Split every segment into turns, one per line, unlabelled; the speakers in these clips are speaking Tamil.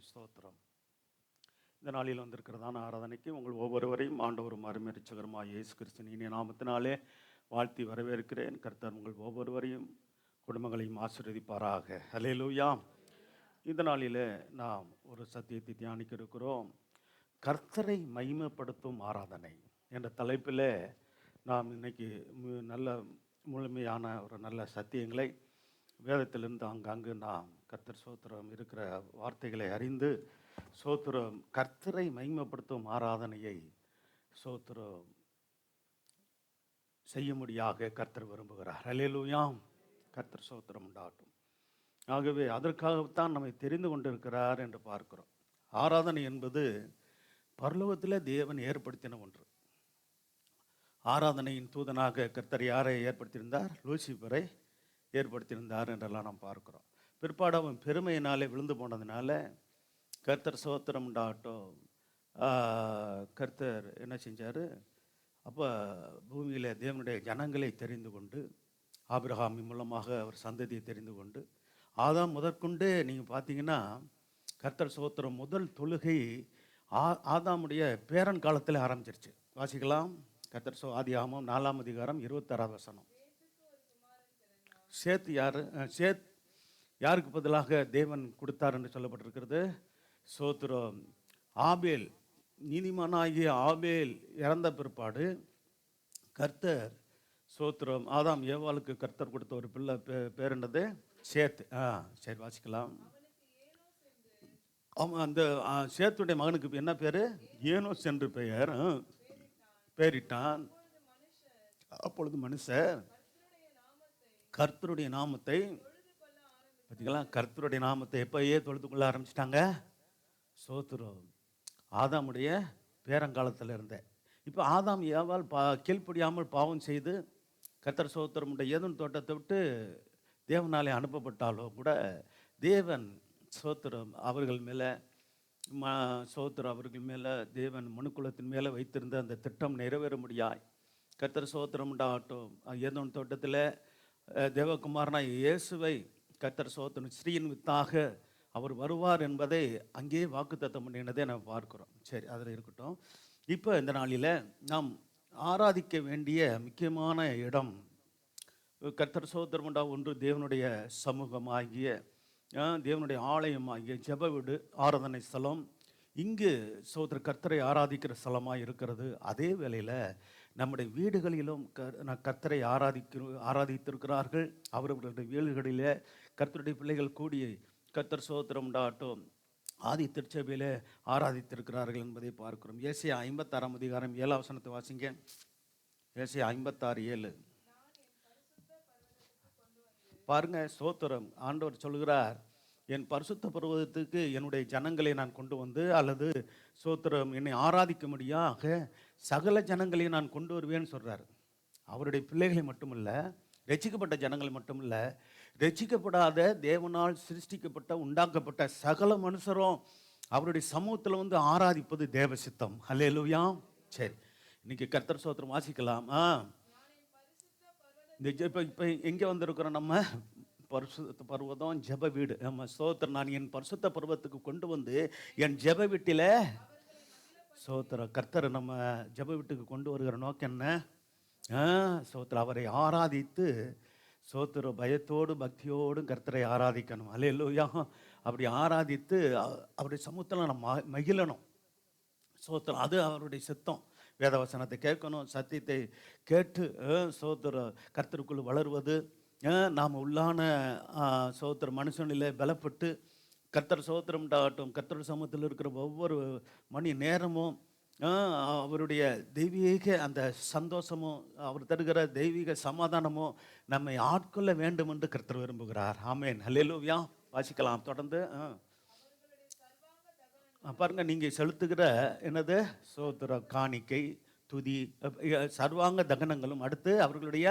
ஸ்தோத்திரம். இந்த நாளில் வந்திருக்கிறதான ஆராதனைக்கு உங்கள் ஒவ்வொருவரையும் ஆண்டவரும் அருமை இரட்சகருமாய் இயேசு கிறிஸ்துவின் இனிய நாமத்தினாலே வாழ்த்தி வரவேற்கிறேன். கர்த்தர் உங்கள் ஒவ்வொருவரையும் குடும்பங்களையும் ஆசீர்வதிப்பாராக. அல்லேலூயா. இந்த நாளில் நாம் ஒரு சத்தியத்தை தியானிக்க இருக்கிறோம். கர்த்தரை மகிமைப்படுத்தும் ஆராதனை என்ற தலைப்பில் நாம் இன்னைக்கு நல்ல முழுமையான ஒரு நல்ல சத்தியங்களை வேதத்திலிருந்து அங்கங்கு நாம் கர்த்தர் ஸ்தோத்திரம் இருக்கிற வார்த்தைகளை அறிந்து ஸ்தோத்திரம் கர்த்தரை மகிமைப்படுத்தும் ஆராதனையை ஸ்தோத்திரம் செய்யும்படியாக கர்த்தர் விரும்புகிறார். அல்லேலூயா. கர்த்தர் ஸ்தோத்திரம் உண்டாகட்டும். ஆகவே அதற்காகத்தான் நம்மை தெரிந்து கொண்டிருக்கிறார் என்று பார்க்கிறோம். ஆராதனை என்பது பரலோகத்தில் தேவன் ஏற்படுத்தின ஒன்று. ஆராதனையின் தூதனாக கர்த்தர் யாரை ஏற்படுத்தியிருந்தார்? லூசிபரை ஏற்படுத்தியிருந்தார் என்றெல்லாம் நாம் பார்க்கிறோம். பிற்பாடு அவன் பெருமையினாலே விழுந்து போனதுனால கர்த்தர் ஸ்தோத்திரம் உண்டாகட்டும், கர்த்தர் என்ன செஞ்சார்? அப்போ பூமியில் தேவனுடைய ஜனங்களை தெரிந்து கொண்டு ஆபிரகாமின் மூலமாக அவர் சந்ததியை தெரிந்து கொண்டு ஆதாம் முதற்கொண்டு நீங்கள் பார்த்தீங்கன்னா கர்த்தர் ஸ்தோத்திரம் முதல் தொழுகை ஆதாமுடைய பேரன் காலத்தில் ஆரம்பிச்சிருச்சு. வாசிக்கலாம். கர்த்தர் ஆதியாகமம் 4ஆம் அதிகாரம் 26ஆவது வசனம். சேத் யார்? சேத் யாருக்கு பதிலாக தேவன் கொடுத்தார் என்று சொல்லப்பட்டிருக்கிறது? ஸ்தோத்திரம் ஆபேல், நீதிமானாகிய ஆபேல் இறந்த பிற்பாடு கர்த்தர் ஸ்தோத்திரம் ஆதாம் ஏவாளுக்கு கர்த்தர் கொடுத்த ஒரு பிள்ளை பேர் என்னது? சேத். சரி, வாசிக்கலாம். அவன் அந்த சேத்துடைய மகனுக்கு என்ன பேர்? ஏனோஸ் என்று பெயரிட்டான். அப்பொழுது மனுஷர் கர்த்தருடைய நாமத்தை பார்த்தீங்களா? கர்த்தருடைய நாமத்தை எப்பயே தொழுது கொள்ள ஆரம்பிச்சிட்டாங்க. ஸ்தோத்திரம் ஆதாமுடைய பேரங்காலத்தில் இருந்த. இப்போ ஆதாம் ஏவாள் கீழ்ப்படியாமல் பாவம் செய்து கர்த்தர் ஸ்தோத்திரமுடைய ஏதேன் தோட்டத்தை விட்டு தேவனாலே அனுப்பப்பட்டாலோ கூட தேவன் ஸ்தோத்திரம் அவர்கள் மேலே ஸ்தோத்திரம் அவர்கள் மேலே தேவன் மனுக்குலத்தின் மேலே வைத்திருந்த அந்த திட்டம் நிறைவேற முடியாய் கர்த்தர் ஸ்தோத்திரம் உண்டாகட்டும். ஏதேன் தோட்டத்தில் தேவகுமாரனாய் இயேசுவை கர்த்தர் ஸ்தோத்திரம் ஸ்ரீயின் வித்தாக அவர் வருவார் என்பதை அங்கேயே வாக்குத்தத்தம் பண்ணினதை நம்ம பார்க்குறோம். சரி, அதில் இருக்கட்டும். இப்போ இந்த நாளில் நாம் ஆராதிக்க வேண்டிய முக்கியமான இடம் கர்த்தர் ஸ்தோத்திரம் உண்டா ஒன்று தேவனுடைய சமூகமாகிய தேவனுடைய ஆலயமாகிய ஜெப வீடு, ஆராதனை ஸ்தலம். இங்கு சோதர கர்த்தரை ஆராதிக்கிற ஸ்தலமாக இருக்கிறது. அதே வேளையில் நம்முடைய வீடுகளிலும் கர்த்தரை ஆராதித்திருக்கிறார்கள். அவர்களுடைய வீடுகளிலே கர்த்தருடைய பிள்ளைகள் கூடி கர்த்தர் ஸ்தோத்திரம் உண்டாகட்டும் ஆதி திருச்சபையில் ஆராதித்திருக்கிறார்கள் என்பதை பார்க்கிறோம். ஏசாயா 56ஆம் அதிகாரம் 7ஆம் வசனத்தை வாசிங்க. ஏசாயா 56:7 பாருங்க. ஸ்தோத்திரம் ஆண்டவர் சொல்கிறார், என் பரிசுத்த பர்வதத்துக்கு என்னுடைய ஜனங்களை நான் கொண்டு வந்து, அல்லது ஸ்தோத்திரம் என்னை ஆராதிக்கும்படியாக சகல ஜனங்களையும் நான் கொண்டு வருவேன்னு சொல்கிறார். அவருடைய பிள்ளைகளை மட்டுமல்ல, ரட்சிக்கப்பட்ட ஜனங்களை மட்டுமல்ல, ரட்சிக்கப்படாத தேவனால் சிருஷ்டிக்கப்பட்ட உண்டாக்கப்பட்ட சகல மனுஷரும் அவருடைய சமூகத்தில் வந்து ஆராதிப்பது தேவ சித்தம். அல்லேலூயா. சரி, இன்னைக்கு கர்த்தர் ஸ்தோத்திரம் வாசிக்கலாம். இப்போ எங்கே வந்திருக்கிறோம்? நம்ம பரிசுத்த பர்வதம் ஜெப வீடு. நம்ம ஸ்தோத்திரம் நான் என் பரிசுத்த பர்வத்துக்கு கொண்டு வந்து என் ஜெப வீட்டில் ஸ்தோத்திரம் கர்த்தர் நம்ம ஜெப வீட்டுக்கு கொண்டு வருகிற நோக்கம் என்ன? ஸ்தோத்திரம் அவரை ஆராதித்து ஸ்தோத்திரம் பயத்தோடு பக்தியோடும் கர்த்தரை ஆராதிக்கணும். அல்லேலூயா. அப்படி ஆராதித்து அவருடைய சமூகத்தில் நம்ம மகிழணும். ஸ்தோத்திரம் அது அவருடைய சித்தம். வேதவசனத்தை கேட்கணும், சத்தியத்தை கேட்டு ஸ்தோத்திரம் கர்த்தருக்குள் வளருவது, நாம் உள்ளான ஸ்தோத்திர மனுஷனிலே பலப்பட்டு கர்த்தர் ஸ்தோத்திரம் உண்டாகட்டும். கர்த்தர் சமூகத்தில் இருக்கிற ஒவ்வொரு மணி நேரமும் அவருடைய தெய்வீக அந்த சந்தோஷமும் அவர் தருகிற தெய்வீக சமாதானமும் நம்மை ஆட்கொள்ள வேண்டும் என்று கர்த்தர் விரும்புகிறார். ஆமேன். அல்லேலூயா. வாசிக்கலாம் தொடர்ந்து. பாருங்க, நீங்கள் செலுத்துகிற என்னது ஸ்தோத்திர காணிக்கை, துதி, சர்வாங்க தகனங்களும், அடுத்து அவர்களுடைய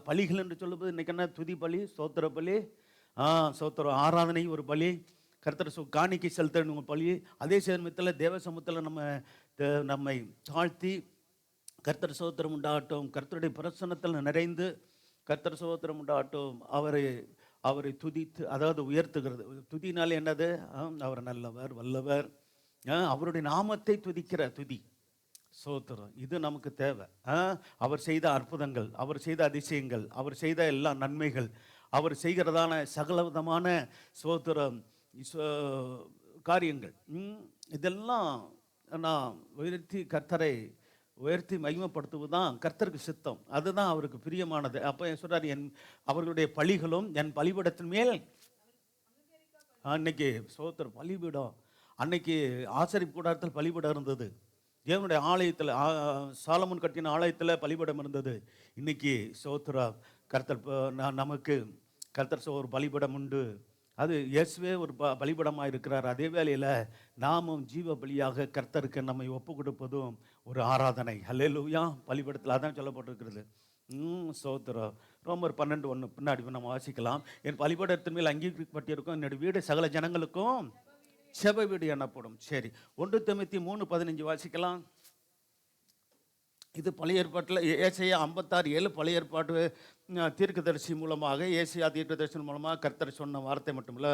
பலிகள் என்று சொல்லும்போது இன்றைக்கி என்ன? துதி பலி, ஸ்தோத்திர பலி, ஸ்தோத்திர ஆராதனை ஒரு பலி, கர்த்தர் காணிக்கை செலுத்த பலி. அதே சமயத்தில் தேவ சமூகத்தில் நம்மை தாழ்த்தி கர்த்தர் ஸ்தோத்திரம் உண்டாகட்டும், கர்த்தருடைய பிரசன்னத்தில் நிறைந்து கர்த்தர் ஸ்தோத்திரம் உண்டாகட்டும், அவரை அவரை துதித்து, அதாவது உயர்த்துகிறது. துதினாலே என்னது? அவர் நல்லவர், வல்லவர், அவருடைய நாமத்தை துதிக்கிற துதி, சோத்திரம். இது நமக்கு தேவை. அவர் செய்த அற்புதங்கள், அவர் செய்த அதிசயங்கள், அவர் செய்த எல்லா நன்மைகள், அவர் செய்கிறதான சகலவிதமான சோத்திரம் காரியங்கள், இதெல்லாம் நான் உயர்த்தி கர்த்தரை உயர்த்தி மகிமைப்படுத்துவது தான் கர்த்தருக்கு சித்தம். அதுதான் அவருக்கு பிரியமானது. அப்போ சொல்றார், அவர்களுடைய பலிகளும் என் பலிபீடத்தின் மேல். அன்னைக்கு சோத்திர பலிபீடம், அன்னைக்கு ஆசரிப்பு கூடாரத்தில் பலிபீடம் இருந்தது. தேவனுடைய ஆலயத்தில், சாலமோன் கட்டின ஆலயத்தில் பலிபீடம் இருந்தது. இன்னைக்கு சோத்திரா கர்த்தர் நமக்கு கர்த்தர் ஒரு பலிபீடம் உண்டு. அது இயேசுவே ஒரு பலிபீடமாக இருக்கிறார். அதே வேளையில் நாமும் ஜீவ பலியாக கர்த்தருக்கு நம்மை ஒப்பு கொடுப்பதும் ஒரு ஆராதனை. ஹல்லேலூயா. பலிபீடத்தில் அதான் சொல்லப்பட்டிருக்கிறது. சோத்திரம். ரோமர் 12:1 பின்னாடி நம்ம வாசிக்கலாம். என் பலிபீடத்தின் மேல் அங்கீகரிக்கப்பட்டிருக்கும் என்னுடைய வீடு சகல ஜனங்களுக்கும் செப வீடு எனப்படும். சரி, 1 தீமோத்தேயு 3:15 வாசிக்கலாம். இது பழைய ஏற்பாட்டில் ஏசாயா 56:7 பழைய ஏற்பாட்டு தீர்க்கதரிசி மூலமாக, ஏசாயா தீர்க்கதரிசி மூலமாக கர்த்தர் சொன்ன வார்த்தை மட்டுமில்ல,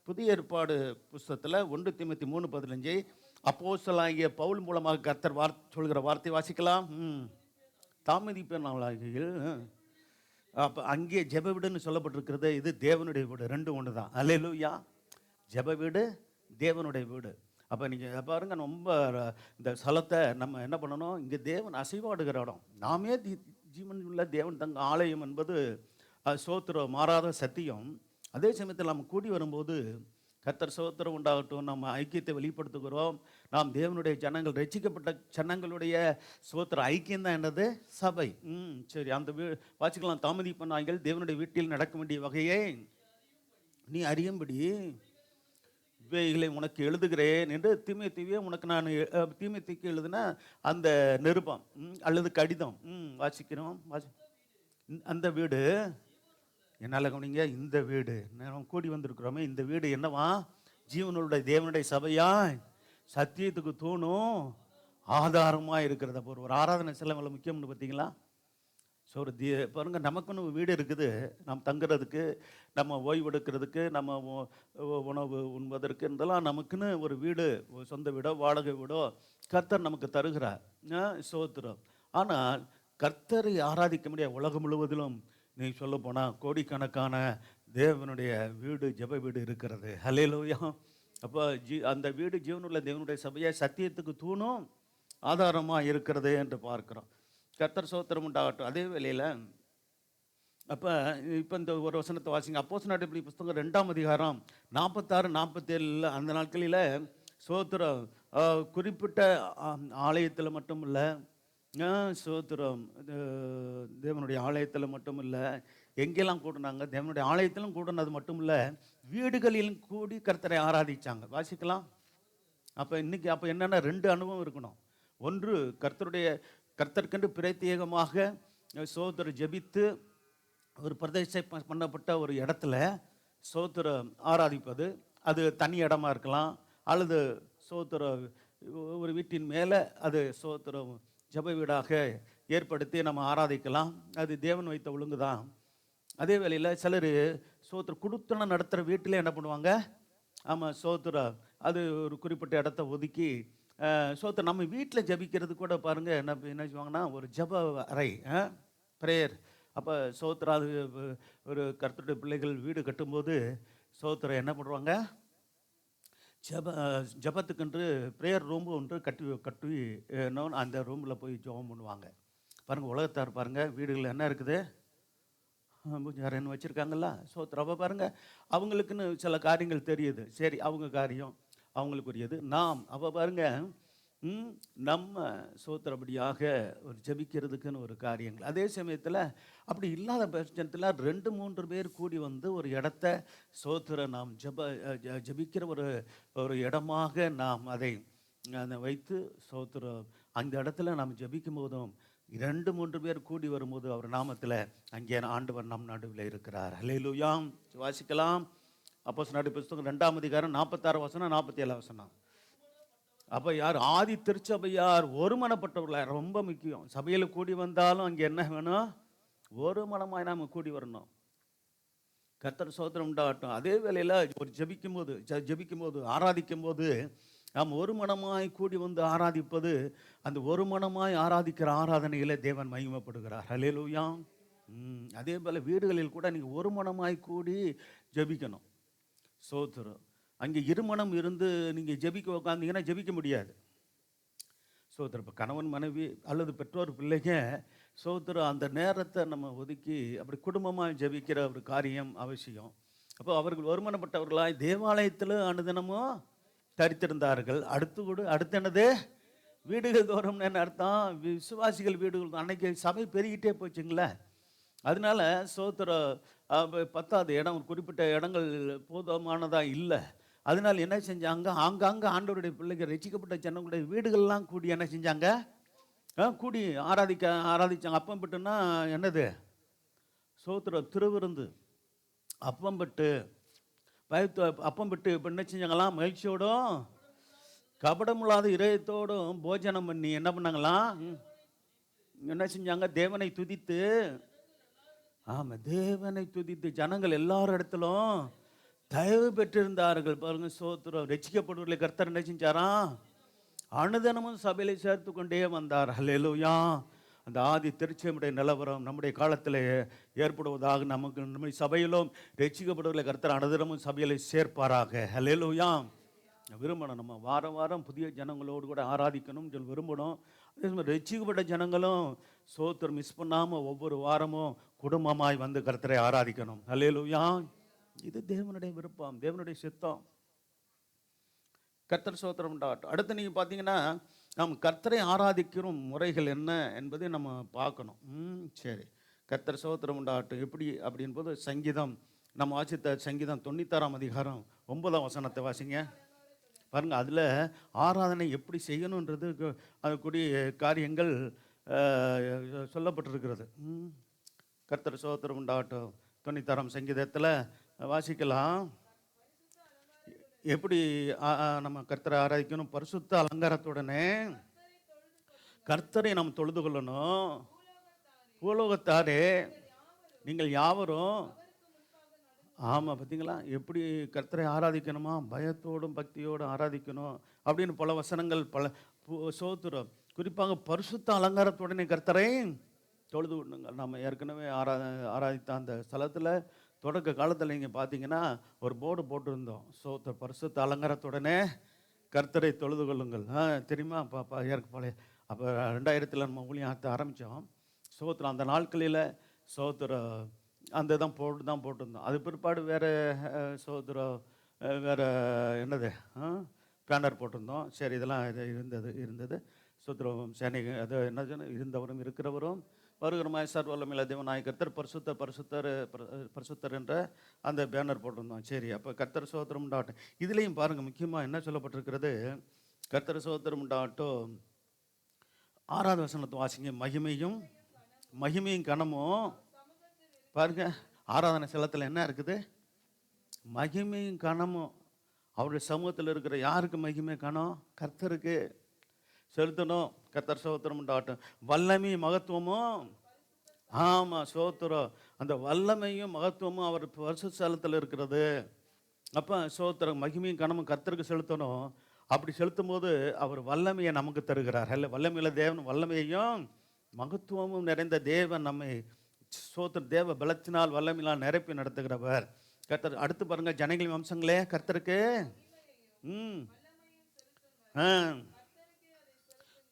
புதிய ஏற்பாடு புஸ்தகத்தில் 1 தீமோத்தேயு 3:15 அப்போஸ்தலனாகிய பவுல் மூலமாக கர்த்தர் சொல்கிற வார்த்தை வாசிக்கலாம். தாமதிப்பேனாகில் அப்போ அங்கே ஜெப வீடுன்னு சொல்லப்பட்டிருக்கிறது. இது தேவனுடைய வீடு, ரெண்டும் ஒன்று தான். அல்லேலூயா. ஜெப வீடு, தேவனுடைய வீடு. அப்போ நீங்கள் பாருங்க, ரொம்ப இந்த ஸ்தலத்தை நம்ம என்ன பண்ணணும், இங்கே தேவன் அசைவாடுகிற இடம். நாமே ஜீவன் உள்ள தேவன் தங்க ஆலயம் என்பது சோத்திரம், மாறாத சத்தியம். அதே சமயத்தில் நம்ம கூடி வரும்போது கர்த்தர் சோத்திரம் உண்டாகட்டும், நம்ம ஐக்கியத்தை வெளிப்படுத்துகிறோம். நாம் தேவனுடைய ஜனங்கள், ரட்சிக்கப்பட்ட ஜனங்களுடைய சோத்திர ஐக்கியம் தான் என்னது? சபை. சரி, அந்த வாசிக்கலாம். தாமதிப்பனாய்கள் தேவனுடைய வீட்டில் நடக்க வேண்டிய வகையை நீ அறியும்படி இவைகளை உனக்கு எழுதுகிறேன் என்று தீமோத்தேயுவே உனக்கு நான் தீமோத்தேயுக்கு எழுதின அந்த நிருபம் அல்லது கடிதம் வாசிக்கிறோம். அந்த வீடு என்னால் கவனிங்க, இந்த வீடு நாம் கூடி வந்திருக்கிறோமே, இந்த வீடு என்னவா? ஜீவனுடைய தேவனுடைய சபையாய் சத்தியத்துக்கு தூணும் ஆதாரமாக இருக்கிறத. ஒரு ஆராதனை செலவில் முக்கியம்னு பார்த்தீங்களா? ஸோ ஒரு பாருங்க, நமக்குன்னு வீடு இருக்குது, நாம் தங்குறதுக்கு, நம்ம ஓய்வெடுக்கிறதுக்கு, நம்ம உணவு உண்பதற்கு, இதெல்லாம் நமக்குன்னு ஒரு வீடு, சொந்த வீடோ வாடகை வீடோ கர்த்தர் நமக்கு தருகிறார். சோத்திரம். ஆனால் கர்த்தரை ஆராதிக்க முடியாது. உலகம் முழுவதிலும் நீ சொல்ல போனால் கோடிக்கணக்கான தேவனுடைய வீடு, ஜெப வீடு இருக்கிறது. ஹல்லேலூயா. அப்போ அந்த வீடு ஜீவனுள்ள தேவனுடைய சபையை சத்தியத்துக்கு தூணும் ஆதாரமாக இருக்கிறது என்று பார்க்கிறோம். கர்த்தர் சோத்திரம் உண்டாகட்டும். அதே வேளையில் அப்போ இப்போ இந்த ஒரு வசனத்தை வாசிங்க. அப்போஸ்தலர் நடபடி புஸ்தகம் 2ஆம் அதிகாரம் 46-47 அந்த நாட்களில் சோத்திரம் குறிப்பிட்ட ஆலயத்தில் மட்டும் இல்லை, சோத்திரம் தேவனுடைய ஆலயத்தில் மட்டும் இல்லை, எங்கெல்லாம் கூட்டினாங்க? தேவனுடைய ஆலயத்திலும் கூட்டினது மட்டும் இல்லை, வீடுகளிலும் கூடி கர்த்தரை ஆராதிச்சாங்க. வாசிக்கலாம். அப்போ இன்னைக்கு அப்போ என்னென்னா 2 அனுபவம் இருக்கணும். ஒன்று, கர்த்தருக்கென்று பிரத்யேகமாக சோத்திரம் ஜெபித்து ஒரு பிரதிஷ்டை பண்ணப்பட்ட ஒரு இடத்துல சோத்திரம் ஆராதிப்பது. அது தனி இடமா இருக்கலாம், அல்லது சோத்திரம் ஒரு வீட்டின் மேலே அது சோத்திரம் ஜெப வீடாக ஏற்படுத்தி நம்ம ஆராதிக்கலாம். அது தேவன் வைத்த ஒழுங்கு தான். அதே வேளையில் சிலர் சோத்திரம் குடுத்தனம் நடத்துகிற வீட்டில் என்ன பண்ணுவாங்க? ஆமாம், சோத்திரம் அது ஒரு குறிப்பிட்ட இடத்த ஒதுக்கி சோத்திரம் நம்ம வீட்டில் ஜபிக்கிறது கூட பாருங்கள், என்ன செய்வாங்கன்னா ஒரு ஜப அறை, ப்ரேயர். அப்போ சோத்திரம் அது ஒரு கர்த்தருடைய பிள்ளைகள் வீடு கட்டும்போது சோத்திரம் என்ன பண்ணுவாங்க? ஜபத்துக்கென்று ப்ரேயர் ரூம் ஒன்று கட்டி அந்த ரூமில் போய் ஜெபம் பண்ணுவாங்க. பாருங்கள், உலகத்தார் பாருங்கள், வீடுகளில் என்ன இருக்குது? பூஜாரன்னு வச்சுருக்காங்கல்ல. சோத்திரம். அப்போ பாருங்கள், அவங்களுக்குன்னு சில காரியங்கள் தெரியுது. சரி, அவங்க காரியம் அவங்களுக்குரியது. நாம் அப்போ பாருங்க, நம்ம சோத்திரபடியாக ஒரு ஜபிக்கிறதுக்குன்னு ஒரு காரியங்கள். அதே சமயத்தில் அப்படி இல்லாத பட்சத்தில் 2-3 பேர் கூடி வந்து ஒரு இடத்த சோத்திர நாம் ஜபிக்கிற ஒரு இடமாக நாம் அதை வைத்து சோத்திரம் அந்த இடத்துல நாம் ஜபிக்கும் போதும் 2-3 பேர் கூடி வரும்போது அவர் நாமத்தில் அங்கே ஆண்டவர் நம் நடுவில் இருக்கிறார். ஹல்லேலூயா. வாசிக்கலாம். அப்போஸ்தலர் நடபடி புஸ்தகம் 2ஆம் அதிகாரம் 46 வசனம் 47 வசனம். அப்போ யார்? ஆதி திருச்சபையார் ஒருமனப்பட்டவர்களாக. ரொம்ப முக்கியம். சபையில் கூடி வந்தாலும் அங்கே என்ன வேணும்? ஒரு மனமாய் நாம் கூடி வரணும். கர்த்தர் சோத்திரம் உண்டாகட்டும். அதே வேளையில் ஒரு ஜெபிக்கும்போது ஆராதிக்கும்போது நாம் ஒரு மனமாய் கூடி வந்து ஆராதிப்பது, அந்த ஒரு மனமாய் ஆராதிக்கிற ஆராதனையிலே தேவன் மகிமைப்படுகிறார். ஹல்லேலூயா. அதே போல் வீடுகளில் கூட நீங்கள் ஒரு மனமாய் கூடி ஜெபிக்கணும். சோத்திரம். அங்கே இருமனம் இருந்து நீங்கள் ஜெபிக்க உட்காந்தீங்கன்னா ஜெபிக்க முடியாது. சோத்திரம். இப்போ கணவன் மனைவி அல்லது பெற்றோர் பிள்ளைங்க சோத்திரம், அந்த நேரத்தை நம்ம ஒதுக்கி அப்படி குடும்பமாக ஜெபிக்கிற ஒரு காரியம் அவசியம். அப்போ அவர்கள் ஒருமனப்பட்டவர்களாய் தேவாலயத்தில் அனுதினமும் தரித்திருந்தார்கள். அடுத்து என்னது? வீடுகள் தோறும்னு என்ன அர்த்தம்? விசுவாசிகள் வீடுகள். அன்னைக்கு சபை பெருகிட்டே போச்சுங்களே. அதனால சோத்திரம் பத்தாது இடம், ஒரு குறிப்பிட்ட இடங்கள் போதுமானதாக இல்லை. அதனால் என்ன செஞ்சாங்க? ஆங்காங்கே ஆண்டவருடைய பிள்ளைகள் ரட்சிக்கப்பட்ட ஜனங்களுடைய வீடுகள்லாம் கூடி என்ன செஞ்சாங்க? கூடி ஆராதிச்சாங்க. அப்பம் பெட்டுன்னா என்னது? சோத்திரம் திருவிருந்து. அப்பம் பெட்டு அப்பம் பெட்டு இப்போ என்ன செஞ்சாங்களாம்? மகிழ்ச்சியோடும் கபடமில்லாத இதயத்தோடும் போஜனம் பண்ணி என்ன பண்ணாங்களாம்? என்ன செஞ்சாங்க? தேவனை துதித்து. ஆமாம், தேவனை துதித்து ஜனங்கள் எல்லார் இடத்திலும் தயவு பெற்றிருந்தார்கள். பாருங்க, சோத்திரம். ரட்சிக்கப்படுவர்களை கர்த்தர் என்ன செஞ்சாராம்? அனுதினமும் சபையில சேர்த்து கொண்டே வந்தார். ஹல்லேலூயா. அந்த ஆதி திருச்செயமுடைய நிலவரம் நம்முடைய காலத்தில் ஏற்படுவதாக நம்முடைய சபையிலும் ரட்சிக்கப்படுவர்களை கர்த்தர் அனுதினமும் சபையில சேர்ப்பாராக. ஹல்லேலூயா. விரும்பணும். நம்ம வாரம் வாரம் புதிய ஜனங்களோடு கூட ஆராதிக்கணும்னு சொல்லி விரும்பணும். அதே மாதிரி ரட்சிக்கப்பட்ட ஜனங்களும் சோத்திரம் மிஸ் பண்ணாமல் ஒவ்வொரு வாரமும் குடும்பமாய் வந்து கர்த்தரை ஆராதிக்கணும். ஹல்லேலூயா. இது தேவனுடைய விருப்பம், தேவனுடைய சித்தம். கர்த்தர் சோத்திரம் உண்டாகட்டும். அடுத்து நீங்கள் பார்த்தீங்கன்னா, நாம் கர்த்தரை ஆராதிக்கிற முறைகள் என்ன என்பதை நம்ம பார்க்கணும். சரி, கர்த்தர் சோத்திரம் உண்டாகட்டும். எப்படி அப்படின் போது சங்கீதம், நம்ம வாசித்த சங்கீதம் 96ஆம் அதிகாரம் 9ஆம் வசனத்தை வாசிங்க. பாருங்கள், அதில் ஆராதனை எப்படி செய்யணுன்றது அதுக்கூடிய காரியங்கள் சொல்லப்பட்டிருக்கிறது. கர்த்தர் சோத்திரம் உண்டாகட்டும். 96ஆம் சங்கீதத்தில் வாசிக்கலாம். எப்படி நம்ம கர்த்தரை ஆராதிக்கணும்? பரிசுத்த அலங்காரத்துடனே கர்த்தரை நாம் தொழுது கொள்ளணும். பூலோகத்தாரே நீங்கள் யாவரும். ஆமாம், பார்த்தீங்களா எப்படி கர்த்தரை ஆராதிக்கணுமா? பயத்தோடும் பக்தியோடும் ஆராதிக்கணும் அப்படின்னு பல வசனங்கள், பல சோத்திரம். குறிப்பாக பரிசுத்த அலங்காரத்துடனே கர்த்தரை தொழுது கொள்ளுங்க. நம்ம ஏற்கனவே ஆராதித்த அந்த ஸ்தலத்தில் தொடக்க காலத்தில் நீங்கள் பார்த்தீங்கன்னா ஒரு போர்டு போட்டிருந்தோம். பரிசுத்த அலங்காரத்துடனே கர்த்தரை தொழுது கொள்ளுங்கள். தெரியுமா? பழைய அப்போ 2000 நம்ம ஊழியம் ஆரம்பித்தோம். சோத்திரம். அந்த நாட்களில் சோத்திரம் அந்த போர்டு தான் போட்டிருந்தோம். அது பிற்பாடு வேறு சோத்திரம் வேறு என்னது பேனர் போட்டிருந்தோம். சரி, இதெல்லாம் இருந்தது சோத்திரம். சேனை அது என்ன இருந்தவரும் இருக்கிறவரும் வருகிறமாய் சர்வவல்லமையுள்ள தேவனாகிய கர்த்தர் பரிசுத்தர் என்ற அந்த பேனர் போட்டிருந்தோம். சரி, அப்போ கர்த்தர் சோத்திரம் உண்டாகட்டும். இதுலேயும் பாருங்கள், முக்கியமாக என்ன சொல்லப்பட்டிருக்கிறது? கர்த்தர் சோத்திரம் உண்டாகட்டும். 6ஆவது வசனத்தை வாசிங்க. மகிமையும் கனமும். பாருங்க, ஆராதனை ஸ்தலத்தில் என்ன இருக்குது? மகிமையும் கனமும். அவருடைய சமூகத்தில் இருக்கிற யாருக்கு மகிமை கனம்? கர்த்தருக்கு செலுத்தணும். கர்த்தர் சோத்திரம் உண்டாகட்டும். வல்லமையும் மகத்துவமும். ஆமாம், சோத்திரம். அந்த வல்லமையும் மகத்துவமும் அவர் பரிசுத்த ஸ்தலத்தில் இருக்கிறது. அப்போ சோத்திரம் மகிமையும் கனமும் கர்த்தருக்கு செலுத்தணும். அப்படி செலுத்தும் போது அவர் வல்லமையை நமக்கு தருகிறார். அல்ல, வல்லமையில் தேவன் வல்லமையையும் மகத்துவமும் நிறைந்த தேவன் நம்மை சோத்திர தேவ பலத்தினால் வல்லமையினால் நிரப்பி நடத்துகிறவர் கர்த்தர். அடுத்து பாருங்க, ஜனங்களின் வம்சங்களே கர்த்தருக்கு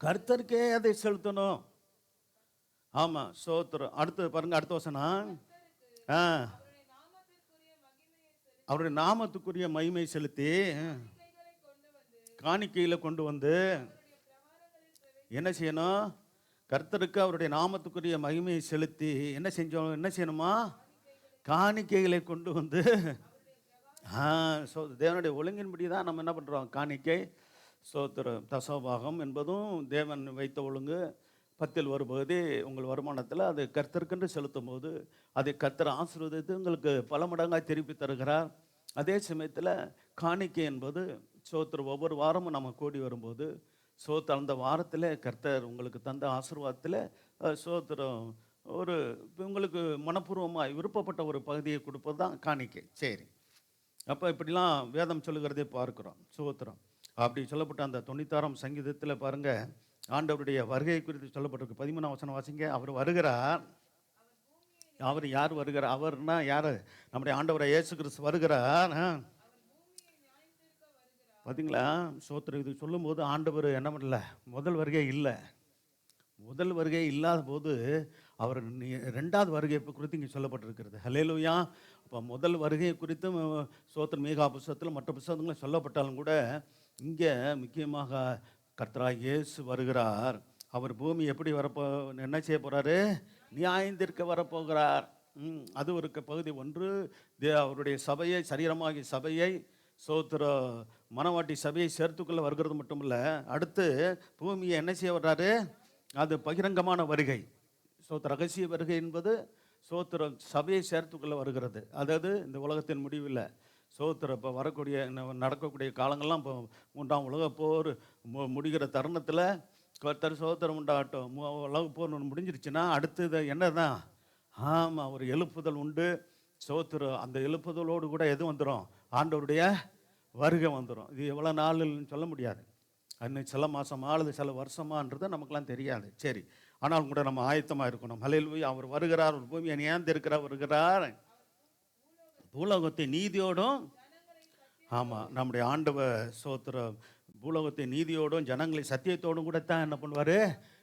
கர்த்தருக்கே அதை செலுத்தணும். ஆமாம், சோத்திரம். அடுத்து பாருங்க, அடுத்த வசனம். அவருடைய நாமத்துக்குரிய மகிமை செலுத்தி காணிக்கையில் கொண்டு வந்து என்ன செய்யணும்? கர்த்தருக்கு அவருடைய நாமத்துக்குரிய மகிமையை செலுத்தி என்ன செய்யணுமா? காணிக்கைகளை கொண்டு வந்து. தேவனுடைய ஒழுங்கின்படி தான் நம்ம என்ன பண்ணுறோம்? காணிக்கை, சோத்திரம், தசோபாகம் என்பதும் தேவன் வைத்த ஒழுங்கு. 10 ஒரு பகுதி உங்கள் வருமானத்தில் அது கர்த்தருக்கென்று செலுத்தும் போது அதை கர்த்தர் ஆசீர்வதித்து உங்களுக்கு பல மடங்காக திருப்பி தருகிறார். அதே சமயத்தில் காணிக்கை என்பது சோத்திரம் ஒவ்வொரு வாரமும் நம்ம கூடி வரும்போது அந்த வாரத்தில் கர்த்தர் உங்களுக்கு தந்த ஆசீர்வாதத்தில் சோத்திரம் ஒரு உங்களுக்கு மனப்பூர்வமாக விருப்பப்பட்ட ஒரு பகுதியை கொடுப்பது தான் காணிக்கை. சரி, அப்போ இப்படிலாம் வேதம் சொல்லுகிறதே பார்க்குறோம். ஸ்தோத்திரம். அப்படி சொல்லப்பட்ட அந்த 96ஆம் சங்கீதத்தில் பாருங்க, ஆண்டவருடைய வருகை குறித்து சொல்லப்பட்டிருக்கு. 13ஆம் வசனம் வாசிங்க. அவர் வருகிறார். அவர் யார் வருகிறார்? அவர்னா யாரு? நம்முடைய ஆண்டவராகிய இயேசு கிறிஸ்து வருகிறார். பார்த்தீங்களா? ஸ்தோத்திரம். இது சொல்லும்போது ஆண்டவர் என்ன பண்ணல? முதல் வருகை இல்லை. முதல் வருகை இல்லாத போது அவர் 2வது வருகை குறித்து இங்கே சொல்லப்பட்டிருக்கிறது. ஹல்லேலூயா. அப்போ முதல் வருகை குறித்தும் ஸ்தோத்திரம் மீகா புஸ்தகத்தில் மற்ற புஸ்தகங்களும் சொல்லப்பட்டாலும் கூட இங்கே முக்கியமாக கர்த்தராகிய இயேசு வருகிறார். அவர் பூமி எப்படி என்ன செய்ய போகிறாரு? நியாயந்தீர்க்க வரப்போகிறார். அது ஒரு பகுதி. ஒன்று, அவருடைய சபையை, சரீரமாகிய சபையை, ஸ்தோத்திர மனவாட்டி சபையை சேர்த்துக்குள்ளே வருகிறது மட்டும் இல்லை, அடுத்து பூமியை என்ன செய்ய வர்றாரு? அது பகிரங்கமான வருகை. ஸ்தோத்திர ரகசிய வருகை என்பது ஸ்தோத்திர சபையை சேர்த்துக்குள்ளே வருகிறது. அதாவது இந்த உலகத்தின் முடிவில் ஸ்தோத்திர இப்போ வரக்கூடிய நடக்கக்கூடிய காலங்கள்லாம் இப்போ 3ஆம் உலகப் போர் முடிகிற தருணத்தில் கர்த்தர் ஸ்தோத்திரம் உண்டாகட்டும். உலகப் போர் முடிஞ்சிருச்சுன்னா அடுத்தது என்ன தான்? ஆமாம், ஒரு எழுப்புதல் உண்டு. ஸ்தோத்திரம். அந்த எழுப்புதலோடு கூட எது வந்துடும்? ஆண்டவருடைய வருகை வந்துடும். இது எவ்வளோ நாள்னு சொல்ல முடியாது. இன்னும் சில மாதமா அல்லது சில வருஷமான்றது நமக்குலாம் தெரியாது. சரி, ஆனாலும் கூட நம்ம ஆயத்தமாக இருக்கணும். ஹல்லேலூயா. அவர் வருகிறார். ஒரு பூமியை நியாயந்தீர்க்கிறார். வருகிறார். பூலோகத்தை நீதியோடும், ஆமாம், நம்முடைய ஆண்டவர் ஸ்தோத்திரம் பூலோகத்தை நீதியோடும் ஜனங்களை சத்தியத்தோடும் கூட தான் என்ன பண்ணுவார்?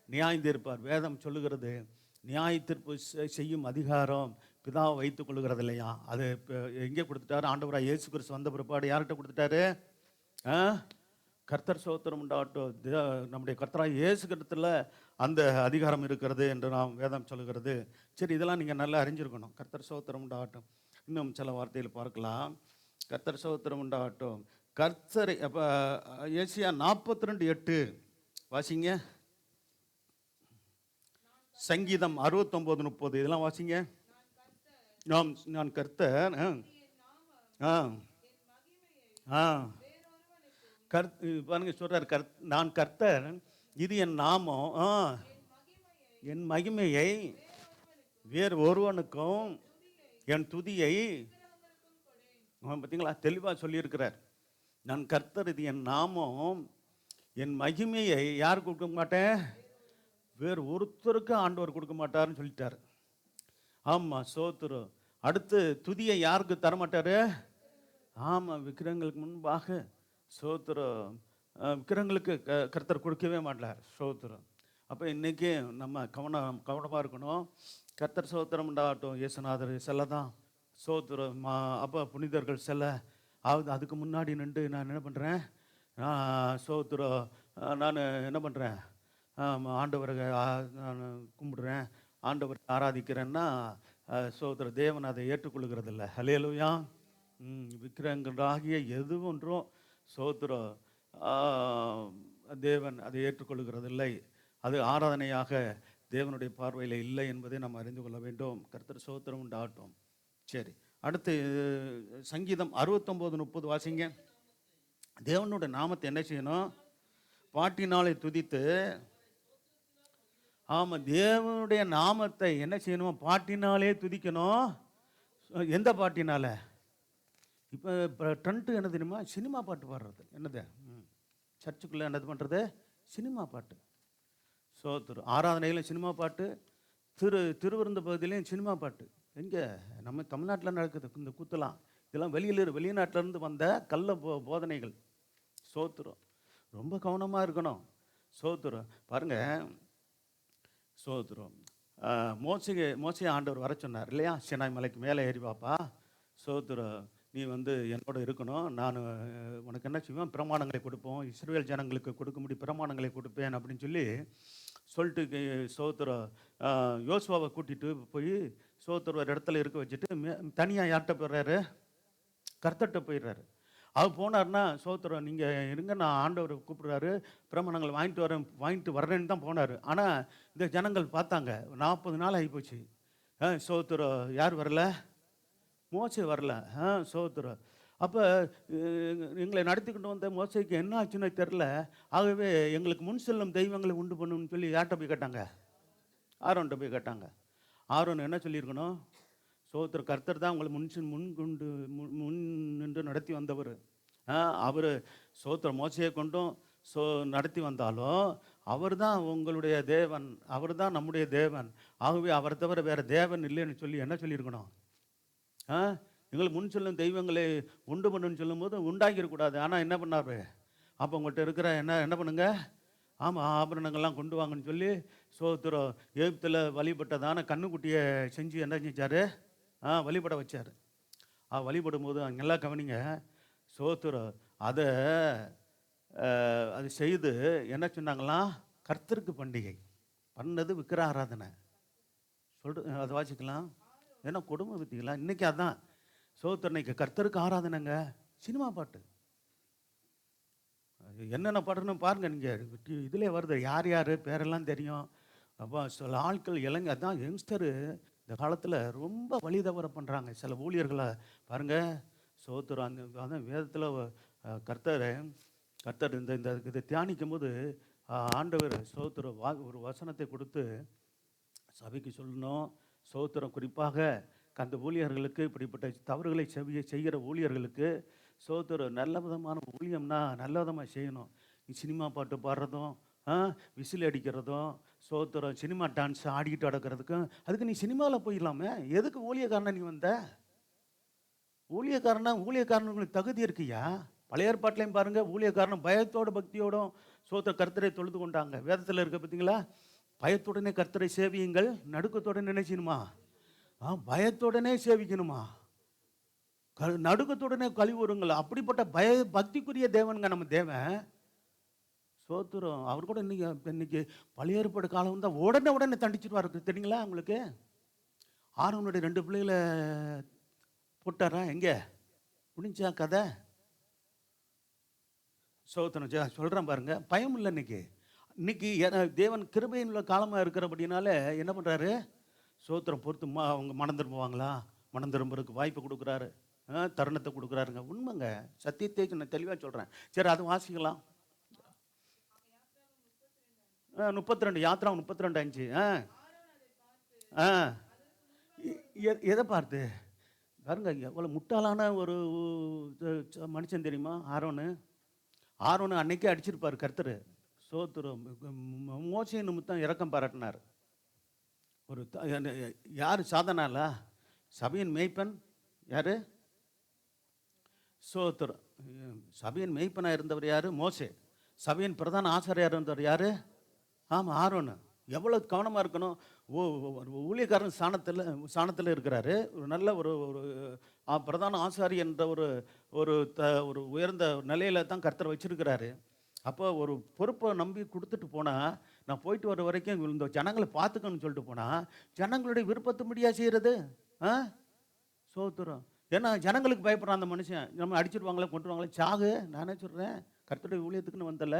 நியாயந்தீர்ப்பார். வேதம் சொல்லுகிறது, நியாயத்தீர்ப்பு செய்யும் அதிகாரம் பிதாவை வைத்துக் கொள்ளுகிறது இல்லையா? அது எங்கே கொடுத்துட்டாரு? ஆண்டவராக இயேசு கிறிஸ்து வந்த பிற்பாடு யார்கிட்ட கொடுத்துட்டாரு? கர்த்தர் ஸ்தோத்திரம் உண்டாகட்டும். நம்முடைய கர்த்தராக இயேசு கிறிஸ்துல அந்த அதிகாரம் இருக்கிறது என்று நாம் வேதம் சொல்லுகிறது. சரி, இதெல்லாம் நீங்கள் நல்லா அறிஞ்சிருக்கணும். கர்த்தர் ஸ்தோத்திரம் உண்டாகட்டும். இன்னும் சில வார்த்தையில் பார்க்கலாம். கர்த்தர் ஸ்தோத்திரம் உண்டாகட்டும். கர்த்தரை அப்போ ஏசியா 42:8 வாசிங்க. சங்கீதம் 69:30 இதெல்லாம் வாசிங்க. நான் கர்த்தர். பாருங்க சொல்றார், நான் கர்த்தர், இது என் நாமம், என் மகிமையை வேறு ஒருவனுக்கும் என் துதியை. பார்த்தீங்களா? தெளிவாக சொல்லியிருக்கிறார். நான் கர்த்தர், இது என் நாமம், என் மகிமையை யார் கொடுக்க மாட்டேன்? வேறு ஒருத்தருக்கு ஆண்டவர் கொடுக்க மாட்டார்னு சொல்லிட்டார். ஆமாம், ஸ்தோத்திரம். அடுத்து துதியை யாருக்கு தரமாட்டார்? ஆமாம், விக்கிரகங்களுக்கு முன்பாக ஸ்தோத்திரம் விக்கிரகங்களுக்கு கர்த்தர் கொடுக்கவே மாட்டார். ஸ்தோத்திரம். அப்போ இன்றைக்கி நம்ம கவனமாக இருக்கணும். கர்த்தர் ஸ்தோத்திரம் உண்டாகட்டும். இயேசுநாதர் சிலை தான் ஸ்தோத்திரம். அப்போ புனிதர்கள் சிலை. அதுக்கு முன்னாடி நின்று நான் என்ன பண்ணுறேன்? ஸ்தோத்திரம். நான் என்ன பண்ணுறேன்? ஆண்டவரை நான் கும்பிடுறேன், ஆண்டவரை ஆராதிக்கிறேன்னா ஸ்தோத்திர தேவன் அதை ஏற்றுக்கொள்ளுகிறது இல்லை. ஹல்லேலூயா. விக்கிரகங்களாகிய எது ஒன்றும் ஸ்தோத்திரம் தேவன் அதை ஏற்றுக்கொள்ளுகிறது இல்லை. அது ஆராதனையாக தேவனுடைய பார்வையில் இல்லை என்பதை நாம் அறிந்து கொள்ள வேண்டும். கர்த்தர் ஸ்தோத்திரம் உண்டாகட்டும். சரி, அடுத்து சங்கீதம் 69:30 வாசிங்க. தேவனுடைய நாமத்தை என்ன செய்யணும்? பாட்டினாலே துதித்து. ஆமாம், தேவனுடைய நாமத்தை என்ன செய்யணும்? பாட்டினாலே துதிக்கணும். எந்த பாட்டினால? இப்போ ட்ரெண்ட் என்ன தெரியுமா? சினிமா பாட்டு பாடுறது. என்னது? சர்ச்சுக்குள்ளே என்னது பண்ணுறது? சினிமா பாட்டு. ஸ்தோத்திரம். ஆராதனையிலும் சினிமா பாட்டு, திருவிருந்த பகுதியிலையும் சினிமா பாட்டு. எங்கே? நம்ம தமிழ்நாட்டில் நடக்குது இந்த கூத்தலாம். இதெல்லாம் வெளிநாட்டிலேருந்து வந்த கள்ள போதனைகள். ஸ்தோத்திரம். ரொம்ப கவனமாக இருக்கணும். ஸ்தோத்திரம். பாருங்கள், ஸ்தோத்திரம். மோசே ஆண்டவர் வர சொன்னார் இல்லையா? சினாய் மலைக்கு மேலே ஏறி வாப்பா. ஸ்தோத்திரம். நீ என்னோட இருக்கணும். நான் உனக்கு என்ன செய்வேன்? பிரமாணங்களை கொடுப்போம். இஸ்ரவேல் ஜனங்களுக்கு கொடுக்கும்படி பிரமாணங்களை கொடுப்பேன் அப்படின்னு சொல்லிட்டு ஸ்தோத்திரம் யோசுவாவை கூட்டிகிட்டு போய் ஸ்தோத்திரம் ஒரு இடத்துல இருக்க வச்சுட்டு தனியாக யார்கிட்ட போயிடுறாரு? கர்த்தர்கிட்ட போயிடுறாரு. அவர் போனார்னா ஸ்தோத்திரம் நீங்கள் இருங்க, நான் ஆண்டவர் கூப்பிடுறாரு, பிரமாணங்கள் வாங்கிட்டு வர்றேன்னு தான் போனார். ஆனால் இந்த ஜனங்கள் பார்த்தாங்க, 40 நாள் ஆகிப்போச்சு. ஸ்தோத்திரம். யார் வரல? மோசே வரல. ஸ்தோத்திரம். அப்போ எங்களை நடத்தி கொண்டு வந்த மோசைக்கு என்ன ஆச்சுன்னு தெரில. ஆகவே எங்களுக்கு முன் செல்லும் தெய்வங்களை உண்டு பண்ணணும்னு சொல்லி யார்கிட்ட போய் கேட்டாங்க? ஆரோன்கிட்ட போய் கேட்டாங்க. ஆரோன் என்ன சொல்லியிருக்கணும்? கர்த்தர் தான் உங்களை முன் நின்று நடத்தி வந்தவர். அவர் மோசையை கொண்டும் நடத்தி வந்தாலும் அவர் தான் உங்களுடைய தேவன், அவர் தான் நம்முடைய தேவன். ஆகவே அவரை தவிர வேறு தேவன் இல்லைன்னு சொல்லி என்ன சொல்லியிருக்கணும்? எங்களை முன் சொல்லும் தெய்வங்களை உண்டு பண்ணுன்னு சொல்லும்போது உண்டாக்கிடக்கூடாது. ஆனால் என்ன பண்ணார்? அப்போ உங்கள்கிட்ட இருக்கிற என்ன பண்ணுங்க? ஆமாம், ஆபரணங்கள்லாம் கொண்டு வாங்கன்னு சொல்லி எகிப்தில் வழிபட்டதான கண்ணுக்குட்டியை செஞ்சு என்ன செஞ்சார்? வழிபட வச்சார். வழிபடும் போது அங்கெல்லாம் கவனிங்க, அதை அது செய்து என்ன சொன்னாங்களாம்? கர்த்தருக்கு பண்டிகை பண்ணது விக்கிர ஆராதனை அதை வாசிக்கலாம். ஏன்னா கொடுமை பற்றிங்களா? இன்றைக்கி அதான் இன்னைக்கு கர்த்தருக்கு ஆராதனைங்க. சினிமா பாட்டு என்னென்ன பாட்டுன்னு பாருங்கள், நீங்கள் இதில் வருது, யார் யார் பேரெல்லாம் தெரியும். அப்போ சில ஆட்கள் இளைஞ அதான் யங்ஸ்டரு இந்த காலத்தில் ரொம்ப வழி தவற பண்ணுறாங்க. சில ஊழியர்களை பாருங்கள். அந்த அதான் வேதத்தில் கர்த்தர் இந்த இதை தியானிக்கும் போது ஆண்டவர் ஒரு வசனத்தை கொடுத்து சபைக்கு சொல்லணும். குறிப்பாக அந்த ஊழியர்களுக்கு, இப்படிப்பட்ட தவறுகளை செய்கிற ஊழியர்களுக்கு நல்ல விதமான ஊழியம்னா நல்ல விதமாக செய்யணும். சினிமா பாட்டு பாடுறதும் விசில் அடிக்கிறதும் சினிமா டான்ஸ் ஆடிக்கிட்டு நடக்கிறதுக்கும், அதுக்கு நீ சினிமாவில் போயிடலாமே. எதுக்கு ஊழியக்காரனை நீ வந்த? ஊழியக்காரனுங்களுக்கு தகுதி இருக்குயா. பழைய ஏற்பாட்டிலையும் பாருங்க, ஊழியக்காரன் பயத்தோட பக்தியோடும் கர்த்தரை தொழுது கொண்டாங்க. வேதத்தில் இருக்க பார்த்தீங்களா? பயத்துடனே கர்த்தரை சேவியுங்கள், நடுக்கத்தோடனே நினைச்சணுமா? பயத்துடனே சேவிக்கணுமா? நடுக்கத்துடனே கழிவுறுங்கள். அப்படிப்பட்ட பக்திக்குரிய தேவனுங்க நம்ம தேவன். அவர் கூட இன்னைக்கு பழைய ஏற்பாடு காலம் வந்தால் உடனே தண்டிச்சிருவாரு. தெரியுங்களா உங்களுக்கு? ஆரோனுடைய 2 பிள்ளைகளை போட்டாரா? எங்கே முடிஞ்சா கதை? சொல்கிறேன் பாருங்க, பயம் இல்லை. இன்னைக்கு தேவன் கிருபையின் உள்ள காலமாக இருக்கிறபடினால என்ன பண்ணுறாரு? பொறுத்து அவங்க மனம் திரும்புவாங்களா? மனம் திரும்புறதுக்கு வாய்ப்பு கொடுக்குறாரு, தருணத்தை கொடுக்குறாருங்க. உண்மைங்க, சத்தியத்தை நான் தெளிவாக சொல்கிறேன். சரி, அது வாசிக்கலாம். 32 யாத்ரா 32:5. எதை பார்த்து பாருங்க? எவ்வளோ முட்டாளான ஒரு மனுஷன் தெரியுமா ஆரோனு அன்னைக்கே அடிச்சிருப்பார் கர்த்தர். மோசே நிமித்தம் இரக்கம் பாராட்டினார். ஒரு யார் சாதனால? சபையின் மேய்ப்பன் யாரு? சபையின் மேய்ப்பனாக இருந்தவர் யாரு? மோசே. சபையின் பிரதான ஆசாரியாக இருந்தவர் யாரு? ஆமாம், ஆரோனு. எவ்வளோ கவனமாக இருக்கணும். ஊழியக்காரன் ஸ்தானத்தில் இருக்கிறாரு. ஒரு நல்ல ஒரு பிரதான ஆசாரி என்ற ஒரு உயர்ந்த நிலையில தான் கர்த்தர் வச்சிருக்கிறாரு. அப்போ ஒரு பொறுப்பை நம்பி கொடுத்துட்டு போனால், நான் போயிட்டு வர வரைக்கும் இந்த ஜனங்களை பார்த்துக்கணும்னு சொல்லிட்டு போனால், ஜனங்களுடைய விருப்பத்தும்படியா செய்கிறது? ஏன்னா ஜனங்களுக்கு பயப்படுறான் அந்த மனுஷன். நம்ம அடிச்சிருவாங்களே, கொண்டுருவாங்களே, சாகு. நானே சொல்கிறேன், கர்த்தருடைய ஊழியத்துக்குன்னு வந்தல.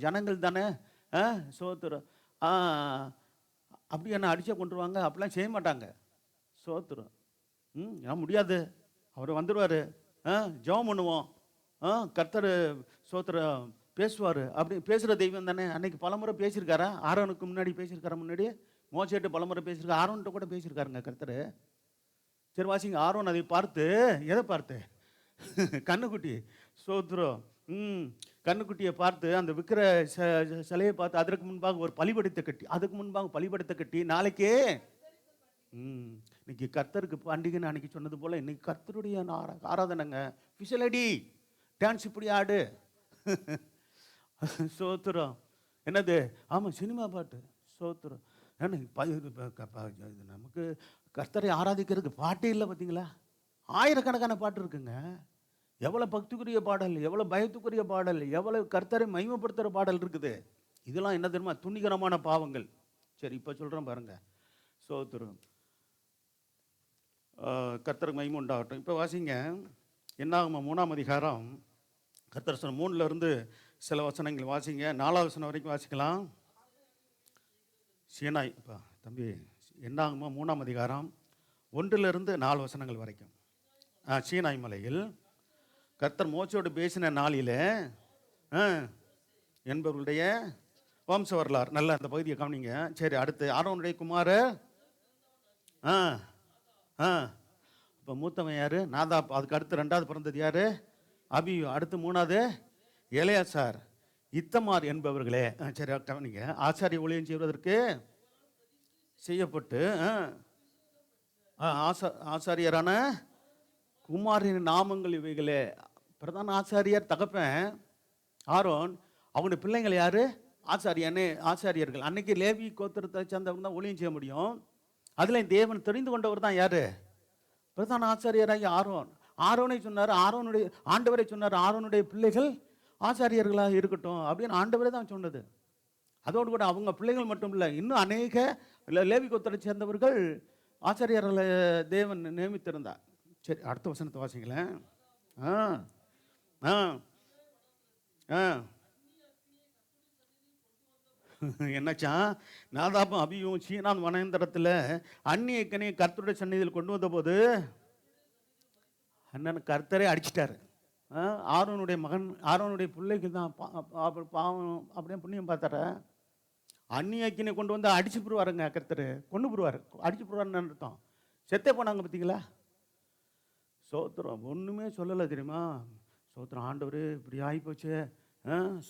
ஜனங்கள் தானே. அப்படி என்ன அடிச்சா கொண்டுருவாங்க? அப்படிலாம் செய்ய மாட்டாங்க. ஏன் முடியாது, அவர் வந்துடுவார், ஜெபம் பண்ணுவோம், கர்த்தர் பேசுவார். அப்படி பேசுகிற தெய்வம் தானே. அன்னைக்கு பலமுறை பேசியிருக்காரா? ஆரோனுக்கு முன்னாடி பேசியிருக்காரா? முன்னாடி மோசேட்டு பலமுறை பேசியிருக்காரு, ஆரோன்கிட்ட கூட பேசியிருக்காருங்க கர்த்தர். சரி வாசிங்க. ஆரோன் அதை பார்த்து, எதை பார்த்து? கண்ணுக்குட்டி. கண்ணுக்குட்டியை பார்த்து, அந்த விக்கிர சிலையை பார்த்து, அதற்கு முன்பாக ஒரு பலிபடத்தை கட்டி நாளைக்கே இன்னைக்கு கர்த்தருக்கு பண்டிகைன்னு அன்னைக்கு சொன்னது போல இன்னைக்கு கர்த்தருடைய ஆராதனைங்க. விசிலடி, டான்ஸ் இப்படி ஆடு. என்னது? ஆமாம், சினிமா பாட்டு. நமக்கு கர்த்தரை ஆராதிக்கிறதுக்கு பாட்டே இல்லை பார்த்தீங்களா? ஆயிரக்கணக்கான பாட்டு இருக்குங்க. எவ்வளோ பக்திக்குரிய பாடல், எவ்வளோ பயத்துக்குரிய பாடல், எவ்வளோ கர்த்தரை மகிமைப்படுத்துகிற பாடல் இருக்குது. இதெல்லாம் என்ன தெரியுமா? துணிகரமான பாவங்கள். சரி, இப்போ சொல்கிறேன் பாருங்க. கர்த்தருக்கு மகிமை உண்டாகட்டும். இப்போ வாசிங்க, என்னாகுமா 3ஆம் அதிகாரம். கர்த்தர் சொன்ன 3லேருந்து சில வசனங்கள் வாசிங்க. 4வது வசனம் வரைக்கும் வாசிக்கலாம். சீனாய் இப்போ தம்பி, என்னாகுமா 3ஆம் அதிகாரம் 1லேருந்து 4 வசனங்கள் வரைக்கும். சீனாய் மலையில் கர்த்தர் மோசையோடு பேசின நாளிலே என்பவர்களுடைய வம்ச வரலாறு. நல்ல அந்த பகுதியை கவனிங்க. சரி, அடுத்து ஆரோனுடைய குமாரர் ஆ ஆ இப்போ மூத்தவன் யார்? நாதாப். அதுக்கு அடுத்து ரெண்டாவது பிறந்தது யார்? அபியூ. அடுத்து மூணாவது எலெயாசார். இத்தமார் என்பவர்களே, சரி கவனிங்க, ஆசாரிய ஊழியம் செய்வதற்கு செய்யப்பட்டு ஆசாரியரான குமாரின் நாமங்கள் இவைகளே. பிரதான ஆசாரியர் தகப்பன் ஆரோன், அவனுடைய பிள்ளைங்கள் யாரு? ஆசாரியர்கள். அன்னைக்கு லேவி கோத்திரத்தை சேர்ந்தவங்க தான் ஊழியம் செய்ய முடியும். அதுல தேவன் தெரிந்து கொண்டவர் தான் யாரு? பிரதான ஆசாரியராகி ஆரோன். ஆரோனை சொன்னார், ஆண்டவரை சொன்னார், ஆரோனுடைய பிள்ளைகள் ஆசாரியர்களாக இருக்கட்டும் அப்படின்னு ஆண்டவரே தான் சொன்னது. அதோடு கூட அவங்க பிள்ளைகள் மட்டும் இல்லை, இன்னும் அநேக லேவி கோத்திரத்தை சேர்ந்தவர்கள் ஆசாரியர்களை தேவன் நியமித்திருந்தார். சரி, அடுத்த வசனத்தை வாசிங்களேன். ஆ ஆ ஆ என்னச்சான், நாதாபும் அபியும் சீனான் வனேந்திரத்தில் அந்நிய கனியை கர்த்தருடைய சந்நிதியில் கொண்டு வந்த போது அண்ணன் கர்த்தரே அடிச்சிட்டாரு. ஆரோனுடைய பிள்ளைக்கு தான் பாவம் அப்படியே புண்ணியம் பார்த்தார. அந்நிய அக்கினை கொண்டு வந்து அடிச்சு போடுவாருங்க கர்த்தர், கொண்டு போடுவார். அடிச்சு போடுவாருன்னு அர்த்தம். செத்தே போனாங்க பார்த்தீங்களா? சோத்திரம் ஒன்றுமே சொல்லலை தெரியுமா? சோத்திரம், ஆண்டவர் இப்படி ஆகிப்போச்சு,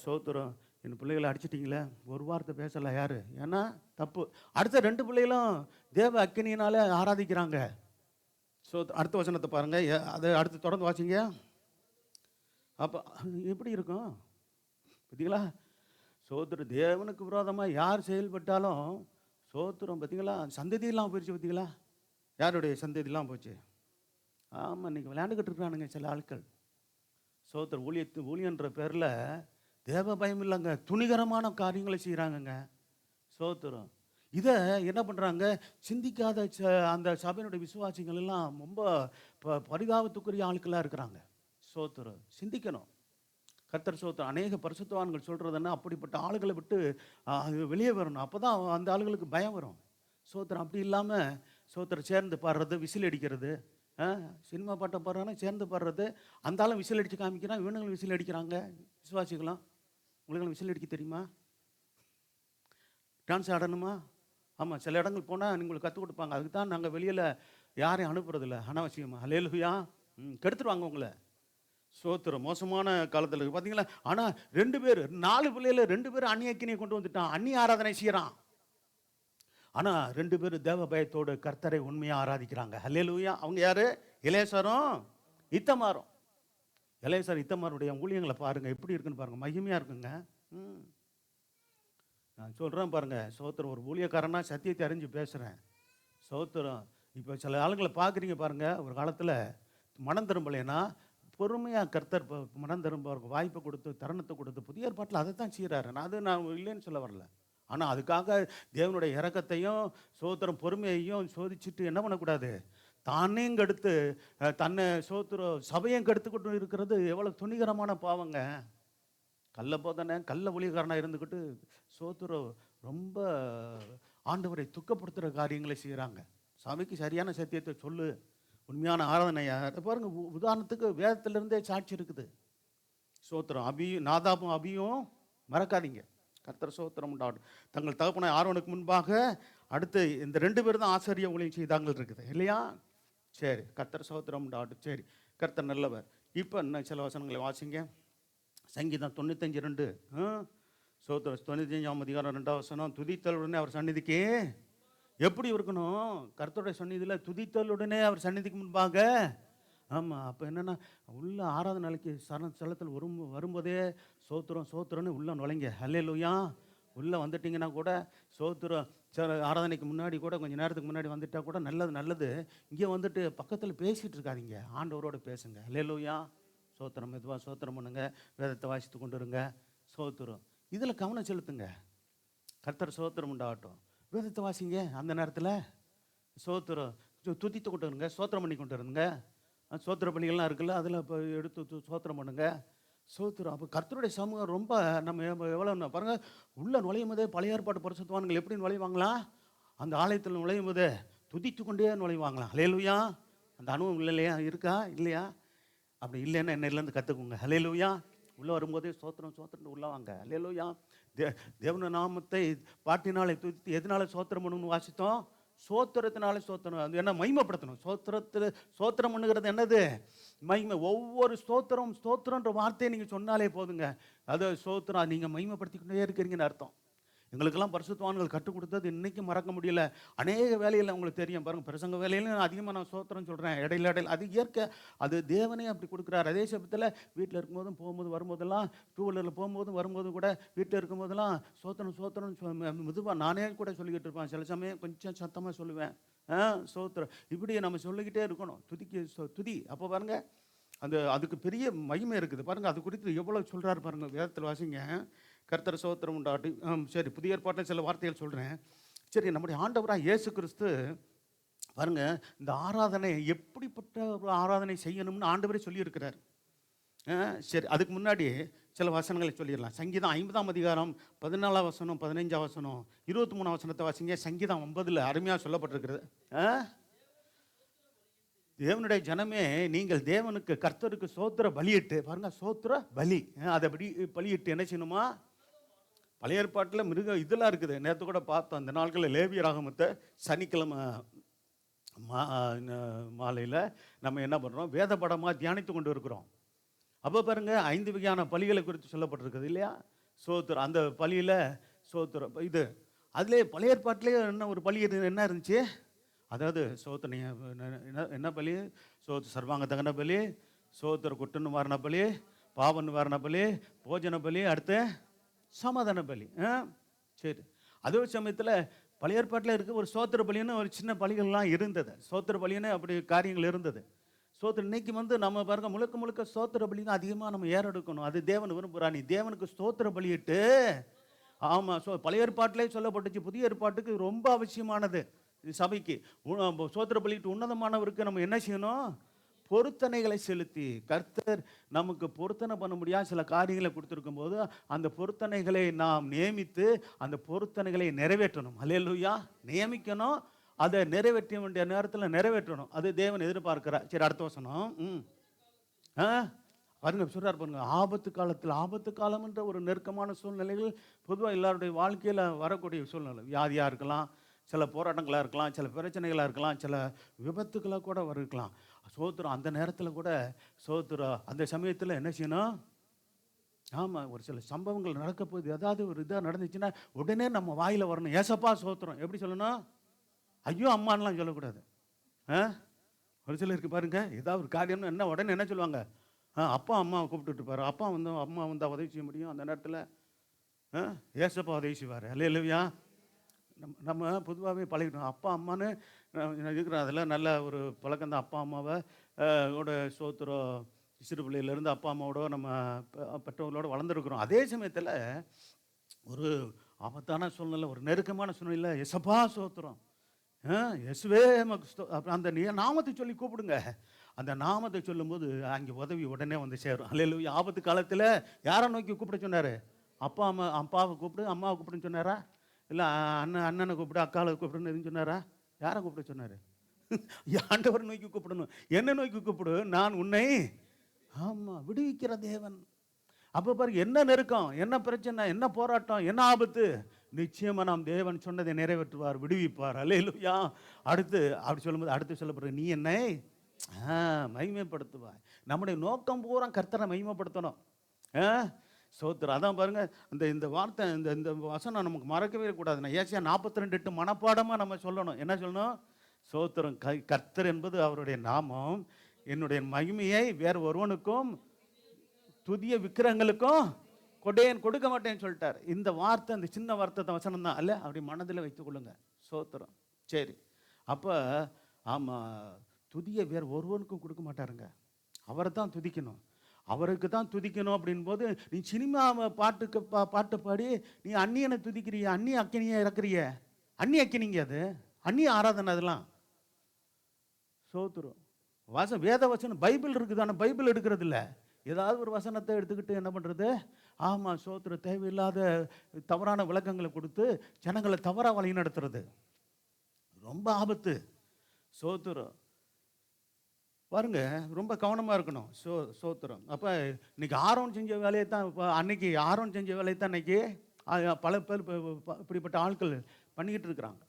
சோத்திரம் என் பிள்ளைகளை அடிச்சிட்டிங்களே, ஒரு வார்த்தை பேசலை. யார்? ஏன்னா தப்பு. அடுத்த ரெண்டு பிள்ளைகளும் தேவ அக்கினியினால ஆராதிக்கிறாங்க. அடுத்த வசனத்தை பாருங்க, அதை அடுத்து தொடர்ந்து வாசிங்க. அப்போ எப்படி இருக்கும் பார்த்தீங்களா? சோத்திரம் தேவனுக்கு விரோதமாக யார் செயல்பட்டாலும் சோத்திரம் பார்த்தீங்களா, சந்ததியெல்லாம் போயிடுச்சு. பார்த்தீங்களா யாருடைய சந்ததியெல்லாம் போச்சு? ஆமாம், இன்றைக்கி விளையாண்டுக்கிட்டு இருக்கிறானுங்க சில ஆட்கள். சோத்திரம் ஊழியன்ற பேரில் தேவ பயம் இல்லைங்க, துணிகரமான காரியங்களை செய்கிறாங்கங்க. சோத்திரம் இதை என்ன பண்ணுறாங்க? சிந்திக்காத அந்த சபையினுடைய விசுவாசிகள் எல்லாம் ரொம்ப பரிதாபத்துக்குரிய ஆட்களாக இருக்கிறாங்க. சோத்திரம் சிந்திக்கணும். கர்த்தர் சோத்திரம் அநேக பரிசுத்தவான்கள் சொல்கிறதுன்னா அப்படிப்பட்ட ஆளுகளை விட்டு வெளியே வரணும். அப்போ தான் அந்த ஆளுகளுக்கு பயம் வரும். சோத்திரம் அப்படி இல்லாமல் சோத்திரம் சேர்ந்து பாடுறது, விசில் அடிக்கிறது, சினிமா பாட்டை பாடுறாங்கன்னா சேர்ந்து பாடுறது, அந்த ஆளும் விசில் அடித்து காமிக்கிறான், இவனுங்களும் விசில் அடிக்கிறாங்க. விசுவாசிக்கலாம், உங்களுக்கு விசில் அடிக்க தெரியுமா? டான்ஸ் ஆடணுமா? ஆமாம், சில இடங்கள் போனால் உங்களுக்கு கற்றுக் கொடுப்பாங்க. அதுக்கு தான் நாங்கள் வெளியில் யாரையும் அனுப்புறதில்ல அனாவசியமாக. ஹல்லேலூயா. கெடுத்துருவாங்க உங்களை. சோத்திரம் மோசமான காலத்தில் இருக்குது பார்த்தீங்களா? ஆனால் 4 பிள்ளைகள் 2 பேர் அந்நிய அக்கினியை கொண்டு வந்துட்டான், அந்நிய ஆராதனை செய்கிறான். ஆனால் 2 பேரும் தேவ பயத்தோடு கர்த்தரை உண்மையாக ஆராதிக்கிறாங்க. ஹல்லேலூயா. அவங்க யார்? எலெயாசாரும் இத்தமாரும். எலெயாசார் இத்தமாருடைய ஊழியங்களை பாருங்கள், எப்படி இருக்குன்னு பாருங்கள், மகிமையாக இருக்குங்க. நான் சொல்கிறேன் பாருங்கள், சோத்திரம் ஒரு ஊழியக்காரனா சத்தியத்தை அறிஞ்சு பேசுகிறேன். சோத்திரம் இப்போ சில ஆளுங்களை பார்க்குறீங்க பாருங்கள், ஒரு காலத்தில் மனம் திரும்பலைன்னா பொறுமையாக கர்த்தர் மனம் திரும்ப வாய்ப்பை கொடுத்து தருணத்தை கொடுத்து புதிய ஏற்பாட்டில் அதை தான் செய்கிறாரு. நான் இல்லைன்னு சொல்ல வரல. ஆனால் அதுக்காக தேவனுடைய இரக்கத்தையும் சோத்திரம் பொறுமையையும் சோதிச்சுட்டு என்ன பண்ணக்கூடாது? தானையும் கெடுத்து தன்னை சோத்திரம் சபையும் கெடுத்துக்கிட்டு இருக்கிறது எவ்வளோ துணிகரமான பாவங்க. கள்ள ஊழியக்காரனாக இருந்துக்கிட்டு சோத்திரம் ரொம்ப ஆண்டவரை துக்கப்படுத்துகிற காரியங்களை செய்கிறாங்க. சபைக்கு சரியான சத்தியத்தை சொல்லு, உண்மையான ஆராதனையா பாருங்க. உதாரணத்துக்கு வேதத்திலிருந்தே சாட்சி இருக்குது. சோத்திரம் நாதாபும் அபியும் மறக்காதீங்க. கர்த்தர் சோத்திரம் உண்டாடும். தங்கள் தகப்பனை ஆரோனுக்கு முன்பாக அடுத்து இந்த 2 பேர் தான் ஆசாரிய ஊழியம் செய்தாங்கள் இருக்குது இல்லையா? சரி, கர்த்தர் சோத்திரம் உண்டாடும். சரி, கர்த்தர் நல்லவர். இப்போ இன்னும் சில வசனங்களை வாசிங்க. சங்கீதம் 95:2. சோத்திரம் 95ஆம் அதிகாரம் 2ஆம் வசனம். துதித்தலுடனே அவர் சந்நிதிக்கு எப்படி இருக்கணும்? கர்த்தருடைய சந்நிதியில் துதித்தலுடனே அவர் சந்நிதிக்கு முன்பாக. ஆமாம், அப்போ என்னென்னா உள்ள ஆராதனைக்கு ஸ்தலத்தில் வரும்போதே சோத்திரம்னு உள்ளே நுழைங்க. ஹல்லேலூயா. உள்ளே வந்துட்டிங்கன்னா கூட சோத்திரம் ஆராதனைக்கு முன்னாடி கூட கொஞ்சம் நேரத்துக்கு முன்னாடி வந்துட்டால் கூட நல்லது. இங்கே வந்துட்டு பக்கத்தில் பேசிகிட்டு இருக்காதீங்க, ஆண்டவரோடு பேசுங்க. ஹல்லேலூயா. சோத்திரம் மெதுவாக சோத்திரம் பண்ணுங்க, வேதத்தை வாசித்து கொண்டு இருங்க. சோத்திரம் இதில் கவனம் செலுத்துங்க. கர்த்தர் சோத்திரம் உண்டாகட்டும். வேதத்தை வாசிங்க அந்த நேரத்தில். சோத்திரம் துதித்து கொண்டு இருங்க, சோத்திரம் பண்ணி கொண்டு இருங்க. சோத்திர பணிகள்லாம் இருக்குல்ல, அதில் இப்போ எடுத்து சோத்திரம் பண்ணுங்க. சோத்திரம் அப்போ கர்த்தருடைய சமூகம் ரொம்ப நம்ம எவ்வளோ பாருங்கள். உள்ளே நுழையும் போதே பழைய ஏற்பாட்டு பரிசுத்தவான்கள் எப்படி நுழைவாங்களா? அந்த ஆலயத்தில் நுழையும் போதே துதித்து கொண்டே நுழைவாங்களாம். ஹல்லேலூயா. அந்த அனுபவம் இருக்கா இல்லையா? அப்படி இல்லைன்னா என்னிலேருந்து கற்றுக்குங்க. ஹல்லேலூயா. உள்ளே வரும்போதே சோத்திரம் உள்ளே வாங்க. ஹல்லேலூயா. தேவன நாமத்தை பாட்டினாலே துதித்து எதனால சோத்திரம் பண்ணணும்னு வாசித்தோம்? சோத்திரத்தினால சோத்திரம், அது என்ன மகிமைப்படுத்தணும். சோத்திரம் பண்ணுகிறது என்னது? மகிமை. ஒவ்வொரு ஸ்தோத்திரன்ற வார்த்தையை நீங்கள் சொன்னாலே போதுங்க. அது சோத்திரம், நீங்கள் மகிமைப்படுத்திக்கிட்டே இருக்கிறீங்கன்னு அர்த்தம். எங்களுக்கெல்லாம் பரிசுத்தவான்கள் கற்றுக் கொடுத்தது இன்றைக்கும் மறக்க முடியல. அநேக வேலையில் உங்களுக்கு தெரியும் பாருங்கள், பிரசங்க வேலையிலும் அதிகமாக நான் சோத்திரம் சொல்கிறேன். இடையில அது இயற்கை, அது தேவனே அப்படி கொடுக்குறாரு. அதே சமயத்தில் வீட்டில் இருக்கும்போதும் போகும்போது வரும்போதெல்லாம், டூ வீலரில் போகும்போதும் வரும்போதும் கூட, வீட்டில் இருக்கும்போதெல்லாம் சோத்திரம் மெதுவாக நானே கூட சொல்லிக்கிட்டு இருப்பேன். சில சமயம் கொஞ்சம் சத்தமாக சொல்லுவேன், சோத்திரம். இப்படி நம்ம சொல்லிக்கிட்டே இருக்கணும். துதி. அப்போ பாருங்கள், அதுக்கு பெரிய மகிமை இருக்குது பாருங்கள். அது குறித்து எவ்வளோ சொல்கிறாரு பாருங்கள், வேதத்தில் வாசிங்க. கர்த்தர் சோத்திரம் உண்டாட்டி. சரி, புதிய ஏற்பாட்டில் சில வார்த்தைகள் சொல்கிறேன். சரி, நம்முடைய ஆண்டவராக இயேசு கிறிஸ்து பாருங்கள், இந்த ஆராதனை எப்படிப்பட்ட ஒரு ஆராதனை செய்யணும்னு ஆண்டவரே சொல்லியிருக்கிறார். சரி, அதுக்கு முன்னாடி சில வசனங்களை சொல்லிடலாம். சங்கீதம் 50ஆம் அதிகாரம் 14ஆம் வசனம், 15ஆம் வசனம், 23ஆம் வசனத்தை வாசிங்க. சங்கீதம் 50 அருமையாக சொல்லப்பட்டிருக்கிறது. தேவனுடைய ஜனமே, நீங்கள் தேவனுக்கு கர்த்தருக்கு சோத்திர பலியிட்டு பாருங்க, சோத்திர பலி, அதை பலியிட்டு என்ன செய்யணுமா? பழைய ஏற்பாட்டில் இதெல்லாம் இருக்குது. நேற்று கூட பார்த்தோம். அந்த நாட்களில் லேவியராகமத்தை சனிக்கிழமை மாலையில் நம்ம என்ன பண்ணுறோம்? வேத படமாக தியானித்து கொண்டு இருக்கிறோம். அப்போ பாருங்கள், 5 வகையான பலிகளை குறித்து சொல்லப்பட்டிருக்குது இல்லையா? சோத்திரம், அந்த பலியில் சோத்திரம் இது. அதிலே பழைய ஏற்பாட்டிலே என்ன ஒரு பலி என்ன இருந்துச்சு? அதாவது என்ன பலி? சர்வாங்க தகன பலி, சோத்திர குற்ற நிவாரண பலி, பாவ நிவாரண பலி, போஜன பலி, அடுத்து சமாதான பலி. சரி, அதே சமயத்தில் பழைய ஏற்பாட்டில் இருக்க ஒரு சோத்திர பலின்னு ஒரு சின்ன பலிகள்லாம் இருந்தது. சோத்திர பலின்னு அப்படி காரியங்கள் இருந்தது. சோத்திரம் இன்னைக்கு நம்ம பாருங்க, முழுக்க சோத்திர பலி தான் அதிகமாக நம்ம ஏறெடுக்கணும். அது தேவன் விரும்புகிறா. நீ தேவனுக்கு ஸ்தோத்திர பலியிட்டு. ஆமாம், பழைய ஏற்பாட்டிலே சொல்லப்பட்டுச்சு. புதிய ஏற்பாட்டுக்கு ரொம்ப அவசியமானது. சபைக்கு சோத்திர பலியிட்டு உன்னதமானவருக்கு நம்ம என்ன செய்யணும்? பொருத்தனைகளை செலுத்தி. கர்த்தர் நமக்கு பொருத்தனை பண்ண முடியாத சில காரியங்களை கொடுத்துருக்கும் போது அந்த பொருத்தனைகளை நாம் நியமித்து அந்த பொருத்தனைகளை நிறைவேற்றணும். அல்லேலூயா. நியமிக்கணும், அதை நிறைவேற்ற வேண்டிய நேரத்தில் நிறைவேற்றணும். அது தேவன் எதிர்பார்க்கிறார். சரி, அடுத்த வசனம். பாருங்க, சொல்றாரு பாருங்க, ஆபத்து காலம்ன்ற ஒரு நெருக்கமான சூழ்நிலைகள் பொதுவாக எல்லாருடைய வாழ்க்கையில் வரக்கூடிய சூழ்நிலை. வியாதியாக இருக்கலாம், சில போராட்டங்களாக இருக்கலாம், சில பிரச்சனைகளாக இருக்கலாம், சில விபத்துக்களாக கூட இருக்கலாம். சோத்திரம், அந்த நேரத்தில் கூட சோத்திரம், அந்த சமயத்தில் என்ன செய்யணும்? ஆமாம், ஒரு சில சம்பவங்கள் நடக்க போகுது, ஏதாவது ஒரு இதாக நடந்துச்சுன்னா உடனே நம்ம வாயில் வரணும், ஏசப்பா சோத்திரம். எப்படி சொல்லணும்? ஐயோ அம்மானெலாம் சொல்லக்கூடாது. ஒரு சிலருக்கு பாருங்க, ஏதாவது ஒரு காரியம்னு என்ன உடனே என்ன சொல்லுவாங்க? அப்பா அம்மாவை கூப்பிட்டுட்டு இருப்பாரு. அம்மா வந்தால் உதவி செய்ய முடியும். அந்த நேரத்தில் ஏசப்பா உதவி செய்வார். அல்லேலூயா. நம்ம பொதுவாகவே பழகிட்டோம். அப்பா அம்மான்னு இருக்கிற அதெல்லாம் நல்ல ஒரு பழக்கம் தான். அப்பா அம்மாவை சோத்திரம், சிறு பிள்ளையிலேருந்து அப்பா அம்மாவோட நம்ம பெற்றோர்களோடு வளர்ந்துருக்குறோம். அதே சமயத்தில் ஒரு ஆபத்தான சூழ்நிலை, ஒரு நெருக்கமான சூழ்நிலை, எசப்பா சோத்திரம், எசுவே அப்புறம் அந்த நாமத்தை சொல்லி கூப்பிடுங்க. அந்த நாமத்தை சொல்லும்போது அங்கே உதவி உடனே வந்து சேரும். அல்லேலூயா. ஆபத்து காலத்தில் யாரை நோக்கி கூப்பிட சொன்னார்? அப்பாவை கூப்பிடு, அம்மாவை கூப்பிடுன்னு சொன்னாரா? இல்லை அண்ணனை கூப்பிடு, அக்காவை கூப்பிடுன்னு எதுவும் சொன்னாரா? யாரை கூப்பிட சொன்னார்? ஆண்டவர் நோக்கி கூப்பிடணும். என்ன நோக்கி கூப்பிடு, நான் உன்னை விடுவிக்கிற தேவன். அப்போ பாருங்க, என்ன நெருக்கம், என்ன பிரச்சனை, என்ன போராட்டம், என்ன ஆபத்து, நிச்சயமாக நாம் தேவன் சொன்னதை நிறைவேற்றுவார், விடுவிப்பார். அல்லேலூயா. அடுத்து அப்படி சொல்லும்போது அடுத்து சொல்லப்படுற, நீ என்னை மகிமைப்படுத்துவாய். நம்முடைய நோக்கம் பூரா கர்த்தரை மகிமைப்படுத்தணும். சோத்திரம். அதான் பாருங்க, இந்த வார்த்தை, இந்த வசனம் நமக்கு மறக்கவே கூடாது. ஏசியா 42:8 மனப்பாடமாக நம்ம சொல்லணும். என்ன சொல்லணும்? சோத்திரம், கர்த்தர் என்பது அவருடைய நாமம், என்னுடைய மகிமையை வேறு ஒருவனுக்கும் துதிய விக்கிரகங்களுக்கும் கொடுக்க மாட்டேன்னு சொல்லிட்டார். இந்த வார்த்தை, இந்த சின்ன வார்த்தை வசனம் தான் அல்ல, அப்படி மனதில் வைத்துக் கொள்ளுங்க. சோத்திரம். சரி, அப்போ ஆமாம், துதியை வேறு ஒருவனுக்கும் கொடுக்க மாட்டாருங்க. அவரை தான் துதிக்கணும், அவருக்கு தான் துதிக்கணும். அப்படின் போது நீ சினிமாவை பாட்டு பாடி நீ அந்நியனை துதிக்கிறிய, அந்நிய அக்கினியை இறக்குறிய, அந்நிய அக்கினிங்க, அது அந்நிய ஆராதனை. அதெல்லாம் சோத்திரம். வேத வசனம் பைபிள் இருக்குது, ஆனால் பைபிள் எடுக்கிறது இல்லை. ஏதாவது ஒரு வசனத்தை எடுத்துக்கிட்டு என்ன பண்ணுறது? ஆமாம், சோத்திரம். தேவையில்லாத தவறான விளக்கங்களை கொடுத்து ஜனங்களை தவறாக வழி நடத்துறது ரொம்ப ஆபத்து. சோத்திரம். பாருங்க, ரொம்ப கவனமாக இருக்கணும். சோத்திரம். அப்போ இன்னைக்கு ஆரோன் செஞ்ச வேலையை தான், இப்போ அன்னைக்கு ஆரோன் செஞ்ச வேலையை தான் இன்னைக்கு பல பேர் இப்படிப்பட்ட ஆட்கள் பண்ணிக்கிட்டு இருக்கிறாங்க.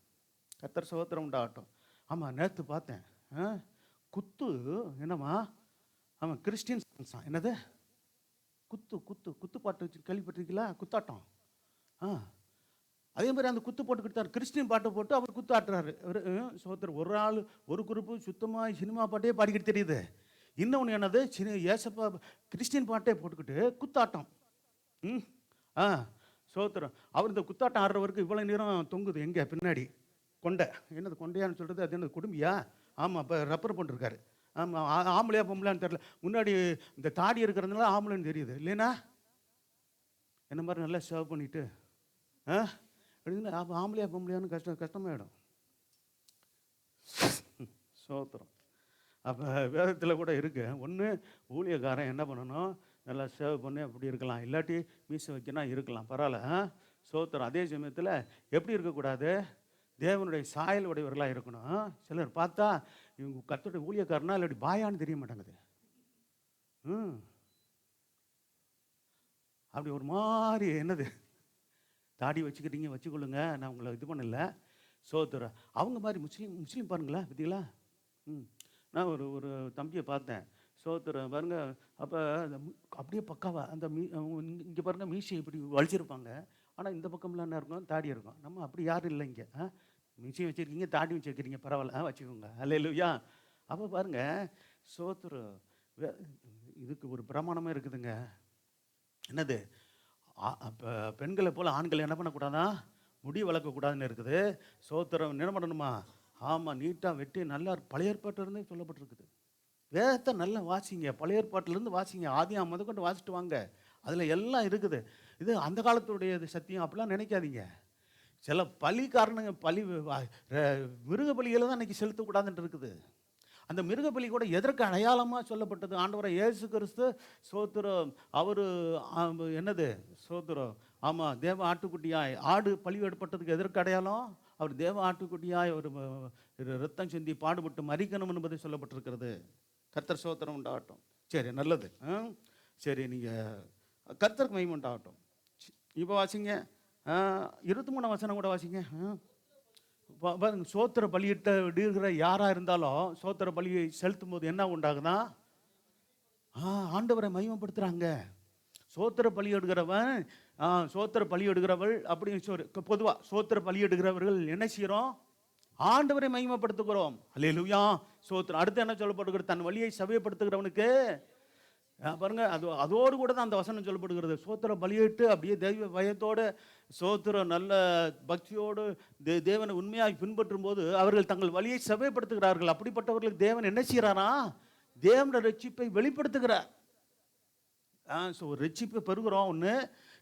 கர்த்தர் ஸ்தோத்திரம் உண்டாகட்டும். ஆமாம், நேற்று பார்த்தேன். குத்து என்னம்மா, ஆமாம் கிறிஸ்டின் சாங்ஸாம். என்னது குத்து குத்து குத்து பாட்டு வச்சு கேள்விப்பட்டிருக்கீங்களா? குத்தாட்டம். ஆ அதே மாதிரி அந்த குத்து போட்டுக்கிட்டு தான் கிறிஸ்டின் பாட்டை போட்டு அவர் குத்து ஆட்டுறாரு. அவர் சோத்திரம். ஒரு ஆள் ஒரு குரூப்பு சுத்தமாக சினிமா பாட்டே பாடிக்கிட்டு தெரியுது. இன்னொன்று என்னது, ஏசப்பா கிறிஸ்டின் பாட்டே போட்டுக்கிட்டு குத்தாட்டம். ஆ சோத்திரம். அவர் இந்த குத்தாட்டம் ஆடுறவருக்கு இவ்வளோ நேரம் தொங்குது எங்கே பின்னாடி கொண்டை. என்னது கொண்டையான்னு சொல்கிறது, அது என்னது குடும்பியா? ஆமாம், இப்போ ரப்பர் பண்ணிருக்காரு. ஆமாம், ஆம்பளையா பொம்பளையான்னு தெரியல. முன்னாடி இந்த தாடி இருக்கிறதுனால ஆம்பளைன்னு தெரியுது இல்லைன்னா. என்ன மாதிரி நல்லா சேவ் பண்ணிட்டு அப்போ ஆம்பளையா பொம்பளையான்னு கஷ்டமாயிடும். சோத்திரம். அப்போ வேதத்தில் கூட இருக்கு. ஒன்று ஊழியக்காரன் என்ன பண்ணணும், நல்லா சேவ் பண்ணி அப்படி இருக்கலாம், இல்லாட்டி மீசை வைக்கணும் இருக்கலாம், பரவாயில்ல. சோத்திரம். அதே சமயத்தில் எப்படி இருக்கக்கூடாது, தேவனுடைய சாயல் உடையவர்களாக இருக்கணும். சிலர் பார்த்தா இவங்க கர்த்தருடைய ஊழியக்காரனா இல்லாட்டி பாயான்னு தெரிய மாட்டாங்குது. அப்படி ஒரு மாதிரி என்னது, தாடி வச்சுக்கிட்டீங்க வச்சுக்கொள்ளுங்க, நான் உங்களை இது பண்ணல. சோத்திரம். அவங்க மாதிரி முஸ்லீம் பாருங்களா பார்த்தீங்களா? நான் ஒரு தம்பியை பார்த்தேன். சோத்திரம் பாருங்க. அப்போ அப்படியே பக்காவா அந்த இங்கே பாருங்கள் மீசை இப்படி வலிச்சிருப்பாங்க. ஆனால் இந்த பக்கம்லாம் என்ன இருக்கும், தாடி இருக்கும். நம்ம அப்படி யாரும் இல்லை இங்கே. மீசையும் வச்சுருக்கீங்க, தாடி வச்சுருக்கிறீங்க, பரவாயில்ல, வச்சுக்கோங்க. அல்லேலூயா. அப்போ பாருங்கள் சோத்திரம். இதுக்கு ஒரு பிரமாணமே இருக்குதுங்க. என்னது, அப்போ பெண்களை போல் ஆண்கள் என்ன பண்ணக்கூடாதா, முடி வளர்க்கக்கூடாதுன்னு இருக்குது. சோத்திரம். என்ன பண்ணணுமா? ஆமாம், நீட்டாக வெட்டி நல்லா பழைய ஏற்பாட்டிலிருந்தே சொல்லப்பட்டிருக்குது. வேதத்தை நல்லா வாசிங்க, பழைய ஏற்பாட்டிலேருந்து வாசிங்க, ஆதியாகமம் முதற்கொண்டு வாசிட்டு வாங்க, அதில் எல்லாம் இருக்குது. இது அந்த காலத்துடைய சத்தியம் அப்படிலாம் நினைக்காதீங்க. சில பலிக்காரனுங்க மிருக பலிகளை தான் இன்றைக்கி செலுத்தக்கூடாதுன்னு இருக்குது. அந்த மிருகபலி கூட எதற்கு அடையாளமாக சொல்லப்பட்டது? ஆண்டவரை இயேசு கிறிஸ்து சோத்திரம். அவர் என்னது சோத்திரம். ஆமாம், தேவ ஆட்டுக்குட்டியாய் ஆடு பலி எடுப்பட்டதுக்கு எதற்கு அடையாளம்? அவர் தேவ ஆட்டுக்குட்டியாய் ஒரு ரத்தம் சிந்தி பாடுபட்டு மரிக்கணும் என்பதை சொல்லப்பட்டிருக்கிறது. கர்த்தர் சோத்திரம் உண்டாகட்டும். சரி, நல்லது. சரி, நீங்கள் கர்த்தருக்கு மகிமை உண்டாகட்டும். இப்போ வாசிங்க 23 வசனம் கூட வாசிங்க. பாருங்க, சோத்திர பலியிட்ட விடுகிற யாராக இருந்தாலும் சோத்திர பலியை செலுத்தும் போது என்ன உண்டாகுதான்? ஆண்டவரை மகிமைப்படுத்துகிறாங்க. சோத்திர பலி எடுக்கிறவன் சோத்திர பலி எடுக்கிறவள் அப்படின்னு பொதுவாக சோத்திர பலி எடுக்கிறவர்கள் என்ன செய்கிறோம்? ஆண்டவரை மகிமைப்படுத்துகிறோம். அல்லேலூயா. சோத்திரம். அடுத்து என்ன சொல்லப்படுகிறது? தன் வழியை சபையப்படுத்துகிறவனுக்கு பாருங்க, அதோடு கூட தான் அந்த வசனம் சொல்லப்படுகிறது. சோத்திர பலியிட்டு அப்படியே தெய்வ பயத்தோடு சோத்திரம் நல்ல பக்தியோடு தேவனை உண்மையாக பின்பற்றும் போது அவர்கள் தங்கள் வழியை சபைப்படுத்துகிறார்கள். அப்படிப்பட்டவர்களுக்கு தேவன் என்ன செய்கிறாரா? தேவனுடைய ரட்சிப்பை வெளிப்படுத்துகிறார். ஸோ ரட்சிப்பை பெறுகிறோம். ஒன்று.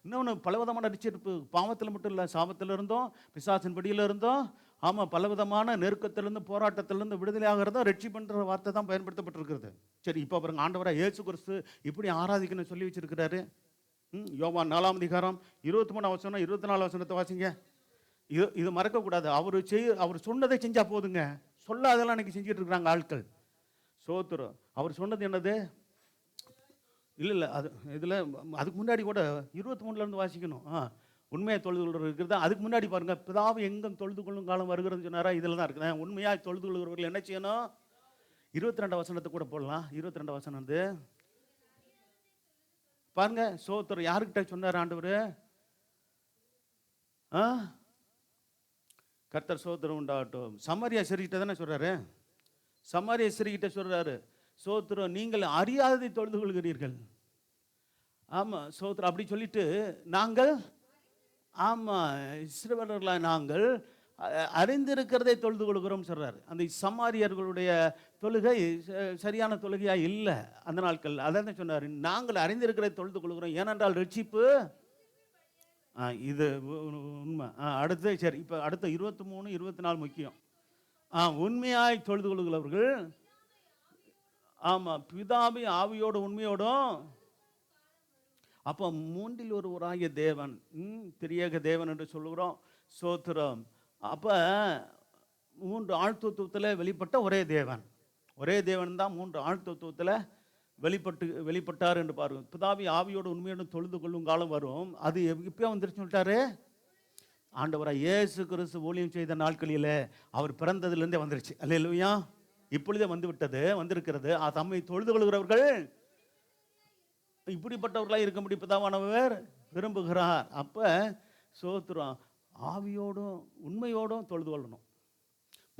இன்னொன்று, பலவிதமான ரட்சிப்பு. பாவத்தில் மட்டும் இல்லை, சாபத்தில் இருந்தோம், பிசாசின் படியில் இருந்தோம். ஆமாம், பலவிதமான நெருக்கத்திலிருந்து போராட்டத்திலிருந்து விடுதலை ஆகிறதா ரட்சிப்புன்ற வார்த்தை தான் பயன்படுத்தப்பட்டிருக்கிறது. சரி, இப்போ பாருங்க, ஆண்டவராக இயேசு கிறிஸ்து இப்படி ஆராதிக்கணும்னு சொல்லி வச்சிருக்கிறாரு. யோவான் 4ஆம் அதிகாரம் 23 வசனம் 24 வசனத்தை வாசிங்க. இது மறக்கக்கூடாது. அவர் சொன்னதை செஞ்சால் போதுங்க. சொல்லாதெல்லாம் இன்னைக்கு செஞ்சுட்டு இருக்கிறாங்க ஆட்கள். சோத்திரம். அவர் சொன்னது என்னது? இல்லை அது இதில் அதுக்கு முன்னாடி கூட 23 வாசிக்கணும். உண்மையாக தொழுது கொள்கிறவர் இருக்கிறதா. அதுக்கு முன்னாடி பாருங்கள், பிதாவை எங்கும் தொழுது கொள்ளும் காலம் வருகிறதுன்னு சொன்னாரா? இதில் தான் இருக்குது. உண்மையாக தொழுது கொள்கிறவர்கள் என்ன செய்யணும்? 22 வசனத்தை கூட போடலாம். 22 வசனம் வந்து பாருங்க. சோத்திரம். யாருக்கிட்ட சொன்னார் ஆண்டவர்? கர்த்தர் சோத்திரம் உண்டாகட்டும். சமாரியா ஸ்திரீகிட்ட தானே சொல்றாரு. சமாரியா ஸ்திரீகிட்ட சொல்றாரு, சோத்திரம், நீங்கள் அறியாததை தொழுது கொள்கிறீர்கள். ஆமாம், சோத்திரம். அப்படி சொல்லிட்டு நாங்கள் இஸ்ரவேலர்களாக நாங்கள் அறிந்திருக்கிறதை தொழுது கொள்கிறோம் சொல்றாரு. அந்த சமாரியர்களுடைய தொழுகை சரியான தொழுகையாக இல்லை அந்த நாட்கள். அதான் சொன்னார், நாங்கள் அறிந்திருக்கிறதை தொழுது கொள்கிறோம், ஏனென்றால் ரட்சிப்பு. இது உண்மை. அடுத்து சரி, இப்போ அடுத்த 23, 24 முக்கியம். உண்மையாய் தொழுது கொள்கிறவர்கள். ஆமாம், பிதாபி ஆவியோடு உண்மையோடும். அப்போ மூன்றில் ஒருவராகிய தேவன், திரியேக தேவன் என்று சொல்லுகிறோம். சோத்திரம். அப்போ 3 ஆழ்த்துவத்தில் வெளிப்பட்ட ஒரே தேவன் தான் 3 ஆழ்த்துவத்தில் வெளிப்பட்டார் என்று பாருங்கள். பிதாவி ஆவியோடு உண்மையோடு தொழுது கொள்ளும் காலம் வரும். அது இப்போ வந்துருச்சு சொல்லிட்டாரு. ஆண்டவராக இயேசு கிறிஸ்து ஊழியம் செய்த நாட்களிலே அவர் பிறந்ததிலிருந்தே வந்துருச்சு. அல்லேலூயா. இப்பொழுதே வந்து விட்டது, வந்திருக்கிறது. தம்மை தொழுது கொள்கிறவர்கள் இப்படிப்பட்டவர்களாக இருக்கும்படி பிதாவானவர் விரும்புகிறார். அப்போ சோத்திரம், ஆவியோடும் உண்மையோடும் தொழுது கொள்ளணும்.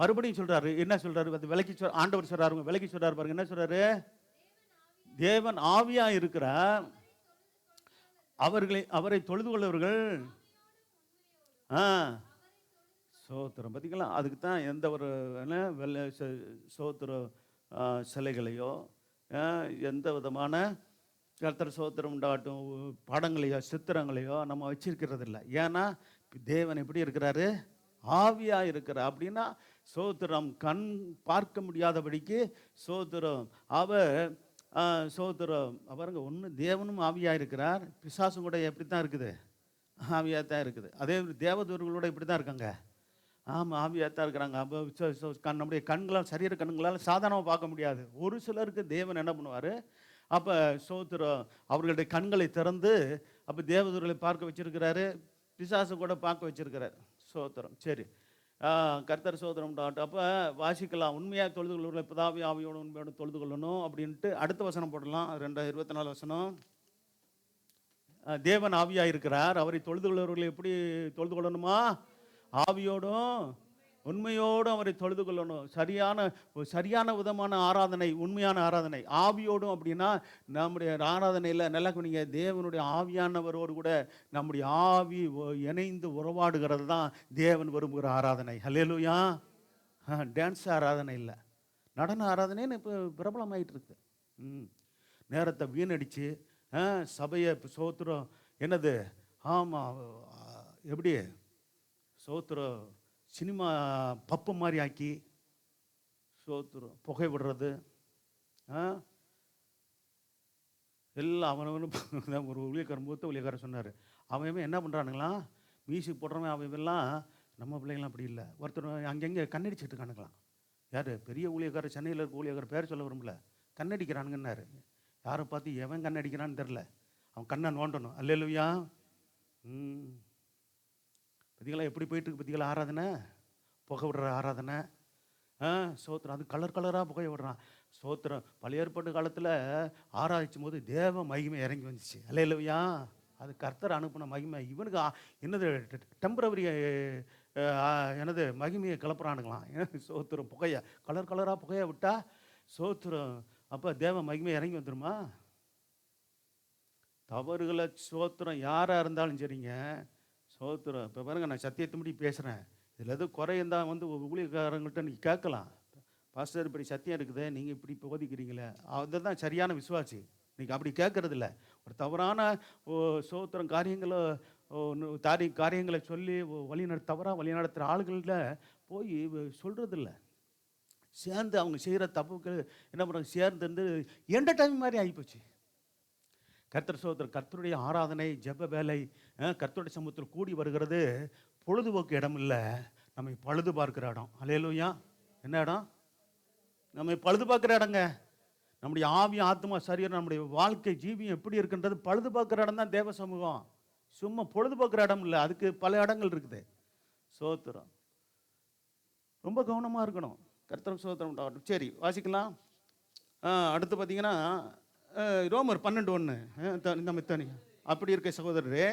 மறுபடியும் சொல்றாரு, என்ன சொல்றாரு, அது விலக்கி ஆண்டவர் சொல்றாரு, விலக்கி சொல்றாரு பாருங்க. என்ன சொல்றாரு? தேவன் ஆவியா இருக்கிறார், அவரை தொழுது கொள்பவர்கள் சோத்திரம். பார்த்தீங்களா? அதுக்கு தான் எந்த ஒரு வெள்ளை சோத்திர சிலைகளையோ எந்த விதமான கர்த்தர் சோத்திரம் உண்டாகட்டும் படங்களையோ சித்திரங்களையோ நம்ம வச்சிருக்கிறது இல்லை. ஏன்னா தேவன் எப்படி இருக்கிறாரு? ஆவியா இருக்கிறார். அப்படின்னா சோத்திரம் கண் பார்க்க முடியாதபடிக்கு சோத்திரம் அவர் சோத்திரம் பாருங்க. ஒன்று தேவனும் ஆவியாக இருக்கிறார், பிசாசும் கூட எப்படி தான் இருக்குது? ஆவியாக தான் இருக்குது. அதே தேவதூர்களோட இப்படி தான் இருக்காங்க. ஆமாம், ஆவியாக தான் இருக்கிறாங்க. அப்போ நம்முடைய கண்களால், சரீர கண்களால் சாதாரணமாக பார்க்க முடியாது. ஒரு சிலருக்கு தேவன் என்ன பண்ணுவார்? அப்போ சோத்திரம் அவர்களுடைய கண்களை திறந்து அப்போ தேவதூர்களை பார்க்க வச்சிருக்கிறாரு, பிசாசு கூட பார்க்க வச்சிருக்கிறார். சோத்திரம். சரி, கர்த்தர் சோதரம் உண்டாகட்டும். அப்போ வாசிக்கலாம், உண்மையாக தொழுது கொள்ளுங்கள், பிதாவி ஆவியோடு உண்மையோடு தொழுது கொள்ளணும் அப்படின்ட்டு அடுத்த வசனம் போடலாம். 2:24 வசனம். தேவன் ஆவியாக இருக்கிறார், அவரை தொழுது கொள்ளுகிறவர்களை எப்படி தொழுது கொள்ளணுமா? ஆவியோடும் உண்மையோடும் அவரை தொழுது கொள்ளணும். சரியான விதமான ஆராதனை, உண்மையான ஆராதனை. ஆவியோடும் அப்படின்னா நம்முடைய ஆராதனையில் நல்லா நீங்க தேவனுடைய ஆவியானவரோடு கூட நம்முடைய ஆவி இணைந்து உறவாடுகிறது தான் தேவன் விரும்புகிற ஆராதனை. ஹல்லேலூயா. டான்ஸ் ஆராதனை இல்லை, நடன ஆராதனைன்னு இப்போ பிரபலமாயிட்டு இருக்கு. நேரத்தை வீணடிச்சு சபையை சோத்திரம் என்னது? ஆமாம், எப்படி சோத்திரம் சினிமா பப்பு மாதிரி ஆக்கி சோத்திரம் புகை விடுறது எல்லாம். அவனவனும் ஒரு ஊழியக்காரன், மூத்த ஊழியக்காரன் சொன்னார், அவன் என்ன பண்ணுறானுங்களாம், மியூசிக் போடுறவன் அவெல்லாம். நம்ம பிள்ளைங்களாம் அப்படி இல்லை. ஒருத்தர் அங்கங்கே கண்ணடிச்சிட்டு இருக்கானுங்களாம். யார்? பெரிய ஊழியக்காரர், சென்னையில் இருக்க ஊழியக்காரர், பேர் சொல்ல விரும்பல. கண்ணடிக்கிறானுங்கன்னாரு. யாரை பார்த்து எவன் கண்ணடிக்கிறான்னு தெரில, அவன் கண்ணை நோண்டணும். அல்லேலூயா. பார்த்தீங்களா எப்படி போயிட்டு இருக்கு? பார்த்தீங்களா ஆராதனை? புகை விடுற ஆராதனை. சோத்திரம், அது கலர் கலராக புகை விடுறான். சோத்திரம், பழைய ஏற்பாட்டு காலத்தில் ஆராய்ச்சும் போது தேவ மகிமை இறங்கி வந்துச்சு. அல்லேலூயா. அது கர்த்தர் அனுப்பின மகிமை. இவனுக்கு என்னது டெம்பரவரி என்னது மகிமையை கிளப்புறானுங்களாம். சோத்திரம், புகையை கலர் கலராக புகையை விட்டா சோத்திரம், அப்போ தேவ மகிமை இறங்கி வந்துருமா? தவறுகளை சோத்திரம் யாராக இருந்தாலும் சரிங்க, சோத்திரம். இப்போ பாருங்க, நான் சத்தியத்தை முடி பேசுகிறேன். இதில் எதுவும் குறையந்தான் வந்து ஊழியக்காரங்கள்ட்ட நீங்கள் கேட்கலாம். பாஸ்டர் இப்படி சத்தியம் இருக்குது, நீங்கள் இப்படி போதிக்கிறீங்களே, அதுதான் சரியான விசுவாசி. நீங்கள் அப்படி கேட்கறது இல்லை. ஒரு தவறான சோத்திரம் காரியங்களை சொல்லி தவறாக வழிநடத்துகிற ஆளுகளில் போய் சொல்கிறதில்ல. சேர்ந்து அவங்க செய்கிற தப்புக்கு என்ன பண்ணுறாங்க, சேர்ந்து என்டர்டைன்மெண்ட் மாதிரி ஆகிப்போச்சு. கர்த்தர் சோத்திரம், கர்த்தருடைய ஆராதனை, ஜெப வேலை, கர்த்தருடைய சமூகத்தில் கூடி வருகிறது பொழுதுபோக்கு இடம் இல்லை, நம்மை பழுது பார்க்குற இடம். அல்லேலூயா. என்ன இடம்? நம்மை பழுது பார்க்குற இடங்க. நம்முடைய ஆவி, ஆத்மா, சரீரம், நம்முடைய வாழ்க்கை, ஜீவியம் எப்படி இருக்குன்றது பழுது பார்க்குற இடம் தான் தேவ சமூகம். சும்மா பொழுதுபோக்குற இடம் இல்லை, அதுக்கு பல இடங்கள் இருக்குது. சோத்திரம், ரொம்ப கவனமாக இருக்கணும். கர்த்தர் சோத்திரம் உண்டாகட்டும். சரி, வாசிக்கலாம். அடுத்து பார்த்தீங்கன்னா ரோமர் 12:1. இந்த மித்தனி அப்படி இருக்க சகோதரரே,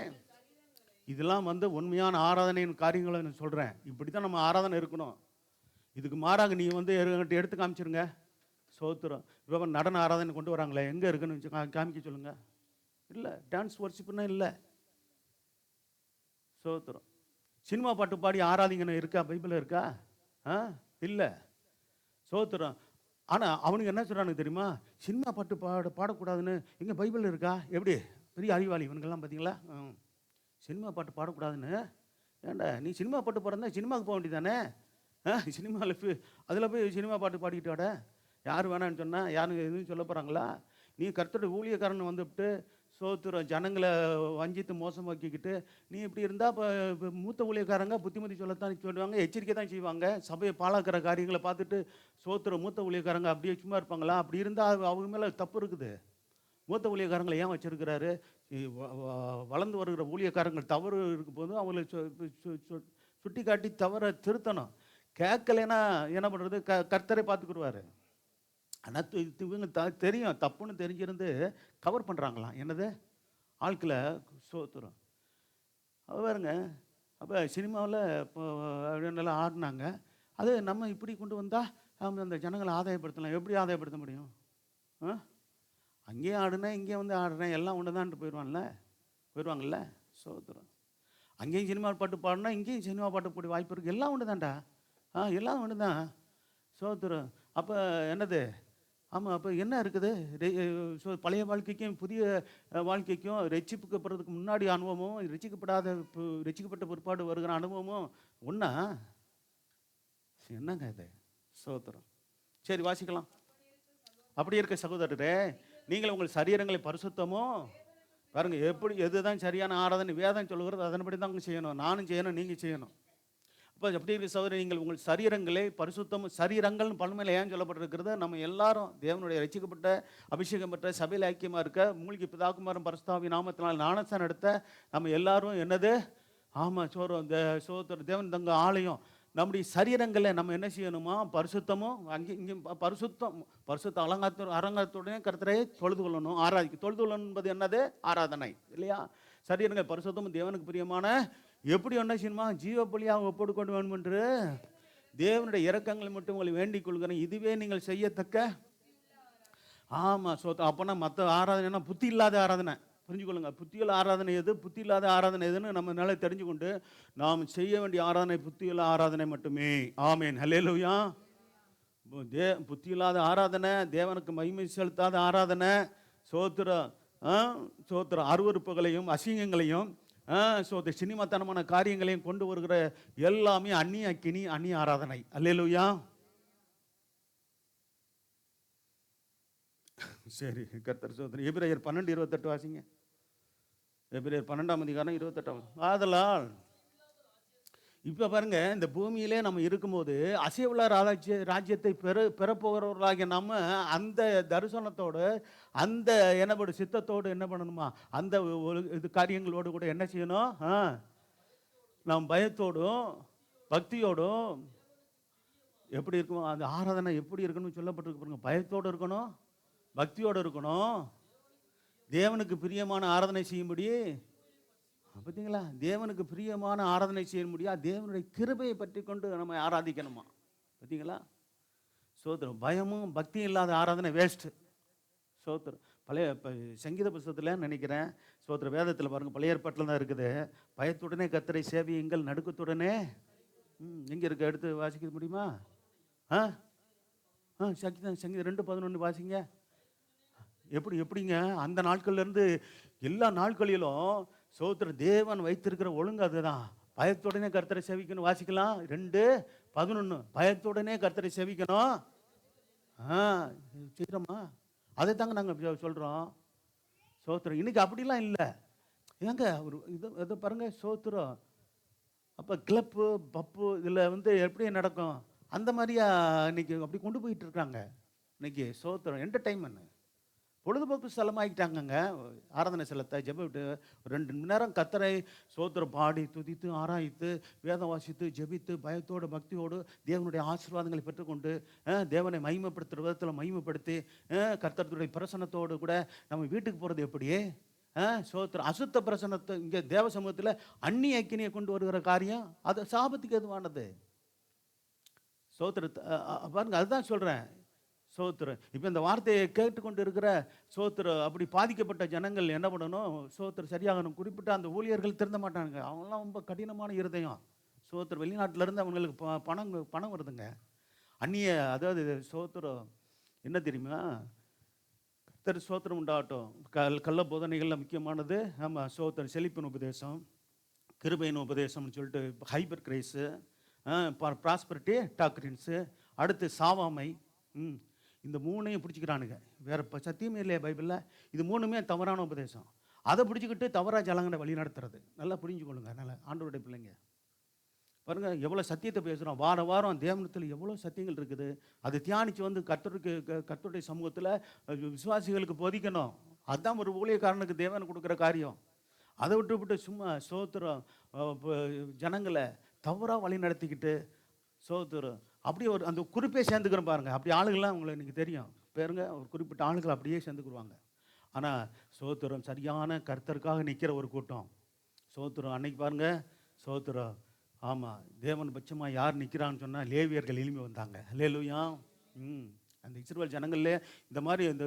இதெல்லாம் வந்து உண்மையான ஆராதனையின் காரியங்களை நான் சொல்கிறேன். இப்படி தான் நம்ம ஆராதனை இருக்கணும். இதுக்கு மாறாக நீ வந்து எடுத்து காமிச்சிருங்க. சோத்திரம், இப்போ நடன ஆராதனை கொண்டு வராங்களே, எங்கே இருக்குன்னு காமிக்க சொல்லுங்கள். இல்லை, டான்ஸ் ஒர்ஷிப்னா இல்லை. சோத்திரம், சினிமா பாட்டு பாடி ஆராதிங்கன்னு இருக்கா? பைபிளில் இருக்கா? இல்லை. சோத்திரம், ஆனால் அவனுக்கு என்ன சொல்கிறானுங்க தெரியுமா? சினிமா பாட்டு பாடக்கூடாதுன்னு எங்கே பைபிள் இருக்கா? எப்படி பெரிய அறிவாளி இவனுங்கெல்லாம் பார்த்தீங்களா? சினிமா பாட்டு பாடக்கூடாதுன்னு. ஏன்டா நீ சினிமா பாட்டு பாடுறா சினிமாவுக்கு போக வேண்டியதானே? சினிமாவில் அதில் போய் சினிமா பாட்டு பாடிக்கிட்டோட யார் வேணான்னு சொன்னால் யாரும் எதுவும் சொல்ல போகிறாங்களா? நீ கர்த்தருடைய ஊழியக்காரன் வந்துவிட்டு சோத்திரம் ஜனங்களை வஞ்சித்து மோசமாக்கிக்கிட்டு நீ இப்படி இருந்தால் இப்போ மூத்த ஊழியக்காரங்க புத்திமதி சொல்லத்தான் சொல்லுவாங்க, எச்சரிக்கை தான் செய்வாங்க. சபையை பாழாக்கிற காரியங்களை பார்த்துட்டு சோத்திரம் மூத்த ஊழியக்காரங்க அப்படியே சும்மா இருப்பாங்களா? அப்படி இருந்தால் அவங்க மேலே தப்பு இருக்குது. மூத்த ஊழியக்காரங்களை ஏன் வச்சிருக்கிறாரு? வளர்ந்து வருகிற ஊழியக்காரங்கள் தவறு இருக்கும்போது அவங்களை சுட்டி காட்டி தவறை திருத்தணும். கேட்கலைன்னா என்ன பண்ணுறது? கர்த்தரை பார்த்துக்குருவார். ஆனால் இவங்க தெரியும் தப்புன்னு தெரிஞ்சிருந்து கவர் பண்ணுறாங்களாம். என்னது? ஆட்களை சோத்துறோம். பாருங்க, அப்போ சினிமாவில் இப்போ நல்லா ஆடினாங்க. அது நம்ம இப்படி கொண்டு வந்தால் அந்த ஜனங்களை ஆதாயப்படுத்தலாம். எப்படி ஆதாயப்படுத்த முடியும்? அங்கேயும் ஆடுனேன், இங்கேயும் வந்து ஆடுறேன், எல்லாம் ஒன்று தான் போயிடுவாங்கல்ல. சோத்துறோம். அங்கேயும் சினிமா பாட்டு பாடினா இங்கேயும் சினிமா பாட்டு போட வாய்ப்பு இருக்குது. எல்லாம் ஒன்று தான்டா. எல்லாம் ஒன்று தான். சோத்துறோம். அப்போ என்னது? ஆமாம், அப்போ என்ன இருக்குது? பழைய வாழ்க்கைக்கும் புதிய வாழ்க்கைக்கும் ரட்சிக்கப்படுறதுக்கு முன்னாடி அனுபவமும் ரட்சிக்கப்பட்ட பிற்பாடு வருகிற அனுபவமும் ஒன்றா? என்னங்க இது? சோத்திரம். சரி, வாசிக்கலாம். அப்படி இருக்க சகோதரரே, நீங்கள் உங்கள் சரீரங்களை பரிசுத்தமோ பாருங்க, எதுதான் சரியான ஆராதனை வேதம் சொல்லுகிறது அதன்படி தான் செய்யணும். நானும் செய்யணும், நீங்கள் செய்யணும். இப்போ எப்படி இருக்க சகோதரி, நீங்கள் உங்கள் சரீரங்களை பரிசுத்தம், சரீரங்கள்னு பன்மையில் ஏன் சொல்லப்பட்டிருக்கிறது? நம்ம எல்லாரும் தேவனுடைய ரட்சிக்கப்பட்ட அபிஷேகம் பெற்ற சபையில் ஐக்கியமாக இருக்க மூலிகை பிதாகுமாரன் பரிசுத்தாவி நாமத்தினால் ஞானஸ்தானம் எடுத்த நம்ம எல்லாரும் என்னது? ஆமாம், இந்த தேவன் தங்க ஆலயம். நம்முடைய சரீரங்களை நம்ம என்ன செய்யணுமா? பரிசுத்தமும் இங்கேயும் பரிசுத்த அரங்கத்துடனே கர்த்தரை தொழுது கொள்ளணும், தொழுது கொள்ளணும் என்பது என்னது? ஆராதனை இல்லையா? சரீரங்கள் பரிசுத்தமும் தேவனுக்கு பிரியமான எப்படி என்ன செய்யணுமா? ஜீவ பலியாக ஒப்புடு கொண்டு வேணும் என்று தேவனுடைய இரக்கங்களை மட்டும் உங்களை வேண்டிக் கொள்கிறேன், இதுவே நீங்கள் செய்யத்தக்க. ஆமாம், அப்போனா மற்ற ஆராதனைனா புத்தி இல்லாத ஆராதனை. புரிஞ்சுக்கொள்ளுங்க, புத்தியுள்ள ஆராதனை எது, புத்தி இல்லாத ஆராதனை எதுன்னு நம்ம நல்லா தெரிஞ்சுக்கொண்டு நாம் செய்ய வேண்டிய ஆராதனை புத்தியுள்ள ஆராதனை மட்டுமே. ஆமேன், ஹல்லேலூயா. புத்தி இல்லாத ஆராதனை, தேவனுக்கு மகிமை செலுத்தாத ஆராதனை, சோத்திர அருவருப்புகளையும் அசிங்கங்களையும் சினிமாத்தனமான காரியங்களையும் கொண்டு வருகிற எல்லாமே அந்நிய ஆராதனை. அல்லேலூயா. சரி, கர்த்தர் சோதனை. எபிரேயர் 12:28 வாசிங்க. எபிரேயர் 12ஆம் அதிகாரம் 28. ஆதலால் இப்போ பாருங்க, இந்த பூமியிலே நம்ம இருக்கும்போது அசைவுள்ள ராஜ்யத்தை பெறப்போகிறவர்களாகிய நம்ம அந்த தரிசனத்தோடு, அந்த என்னோட சித்தத்தோடு என்ன பண்ணணுமா? அந்த இது காரியங்களோடு கூட என்ன செய்யணும்? நாம் பயத்தோடும் பக்தியோடும் எப்படி இருக்கணும்? அந்த ஆராதனை எப்படி இருக்கணும்னு சொல்லப்பட்டிருக்கு பாருங்க. பயத்தோடு இருக்கணும், பக்தியோடு இருக்கணும், தேவனுக்கு பிரியமான ஆராதனை செய்யும்படி. பார்த்தீங்களா? தேவனுக்கு பிரியமான ஆராதனை செய்ய முடியாது, தேவனுடைய கிருபையை பற்றி கொண்டு நம்ம ஆராதிக்கணுமா? பார்த்தீங்களா? சோத்திரம். பயமும் பக்தியும் இல்லாத ஆராதனை வேஸ்ட்டு. சோத்திரம். பழைய சங்கீத புஸ்தகத்தில் நினைக்கிறேன், சோத்திர வேதத்தில் பாருங்கள், பழைய ஏற்பாட்டில் தான் இருக்குது. பயத்துடனே கர்த்தரை சேவியுங்கள், நடுக்கத்துடனே. எங்கே இருக்க? எடுத்து வாசிக்க முடியுமா? சங்கீதம் 2:11 வாசிங்க. எப்படிங்க அந்த நாட்கள்லேருந்து எல்லா நாட்களிலும் சோத்திர தேவன் வைத்திருக்கிற ஒழுங்கு அதுதான். பயத்துடனே கர்த்தரை சேவிக்கணும். வாசிக்கலாம். 2:11. பயத்துடனே கர்த்தரை சேவிக்கணும். சீக்கிரமா அதை தாங்க நாங்கள் சொல்கிறோம். சோத்திரம். இன்னைக்கு அப்படிலாம் இல்லை. ஏங்க ஒரு இதை பாருங்க, சோத்திரம். அப்போ கிளப்பு பப்பு இதில் எப்படி நடக்கும்? அந்த மாதிரியா இன்னைக்கு அப்படி கொண்டு போயிட்டு இருக்காங்க. இன்னைக்கு சோத்திரம் என்டர்டைன்மெண்ட் பொழுதுபோக்கு ஸ்தலமாகிட்டாங்கங்க. ஆராதனை செலுத்த ஜெபிட்டு 2 மணி நேரம் கர்த்தரை சோத்திரம் பாடி துதித்து ஆராய்த்து வேதம் வாசித்து ஜெபித்து பயத்தோடு பக்தியோடு தேவனுடைய ஆசீர்வாதங்களை பெற்றுக்கொண்டு தேவனை மகிமைப்படுத்துகிற விதத்தில் மகிமைப்படுத்தி கர்த்தருடைய பிரசன்னத்தோடு கூட நம்ம வீட்டுக்கு போகிறது எப்படியே? சோத்திரம். அசுத்த பிரசன்னத்தை இங்கே தேவ சமூகத்தில் அந்நிய அக்கினியை கொண்டு வருகிற காரியம் அது சாபத்துக்கு எதுவானது? சோத்திரத்தை பாருங்க, அதுதான் சொல்கிறேன். சோத்திரம். இப்போ இந்த வார்த்தையை கேட்டுக்கொண்டு இருக்கிற சோத்திரம் அப்படி பாதிக்கப்பட்ட ஜனங்கள் என்ன பண்ணணும்? சோத்திரம் சரியாகணும். குறிப்பிட்ட அந்த ஊழியர்கள் திருந்த மாட்டாங்க. அவங்களாம் ரொம்ப கடினமான இருதயம். சோத்திரம். வெளிநாட்டிலேருந்து அவங்களுக்கு பணம் வருதுங்க. அதாவது சோத்திரம் என்ன தெரியுமா? கர்த்தர் சோத்திரம் உண்டாகட்டும். கள்ள போதனைகளில் முக்கியமானது நம்ம சோத்திரம் செழிப்பின் உபதேசம், கிருபையின் உபதேசம்னு சொல்லிட்டு ஹைப்பர் கிரைஸு, ப்ராஸ்பரிட்டி டாக்ரின்ஸு, அடுத்து சாவாமை. இந்த 3ஐயும் பிடிச்சிக்கிறானுங்க. வேறு சத்தியமே இல்லையா பைபிளில்? இது 3மே தவறான உபதேசம். அதை பிடிச்சிக்கிட்டு தவறாக ஜனங்களை வழி நடத்துறது. நல்லா புரிஞ்சுக்கொள்ளுங்க. நல்லா ஆண்டவருடைய பிள்ளைங்க பாருங்கள், எவ்வளோ சத்தியத்தை பேசுகிறோம். வாரம் தேவனத்தில் எவ்வளோ சத்தியங்கள் இருக்குது. அது தியானித்து கர்த்தருடைய சமூகத்தில் விசுவாசிகளுக்கு போதிக்கணும். அதுதான் ஒரு ஊழியக்காரனுக்கு தேவன் கொடுக்குற காரியம். அதை விட்டு சும்மா சோத்திரம் ஜனங்களை தவறாக வழி நடத்திக்கிட்டு சோத்திரம் அப்படியே ஒரு அந்த குறிப்பே சேர்ந்துக்கிறோம் பாருங்க. அப்படி ஆளுகள்லாம் உங்களுக்கு எனக்கு தெரியும் பாருங்க, ஒரு குறிப்பிட்ட ஆளுகள் அப்படியே சேர்ந்துக்குருவாங்க. ஆனால் சோத்திரம் சரியான கர்த்தருக்காக நிற்கிற ஒரு கூட்டம். சோத்திரம் அன்னைக்கு பாருங்க, சோத்திரம் ஆமாம், தேவன் பட்சமாக யார் நிற்கிறான்னு சொன்னால் லேவியர்கள் எழும்பி வந்தாங்க. அல்லேலூயா. அந்த இஸ்ரவேல் ஜனங்கள்லே இந்த மாதிரி இந்த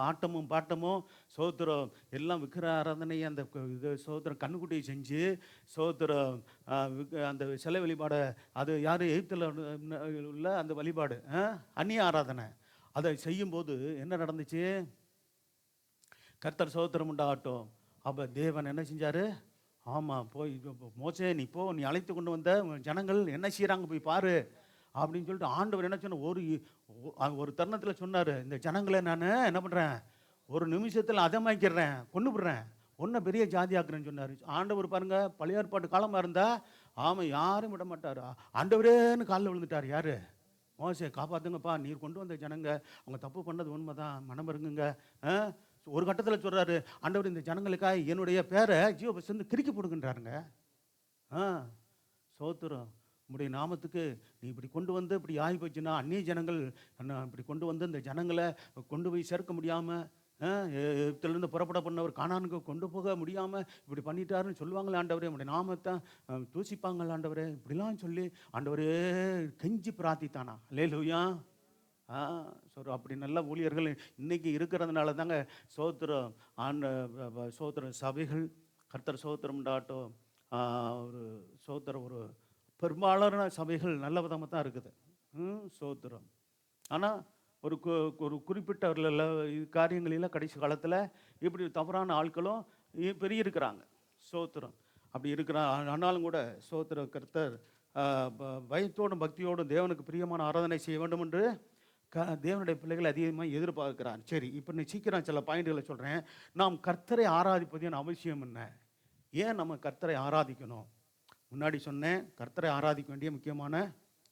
ஆட்டமும் பாட்டமும் சோத்திரம் எல்லாம் விக்கிர ஆராதனை அந்த இது சோத்திரம் கண்ணுக்குட்டியை செஞ்சு சோத்திரம் அந்த சிலை வழிபாடை, அது யார் எகிப்தில் உள்ள அந்த வழிபாடு அந்நிய ஆராதனை, அதை செய்யும்போது என்ன நடந்துச்சு? கர்த்தர் சோத்திரம் உண்டாகட்டும். அப்போ தேவன் என்ன செஞ்சார்? ஆமாம், போய் மோசே நீ போ, நீ அழைத்து கொண்டு வந்த ஜனங்கள் என்ன செய்கிறாங்க போய் பாரு அப்படின்னு சொல்லிட்டு ஆண்டவர் என்ன சொன்ன, ஒரு தருணத்தில் சொன்னார், இந்த ஜனங்களை நான் என்ன பண்ணுறேன், ஒரு நிமிஷத்தில் அதமாக்கிறேன், கொண்டு விடுறேன், ஒன்றை பெரிய ஜாதி ஆக்குறேன்னு சொன்னார். ஆண்டவர் பாருங்க, பழைய ஏற்பாட்டு காலமாக இருந்தால் ஆமாம் யாரும் விட மாட்டார். ஆண்டவரேன்னு காலில் விழுந்துட்டார். யார்? மோசே, காப்பாற்றுங்கப்பா, நீர் கொண்டு வந்த ஜனங்க அவங்க தப்பு பண்ணது உண்மை தான், மனம் இருங்குங்க. ஒரு கட்டத்தில் சொல்கிறாரு, ஆண்டவர் இந்த ஜனங்களுக்காக என்னுடைய பேரை ஜீவபஸ்லேருந்து கிறுக்கி போடுகின்றாருங்க. சோத்திரம் உம்முடைய நாமத்துக்கு நீ இப்படி கொண்டு வந்து இப்படி ஆகி போச்சுன்னா அந்நிய ஜனங்கள் இப்படி கொண்டு வந்து இந்த ஜனங்களை கொண்டு போய் சேர்க்க முடியாமல், எகிப்திலிருந்து புறப்பட பண்ணவர் கானானுக்கு கொண்டு போக முடியாமல் இப்படி பண்ணிட்டாருன்னு சொல்லுவாங்களே ஆண்டவரே, உடைய நாமத்தை தூசிப்பாங்கள் ஆண்டவரே, இப்படிலாம் சொல்லி ஆண்டவரே கெஞ்சி பிரார்த்தித்தானா. அல்லேலூயா. அப்படி நல்ல ஊழியர்கள் இன்னைக்கு இருக்கிறதுனால தாங்க சோத்திரம் சோத்திரம் சபைகள் கர்த்தர் சோத்திரம் உண்டாட்டும் ஒரு சோத்திரம் ஒரு பெரும்பாலான சபைகள் நல்ல விதமாக தான் இருக்குது. சோத்திரம். ஆனால் ஒரு குறிப்பிட்ட காரியங்களில் கடைசி காலத்தில் இப்படி தவறான ஆட்களும் பெரிய இருக்கிறாங்க. சோத்திரம் அப்படி இருக்கிறான். ஆனாலும் கூட சோத்திர கர்த்தர் பயத்தோடும் பக்தியோடும் தேவனுக்கு பிரியமான ஆராதனை செய்ய வேண்டும் என்று தேவனுடைய பிள்ளைகள் அதிகமாக எதிர்பார்க்கிறார். சரி, இப்போ நீ சீக்கிரம் சில பாயிண்ட்களை சொல்கிறேன். நாம் கர்த்தரை ஆராதிப்பதின் அவசியம் என்ன? ஏன் நம்ம கர்த்தரை ஆராதிக்கணும்? முன்னாடி சொன்னேன், கர்த்தரை ஆராதிக்க வேண்டிய முக்கியமான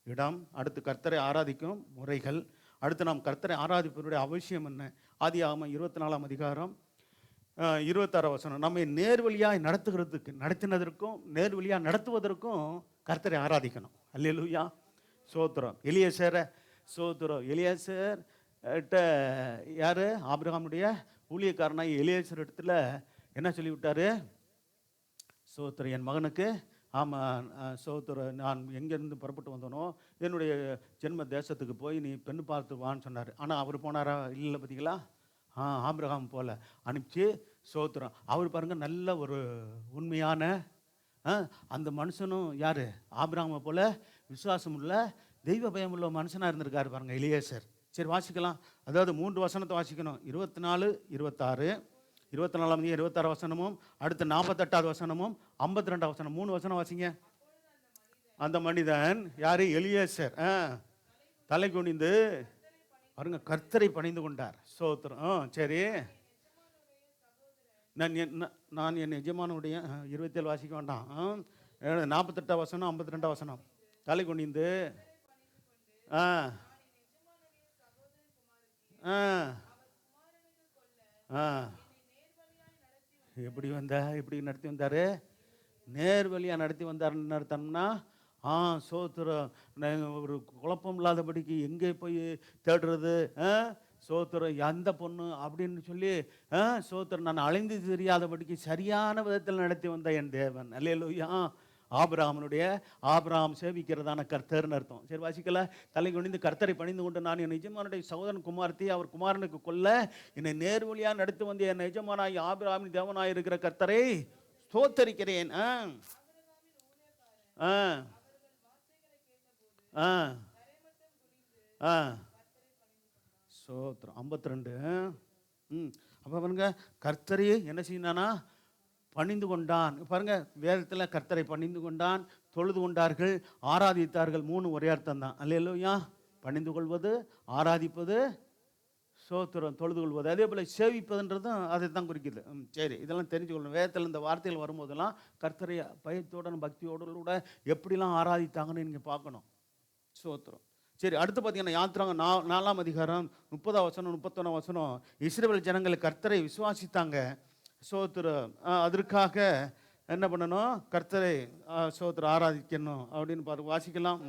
இடம், அடுத்து கர்த்தரை ஆராதிக்கும் முறைகள், அடுத்து நாம் கர்த்தரை ஆராதிப்பதனுடைய அவசியம் என்ன? ஆதியாகமம் 24ஆம் அதிகாரம் 26 வசனம். நம்மை நேர்வழியாக நடத்தினதற்கும் நேர்வழியாக நடத்துவதற்கும் கர்த்தரை ஆராதிக்கணும். அல்லேலூயா. சோத்திரம். எலியேசரை சோத்திரம். எலியேசர் யார்? ஆபிரகாமுடைய ஊழியக்காரனாய் எலியேசர் இடத்துல என்ன சொல்லிவிட்டாரு? சோத்திரம், என் மகனுக்கு ஆமாம் சோத்திரம், நான் எங்கேருந்து புறப்பட்டு வந்தனோ என்னுடைய ஜென்ம தேசத்துக்கு போய் நீ பெண்ணு பார்த்து வான்னு சொன்னார். ஆனால் அவர் போனாரா? இல்லை. பார்த்தீங்களா? ஆபிரகாம் போல் அனுப்பிச்சு சோத்திரம். அவர் பாருங்கள், நல்ல ஒரு உண்மையான அந்த மனுஷனும் யார்? ஆபிரகாமை போல் விசுவாசம் உள்ள தெய்வ பயம் உள்ள மனுஷனாக இருந்திருக்காரு பாருங்கள் எலியேசர். சரி, வாசிக்கலாம். அதாவது 3 வசனத்தை வாசிக்கணும். 24, 26, 24ஆம் 26 வசனமும், அடுத்து 48வது வசனமும், 52வது வசனம். 3 வசனம் வாசிங்க. அந்த மனிதன் யாரு? எலியேசர். தலை குனிந்து பாருங்க, கர்த்தரை பணிந்து கொண்டார். சோத்திரம். சரி, நான் என் எஜமானுடைய 27 வாசிக்க வேண்டாம். 48 வசனம், 52 வசனம். தலை குனிந்து எப்படி இப்படி நடத்தி வந்தார்? நேர்வழியாக நடத்தி வந்தாருன்னு அர்த்தம்னா சோத்திரம். ஒரு குழப்பம் இல்லாதபடிக்கு எங்கே போய் தேடுறது? சோத்திரம், எந்த பொண்ணு அப்படின்னு சொல்லி சோத்திரம் நான் அலைந்து தெரியாதபடிக்கு சரியான விதத்தில் நடத்தி வந்த என் தேவன். அல்லேலூயா. ஆபிரகாம் சேவிக்கிறதான கர்த்தர்னு அர்த்தம். சரி, வாசிக்கல. தலை குனிந்து கர்த்தரை பணிந்து கொண்டு நான் என் எஜமானுடைய சகோதரன் குமார்த்தி அவர் குமாரனுக்கு கொல்ல என்னை நேர்வழியாக நடத்தி வந்து என் எஜமானாய் ஆபிரகாமின் தேவனாய் இருக்கிற கர்த்தரை ஸ்தோத்தரிக்கிறேன். சோத்திரம். 52. அப்போ பாருங்க, கர்த்தரையே என்ன செய்யணானா பணிந்து கொண்டான். பாருங்க, வேதத்தில் கர்த்தரை பணிந்து கொண்டான், தொழுது கொண்டார்கள், ஆராதித்தார்கள். 3 ஒரே அர்த்தம் தான். அல்லேலூயா. பணிந்து கொள்வது, ஆராதிப்பது, சோத்திரம், தொழுது கொள்வது. அதே போல் சேவிப்பதுன்றதும் அதை தான் குறிக்குது. சரி, இதெல்லாம் தெரிஞ்சுக்கொள்ளணும். வேதத்தில் இந்த வார்த்தைகள் வரும்போதெல்லாம் கர்த்தரை பயத்தோட பக்தியோடு கூட எப்படிலாம் ஆராதித்தாங்கன்னு நீங்கள் பார்க்கணும். சோத்திரம். சரி, அடுத்து பார்த்தீங்கன்னா யாத்திராங்க 4ஆம் அதிகாரம் 30ஆம் வசனம் 31ஆம் வசனம். இஸ்ரவேல் ஜனங்கள் கர்த்தரை விசுவாசித்தாங்க. சோத்திரம். அதற்காக என்ன பண்ணணும்? கர்த்தரை சோத்திரம் ஆராதிக்கணும் அப்படின்னு வாசிக்கலாம்.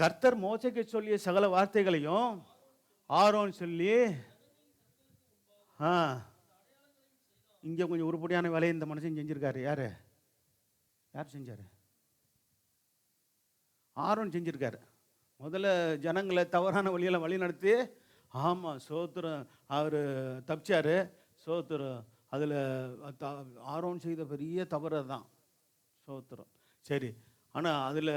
கர்த்தர் மோசேக்கு சொல்லிய சகல வார்த்தைகளையும் ஆரோன் சொல்லி இங்கே கொஞ்சம் உருப்படியான வேலையை இந்த மனுஷன் செஞ்சிருக்காரு. யார் செஞ்சாரு? ஆரோன் செஞ்சிருக்காரு. முதல்ல ஜனங்களை தவறான வழியில் வழி நடத்தி, ஆமாம் சோத்திரம், அவர் தப்பிச்சாரு. சோத்திரம். அதில் ஆரோன் செய்த பெரிய தவறு தான் சோத்திரம். சரி, ஆனால் அதில்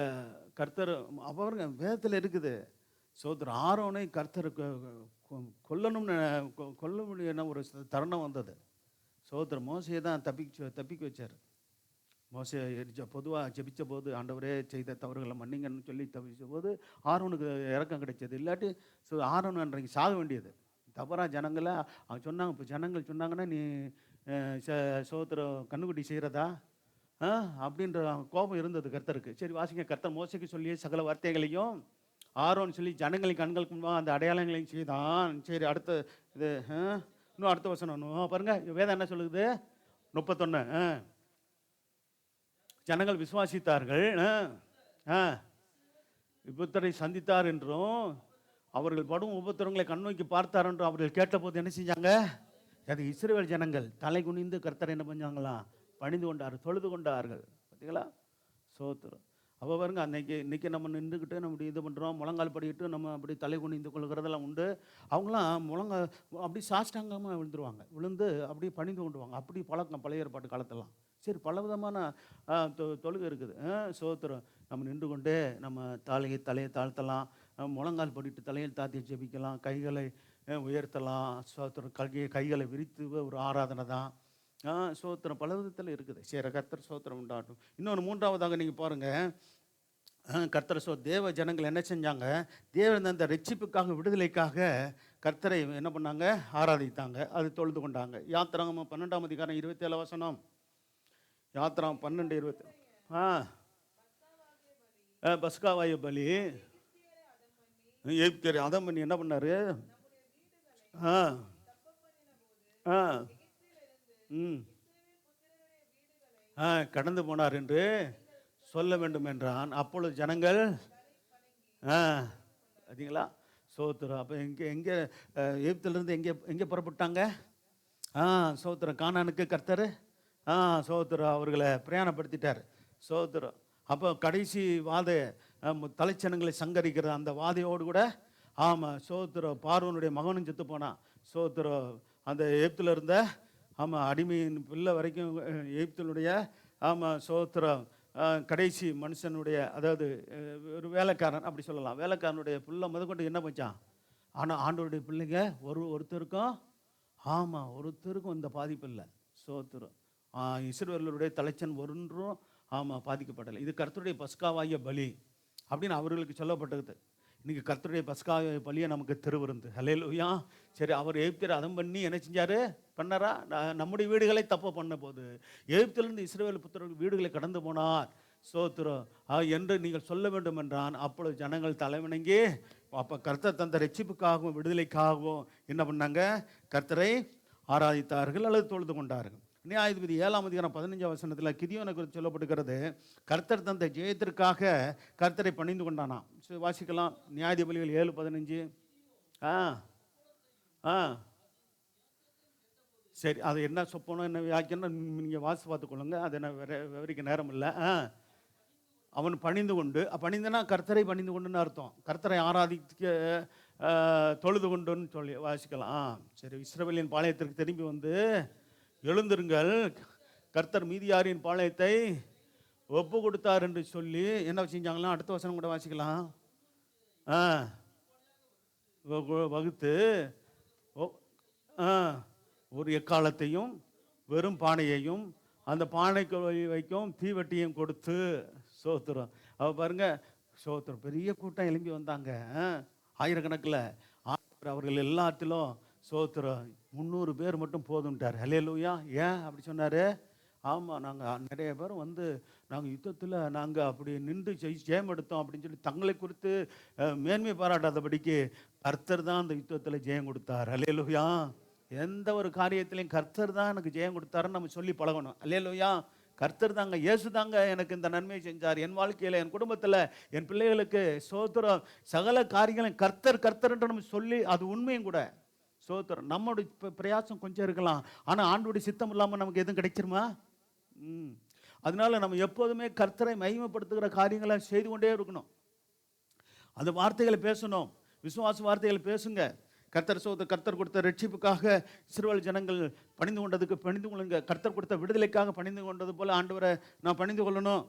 கர்த்தர் அவருங்க வேதத்தில் இருக்குது. சோத்திரம். ஆரோனை கர்த்தர் கொல்ல முடியும் ஒரு தருணம் வந்தது. சோத்திரம். மோசையை தான் தப்பிக்க வச்சார். மோசே பொதுவாக ஜெபித்த போது, ஆண்டவரே செய்த தவறுகளை மன்னிங்கன்னு சொல்லி தவிச்ச போது ஆரோனுக்கு இறக்கம் கிடைச்சது. இல்லாட்டி ஆரோன் அன்றைக்கு சாக வேண்டியது. தவறாக ஜனங்களை அவங்க சொன்னாங்க. இப்போ ஜனங்கள் சொன்னாங்கன்னா நீ சோத்திரம் கண்ணுக்குட்டி செய்கிறதா அப்படின்ற கோபம் இருந்தது கர்த்தருக்கு. சரி, வாசிங்க. கர்த்தர் மோசைக்கு சொல்லி சகல வார்த்தைகளையும் ஆரோன் சொல்லி ஜனங்களின் கண்களுக்கு முன்பாக அந்த அடையாளங்களையும் செய்தான். சரி, அடுத்த இது இன்னும் அடுத்த வசனம் பாருங்க. வேதம் என்ன சொல்லுது? 31. ஜனங்கள் விசுவாசித்தார்கள், விபத்தரை சந்தித்தார் என்றும் அவர்கள் படும் உபத்திரங்களை கண்ணோக்கி பார்த்தார் என்றும் அவர்கள் கேட்டபோது என்ன செஞ்சாங்க? அது இஸ்ரவேல் ஜனங்கள் தலை குனிந்து கர்த்தரை என்ன பண்ணாங்களாம்? பணிந்து கொண்டார்கள், தொழுது கொண்டார்கள். பார்த்தீங்களா? சோத்திரம். அப்போ பாருங்க, இன்னைக்கு நம்ம நின்றுக்கிட்டு நம்ம இது பண்ணுறோம், முழங்கால் படிக்கிட்டு நம்ம அப்படி தலை குனிந்து கொள்கிறதெல்லாம் உண்டு. அவங்களாம் முழங்கால் அப்படி சாஷ்டாங்கமாக விழுந்துருவாங்க. விழுந்து அப்படி பணிந்து கொண்டுவாங்க. அப்படி பழக்கம் பழைய ஏற்பாட்டு காலத்தெல்லாம். சரி, பலவிதமான தொழுகை இருக்குது. சோத்திரம். நம்ம நின்று கொண்டே நம்ம தலையை தாழ்த்தலாம், முழங்கால் படிட்டு தலையில் தாத்தி ஜெபிக்கலாம், கைகளை உயர்த்தலாம். சோத்திரம். கைகளை விரித்து ஒரு ஆராதனை தான். சோத்திரம். பல விதத்தில் இருக்குது. சரி, கர்த்தர் சோத்திரம் உண்டாட்டும். இன்னொன்று மூன்றாவதாக நீங்கள் பாருங்கள். கர்த்தர் தேவ ஜனங்கள் என்ன செஞ்சாங்க? தேவன் அந்த ரட்சிப்புக்காக, விடுதலைக்காக கர்த்தரை என்ன பண்ணாங்க? ஆராதித்தாங்க. அது தொழுது கொண்டாங்க. யாத்திராகமம் 12ஆம் அதிகாரம் 27 வசனம். யாத்திராம் 12:20. பஸ்காவாய பலி எகிப்தியரை அதம் பண்ணி என்ன பண்ணாரு? கடந்து போனார் என்று சொல்ல வேண்டும் என்றான். அப்பொழுது ஜனங்கள் பார்த்தீங்களா? சோத்திரம். அப்போ எங்கே எகிப்திலிருந்து எங்கே புறப்பட்டாங்க? சோத்திரம். கானானுக்கு கர்த்தர் சோத்திரம் அவர்களை பிரயாணப்படுத்திட்டார். சோத்திரம். அப்போ கடைசி தலைச்சனங்களை சங்கரிக்கிற அந்த வாதையோடு கூட சோத்திரம் பார்வோனுடைய மகனும் செத்து போனான். சோத்திரம். அந்த எகிப்தில் இருந்த அடிமையின் பிள்ளை வரைக்கும் எகிப்தினுடைய சோத்திரம் கடைசி மனுஷனுடைய, அதாவது ஒரு வேலைக்காரன் அப்படி சொல்லலாம், வேலைக்காரனுடைய பிள்ளை முதற்கொண்டு என்ன பண்ணான்? ஆனால் ஆண்டவருடைய பிள்ளைங்க ஒருத்தருக்கும் ஒருத்தருக்கும் இந்த பாதிப்பு இல்லை. சோத்திரம். இஸ்ரவேலருடைய தலைச்சன் ஒன்றும் பாதிக்கப்படலை. இது கர்த்தருடைய பஸ்காவாகிய பலி அப்படின்னு அவர்களுக்கு சொல்லப்பட்டது. இன்றைக்கி கர்த்தருடைய பஸ்காவாகிய பலியை நமக்கு திருவிருந்து. ஹல்லேலூயா. சரி, அவர் எகிப்தியரை அதம் பண்ணி என்ன செஞ்சார்? பண்ணாரா? நம்முடைய வீடுகளை தப்பு பண்ண போது எகிப்திலிருந்து இஸ்ரவேல் புத்திரர்கள் வீடுகளை கடந்து போனார். சோத்திரம் என்று நீங்கள் சொல்ல வேண்டும் என்றான். அப்பொழுது ஜனங்கள் தலைவணங்கி அப்போ கர்த்தர் தந்த ரட்சிப்புக்காகவும் விடுதலைக்காகவும் என்ன பண்ணாங்க? கர்த்தரை ஆராதித்தார்கள் அல்லது தொழுது கொண்டார்கள். நியாயாதிபதி 7ஆம் அதிகாரம் 15ஆம் வசனத்தில் கிதியோனை குறித்து சொல்லப்பட்டுக்கிறது. கர்த்தர் தந்த ஜெயத்திற்காக கர்த்தரை பணிந்து கொண்டானாம். வாசிக்கலாம். நியாயாதிபதிகள் 7:15. சரி, அது என்ன சொப்பனோ என்ன வியாக்கியம் நீங்கள் வாசி பார்த்துக்கொள்ளுங்க. அது என்ன விவரிக்க நேரம் இல்லை. அவன் பணிந்து கொண்டு, பணிந்தனா கர்த்தரை பணிந்து கொண்டுன்னு அர்த்தம். கர்த்தரை ஆராதிக்க தொழுது கொண்டுன்னு சொல்லி வாசிக்கலாம். சரி, இஸ்ரவேலின் பாளையத்திற்கு திரும்பி வந்து எழுந்திருங்கள், கர்த்தர் மீதியாரின் பாளையத்தை ஒப்பு கொடுத்தார் என்று சொல்லி என்ன செஞ்சாங்களாம்? அடுத்த வசனம் கூட வாசிக்கலாம். வகுத்து ஒரு எக்காலத்தையும் வெறும் பானையையும் அந்த பானைக்கு வைக்கும் தீவட்டியும் கொடுத்து. சோத்திரம். பாருங்க, சோத்திரம். பெரிய கூட்டம் எழும்பி வந்தாங்க, ஆயிரக்கணக்கில். அவர்கள் எல்லாத்திலும் சோத்திரம் 300 பேர் மட்டும் போதும்ட்டார். ஹல்லேலூயா. ஏன் அப்படி சொன்னார்? ஆமாம், நாங்கள் நிறைய பேர் வந்து நாங்கள் யுத்தத்தில் நாங்கள் அப்படி நின்று ஜெயம் எடுத்தோம் அப்படின்னு சொல்லி தங்களை குறித்து மேன்மை பாராட்டாதபடிக்கு கர்த்தர் தான் அந்த யுத்தத்தில் ஜெயம் கொடுத்தார். அல்லேலூயா. எந்த ஒரு காரியத்திலையும் கர்த்தர் தான் எனக்கு ஜெயம் கொடுத்தாருன்னு நம்ம சொல்லி பழகணும். அல்லேலூயா. கர்த்தர் தாங்க, இயேசு தாங்க எனக்கு இந்த நன்மையை செஞ்சார் என் வாழ்க்கையில், என் குடும்பத்தில், என் பிள்ளைகளுக்கு. சோத்திரம். சகல காரியங்களையும் கர்த்தர் கர்த்தர்ன்ற நம்ம சொல்லி, அது உண்மையும் கூட. சோத்திரம். நம்மளுடைய பிரயாசம் கொஞ்சம் இருக்கலாம், ஆனால் ஆண்டோடைய சித்தம் இல்லாமல் நமக்கு எதுவும் கிடைச்சிருமா? அதனால நம்ம எப்போதுமே கர்த்தரை மகிமைப்படுத்துகிற காரியங்களை செய்து கொண்டே இருக்கணும். அந்த வார்த்தைகளை பேசணும், விசுவாச வார்த்தைகளை பேசுங்க. கர்த்தர் கொடுத்த ரட்சிப்புக்காக இஸ்ரவேல் ஜனங்கள் பணிந்து கொண்டதுக்கு பணிந்து கொள்ளுங்க. கர்த்தர் கொடுத்த விடுதலைக்காக பணிந்து கொண்டது போல ஆண்டவரை நான் பணிந்து கொள்ளணும்.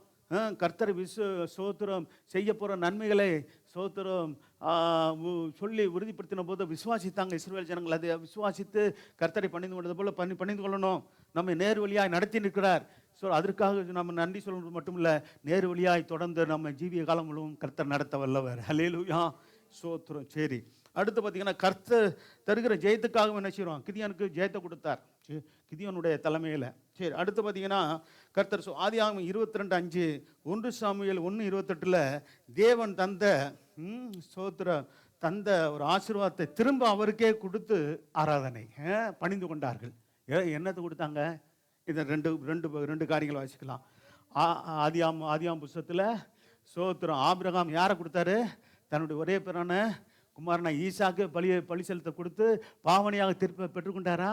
கர்த்தர் சோத்திரம் செய்ய போகிற நன்மைகளை சோத்திரம் சொல்லி உறுதிப்படுத்தின போது விசுவாசித்தாங்க இஸ்ரவேல் ஜனங்கள். அதை விசுவாசித்து கர்த்தரை பணிந்து கொண்டது போல பணிந்து கொள்ளணும். நம்ம நேர் வழியாய் நடத்தி நிற்கிறார். ஸோ அதற்காக நம்ம நன்றி சொல்வது மட்டும் இல்லை, நேர் வழியாய் தொடர்ந்து நம்ம ஜீவிய காலம் முழுவதும் கர்த்தர் நடத்த வல்லவர். அல்லேலூயா. சோத்திரம். சரி, அடுத்து பார்த்தீங்கன்னா கர்த்தர் தருகிற ஜெயத்துக்காக என்ன செய்வோம்? கிதியோனுக்கு ஜெயத்தை கொடுத்தார் கிதியோனுடைய தலைமையில். சரி, அடுத்து பார்த்தீங்கன்னா கர்த்தர் ஆதியாகமம் 22:5, 1 சாமுவேல் 1:28 தேவன் தந்த தந்த ஒரு ஆசீர்வாதத்தை திரும்ப அவருக்கே கொடுத்து ஆராதனை பணிந்து கொண்டார்கள். என்னத்தை கொடுத்தாங்க? இதை ரெண்டு காரியங்கள் வாசிக்கலாம். ஆதியாம் புஸ்தகத்தில் சோத்திரம் ஆபிரகாம் யாரை கொடுத்தாரு? தன்னுடைய ஒரே பேரான குமாரனா ஈசாக்கு பலி செலுத்த கொடுத்து பாவனையாக திருப்ப பெற்றுக்கொண்டாரா?